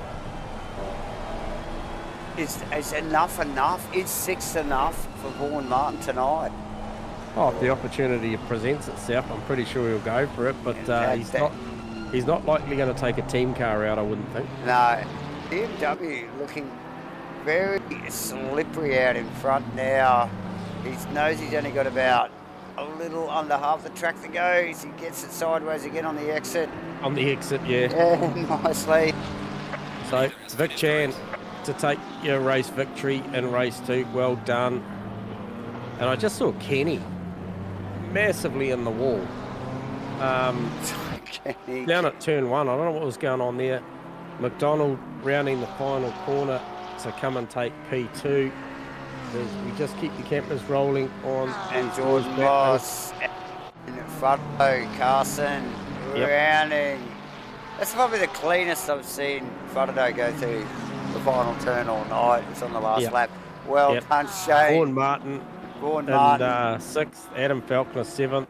Is enough? Is 6 enough for Vaughan Martin tonight? Oh, if the opportunity presents itself, I'm pretty sure he'll go for it. But he's not likely going to take a team car out, I wouldn't think. No. BMW looking very slippery out in front now. He knows he's only got about a little under half the track to go. He gets it sideways again on the exit. On the exit, yeah. Yeah, nicely. So, Vic Chan to take your race victory in race 2. Well done. And I just saw Kenny massively in the wall. Down at turn 1. I don't know what was going on there. McDonald rounding the final corner to come and take P2. We just keep the cameras rolling on. And George Moss in front of Carson rounding. That's probably the cleanest I've seen Faraday go through the final turn all night. It's on the last lap. Well done, Shane. Vaughan Martin. Vaughan and Martin. 6th. Adam Falconer 7th.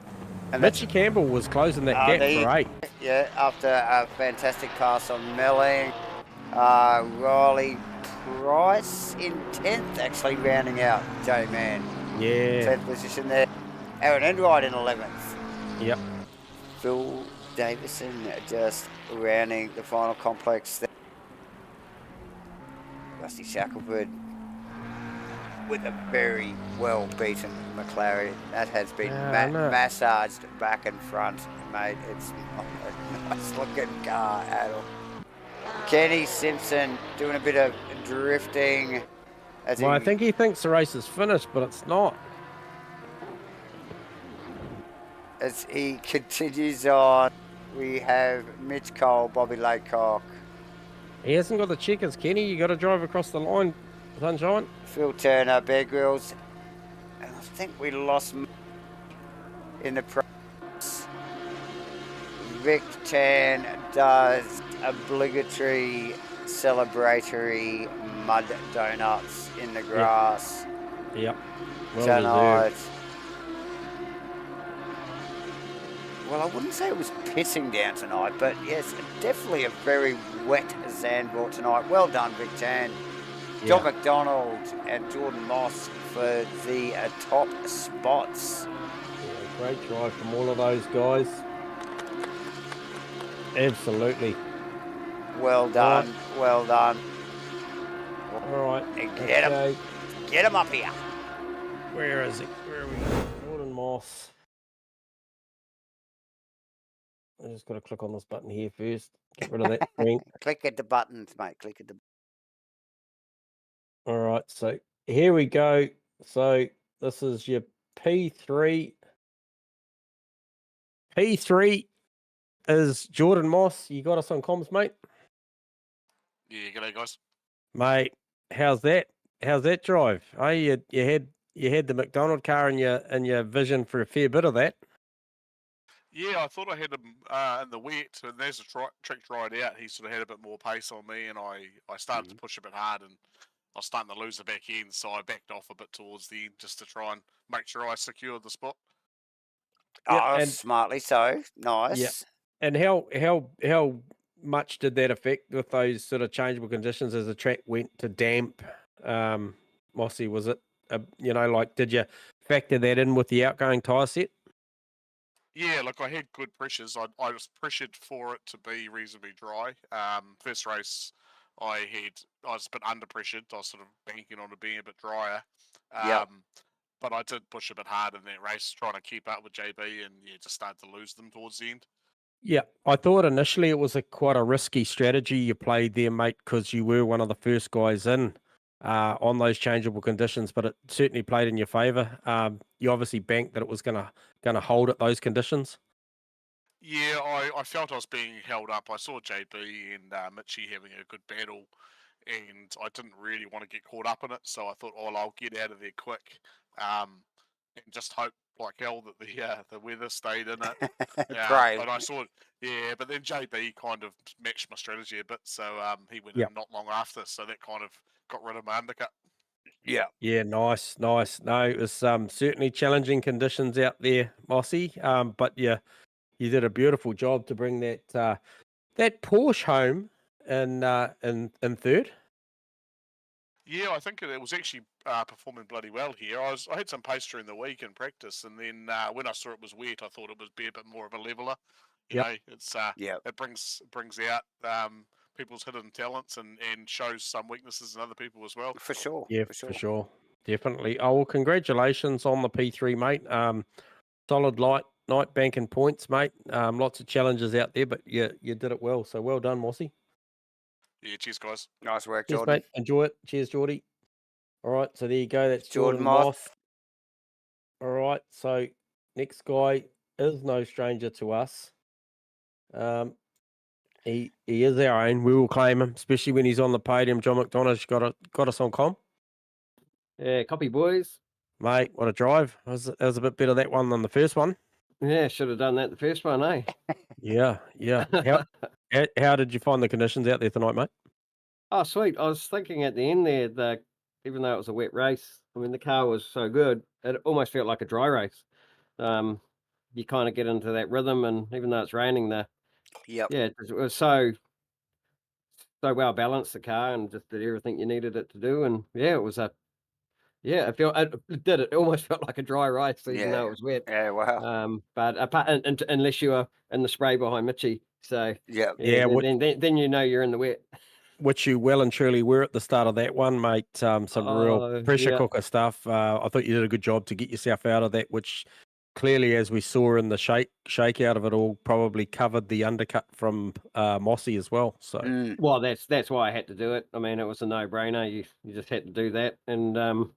And Mitchy Campbell was closing that gap for 8. Yeah, after a fantastic pass on Melling. Riley Price in 10th, actually rounding out J-Man. Yeah. 10th position there. Aaron Enright in 11th. Yep. Phil Davison just rounding the final complex there. Rusty Shackelford with a very well beaten McLaren. That has been massaged back and front, mate. It's not a nice looking car at all. Kenny Simpson doing a bit of drifting. I think he thinks the race is finished, but it's not. As he continues on, we have Mitch Cole, Bobby Laycock. He hasn't got the checkers, Kenny. You got to drive across the line. Sunshine. Phil Turner, Bear Grylls, and I think we lost in the process. Vic Tan does obligatory celebratory mud donuts in the grass Yep. Well tonight. deserved. Well, I wouldn't say it was pissing down tonight, but yes, definitely a very wet Zandvoort tonight. Well done, Vic Tan. John McDonald and Jordan Moss for the top spots. Yeah, great drive from all of those guys. Absolutely. Well done, well done. All right. Get him. Get him up here. Where is it? Where are we? Jordan Moss. I just got to click on this button here first. Get rid of that screen. Click at the buttons, mate. Click at the. All right. So here we go. So this is your P3. P3 is Jordan Moss. You got us on comms, mate? Yeah, g'day guys. Mate, how's that? How's that drive? Oh, you had the McDonald car in your vision for a fair bit of that. Yeah, I thought I had him in the wet, and as the track dried out, he sort of had a bit more pace on me, and I started to push a bit hard, and I was starting to lose the back end, so I backed off a bit towards the end just to try and make sure I secured the spot. Oh, and smartly so. Nice. Yeah. And how much did that affect with those sort of changeable conditions as the track went to damp? Mossy, was it, did you factor that in with the outgoing tyre set? Yeah, look, I had good pressures. I was pressured for it to be reasonably dry. First race, I was a bit under pressured. I was sort of banking on it being a bit drier. But I did push a bit hard in that race, trying to keep up with JB, and just started to lose them towards the end. Yeah, I thought initially it was quite a risky strategy you played there, mate, because you were one of the first guys in on those changeable conditions, but it certainly played in your favour. You obviously banked that it was gonna hold at those conditions. Yeah, I felt I was being held up. I saw JB and Mitchie having a good battle, and I didn't really want to get caught up in it, so I thought, oh, I'll get out of there quick, and just hope like hell that the weather stayed in it. Great. But I saw, but then JB kind of matched my strategy a bit, so he went Yeah. in not long after, so that kind of got rid of my undercut. Yeah. Yeah, nice. No, it was certainly challenging conditions out there, Mossy. But you did a beautiful job to bring that Porsche home in third. Yeah, I think it was actually performing bloody well here. I had some pace during the week in practice, and then when I saw it was wet, I thought it would be a bit more of a leveler. You know, it's it brings out people's hidden talents and shows some weaknesses in other people as well. For sure. Yeah, for sure. Definitely. Oh, well, congratulations on the P3, mate. Solid night banking points, mate. Lots of challenges out there, but you did it well. So well done, Mossy. Yeah, cheers, guys. Nice work, Cheers, Jordan. mate. Enjoy it. Cheers, Geordie. All right, so there you go. That's Jordan Jordan Moss. Moss. All right, so next guy is no stranger to us. He is our own. We will claim him, especially when he's on the podium. John McDonough's got us on comm. Yeah, copy, boys. Mate, what a drive. That was a bit better, that one, than the first one. Yeah, should have done that the first one, eh? Yeah. How did you find the conditions out there tonight, mate? Oh, sweet. I was thinking at the end there, even though it was a wet race, I mean, the car was so good, it almost felt like a dry race. You kind of get into that rhythm, and even though it's raining, it was so well balanced, the car, and just did everything you needed it to do. And yeah, it was it almost felt like a dry race, even though it was wet. Yeah, wow. But apart, unless you were in the spray behind Mitchie, so Yeah, then you know you're in the wet. Which you well and truly were at the start of that one, mate. Some real pressure cooker stuff. I thought you did a good job to get yourself out of that, which clearly, as we saw in the shake out of it all, probably covered the undercut from Mossy as well. So well, that's why I had to do it. I mean, it was a no-brainer. You just had to do that and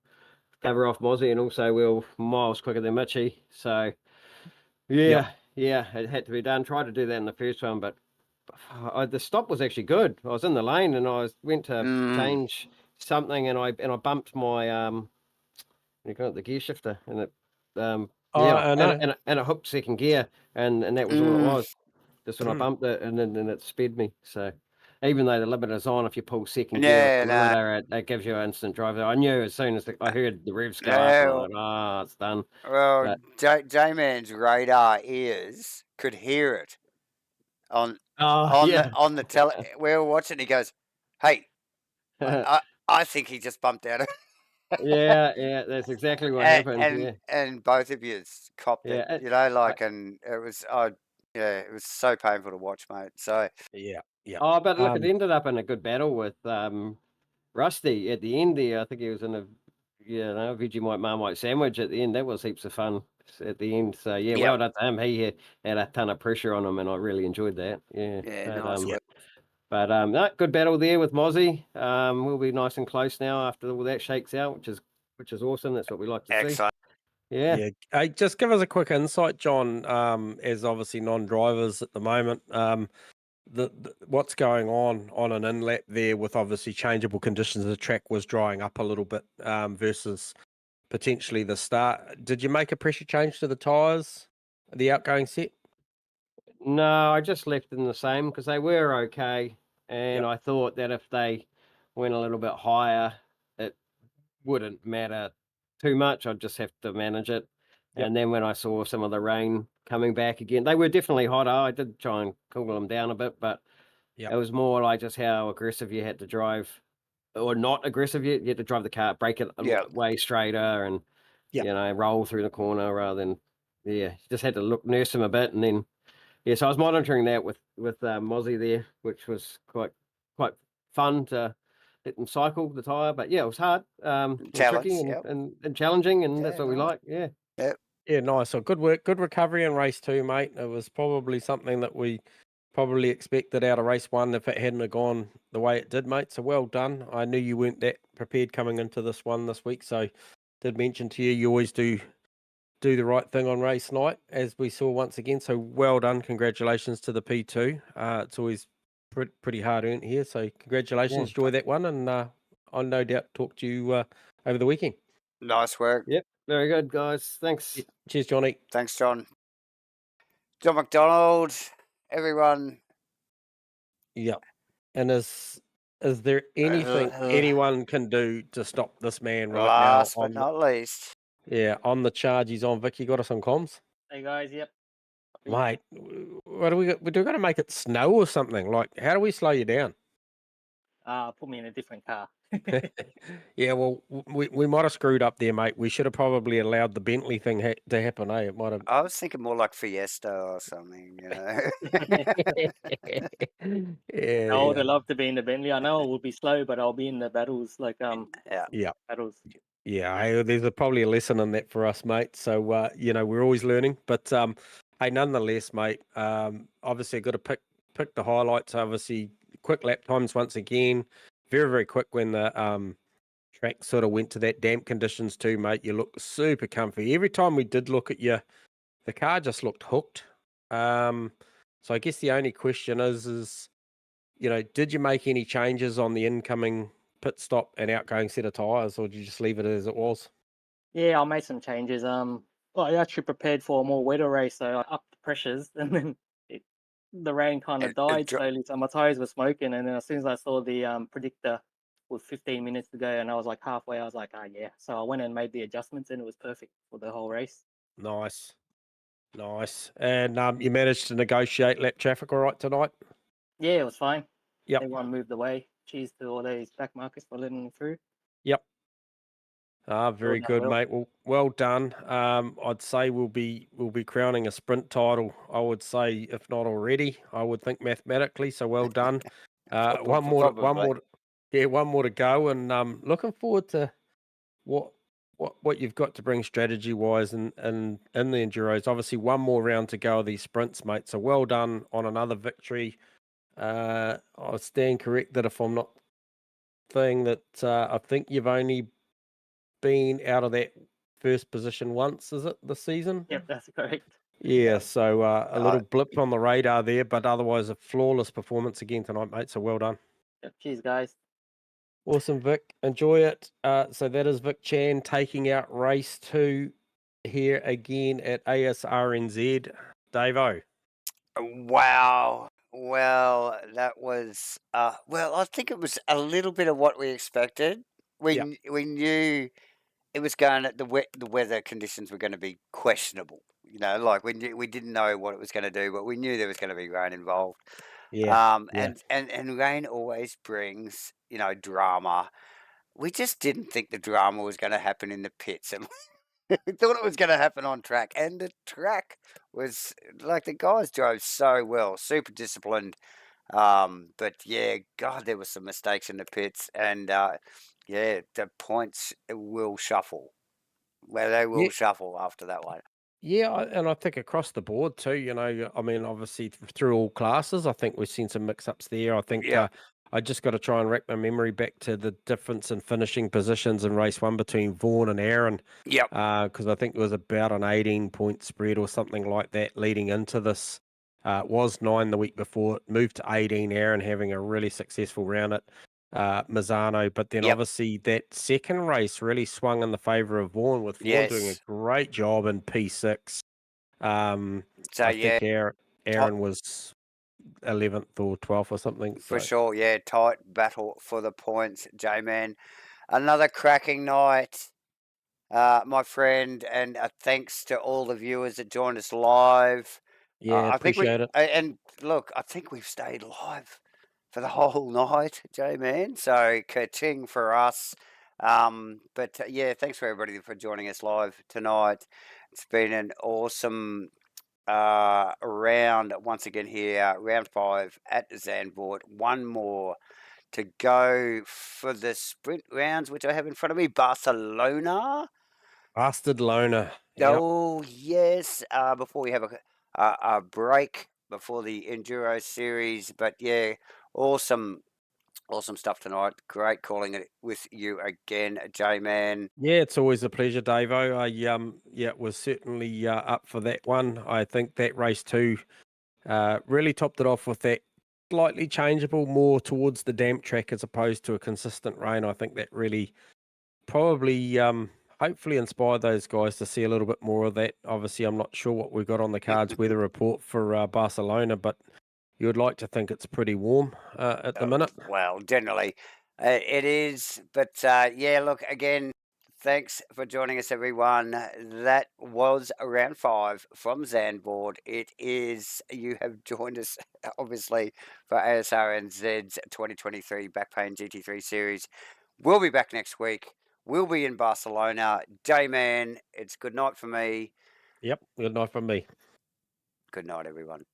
cover off Mossy, and also we were miles quicker than Mitchie. So yeah, it had to be done. Tried to do that in the first one, but the stop was actually good. I was in the lane and I went to something, and I bumped my you call it the gear shifter, and it I and know. it hooked second gear, and that was all it Mm. was. Just when I bumped it, and then it sped me. So even though the limiter's on, if you pull second gear with the Yeah, no. limiter, it gives you an instant drive. I knew as soon as I heard the revs go up, Yeah, and I went, "Ah, it's done." well, But J-Man's radar ears could hear it on yeah, on the tele. We were watching. He goes, "Hey, I think he just bumped out of." yeah, that's exactly what happened. Yeah, And both of you copped it, yeah. you know, like, and it was, yeah, it was so painful to watch, mate. So Yeah. Oh, but look, it ended up in a good battle with Rusty at the end there. I think he was in a Vegemite Marmite sandwich at the end. That was heaps of fun at the end. So yeah, well done to him. He had a ton of pressure on him, and I really enjoyed that. Yeah, yeah, but, nice work. But no, good battle there with Mozzie. We'll be nice and close now after all that shakes out, which is awesome. That's what we like to see. Excellent. Yeah. Yeah. Hey, just give us a quick insight, John, as obviously non-drivers at the moment. What's going on an in-lap there with obviously changeable conditions. The track was drying up a little bit versus potentially the start. Did you make a pressure change to the tyres, the outgoing set? No, I just left them the same because they were okay. And I thought that if they went a little bit higher, it wouldn't matter too much. I'd just have to manage it. Yep. And then when I saw some of the rain coming back again, they were definitely hotter. I did try and cool them down a bit, but Yep. it was more like just how aggressive you had to drive, or not aggressive. You had to drive the car, brake it way straighter, and roll through the corner rather than just had to nurse them a bit, and then so I was monitoring that with Mozzie there, which was quite fun to let them cycle the tire. But yeah, it was hard, and tricky, and challenging, and that's what we like. Yeah. Yeah, nice. So good work, good recovery in race 2, mate. It was probably something that we probably expected out of race 1 if it hadn't have gone the way it did, mate. So well done. I knew you weren't that prepared coming into this one this week, so did mention to you, you always do the right thing on race night, as we saw once again. So well done. Congratulations to the P2. It's always pretty hard earned here. So congratulations. Enjoy that one, and I'll no doubt talk to you over the weekend. Nice work. Yep. Very good, guys. Thanks. Cheers, Johnny. Thanks, John. John McDonald, everyone. Yeah. And is there anything anyone can do to stop this man right Last now? but not least. Yeah, on the charge he's on. Vic, you got us on comms? Hey guys, yep. Mate, what do we got? We're going to make it snow or something. Like, how do we slow you down? Put me in a different car. Yeah, well, we might have screwed up there, mate. We should have probably allowed the Bentley thing to happen, eh? It might have. I was thinking more like Fiesta or something, you know. Yeah, I would have loved to be in the Bentley. I know it will be slow, but I'll be in the battles, battles. Yeah, hey, there's probably a lesson in that for us, mate. So we're always learning. But hey, nonetheless, mate. Obviously, got to pick the highlights. Obviously, quick lap times once again. Very, very quick when the track sort of went to that damp conditions too, mate. You look super comfy. Every time we did look at you, the car just looked hooked. So I guess the only question is, did you make any changes on the incoming pit stop and outgoing set of tyres, or did you just leave it as it was? Yeah, I made some changes. I actually prepared for a more wetter race, so I upped the pressures, and then the rain kind of died slowly, so my tires were smoking. And then as soon as I saw the predictor with 15 minutes to go, and I was like halfway, I was like, yeah. So I went and made the adjustments, and it was perfect for the whole race. Nice. And you managed to negotiate lap traffic all right tonight? Yeah, it was fine. Yep. Everyone moved away. Cheers to all those back markers for letting them through. Yep. Very good, mate. Well done. I'd say we'll be crowning a sprint title. I would say, if not already, I would think mathematically. So well done. One more to go, and looking forward to what you've got to bring strategy wise in the enduros. Obviously, one more round to go of these sprints, mate. So well done on another victory. I stand corrected if I'm not saying that. I think you've only been out of that first position once, is it, this season? Yep, that's correct. Yeah, so a little blip on the radar there, but otherwise a flawless performance again tonight, mate. So well done. Yep, cheers, guys. Awesome, Vic. Enjoy it. So that is Vic Chan taking out race 2 here again at Asrnz. Davo. Wow. Well, that was well, I think it was a little bit of what we expected. We knew it was going the weather conditions were going to be questionable. Like we didn't know what it was going to do, but we knew there was going to be rain involved. Yeah. And rain always brings, drama. We just didn't think the drama was going to happen in the pits, and we thought it was going to happen on track. And the track was like the guys drove so well, super disciplined. But yeah, God, there were some mistakes in the pits, and yeah, the points will shuffle. Well, they will Yeah. shuffle after that one. Yeah, and I think across the board too, I mean, obviously through all classes, I think we've seen some mix-ups there. I think Yeah. I just got to try and rack my memory back to the difference in finishing positions in race 1 between Vaughan and Aaron. Yep. Because I think it was about an 18-point spread or something like that leading into this. It was 9 the week before, it moved to 18, Aaron having a really successful round at Mazzano, but then Yep. obviously that second race really swung in the favour of Vaughan, with Vaughan doing a Yes. great job in P6. So I yeah, think Aaron was 11th or 12th or something. for So sure. Yeah, tight battle for the points, J-Man. Another cracking night, my friend, and thanks to all the viewers that joined us live. yeah, I think appreciate it. and look, I think we've stayed live for the whole night, J-Man. So ka-ching for us. But yeah, thanks for everybody for joining us live tonight. It's been an awesome round once again here, round 5 at Zandvoort. One more to go for the sprint rounds, which I have in front of me. Barcelona. Bastard loner. Yep. Oh yes. Before we have a break before the Enduro series, but yeah, awesome stuff tonight. Great calling it with you again, J-Man. Yeah, it's always a pleasure, Davo. I was certainly up for that one. I think that race 2 really topped it off with that slightly changeable, more towards the damp track as opposed to a consistent rain. I think that really probably hopefully inspire those guys to see a little bit more of that. Obviously, I'm not sure what we've got on the cards weather report for Barcelona, but you would like to think it's pretty warm at the minute. Well, generally it is, but yeah, look, again, thanks for joining us, everyone. That was round 5 from Zandvoort. You have joined us, obviously, for ASRNZ's 2023 Back Pain GT3 series. We'll be back next week. We'll be in Barcelona. J-Man, it's good night for me. Yep, good night from me. Good night, everyone.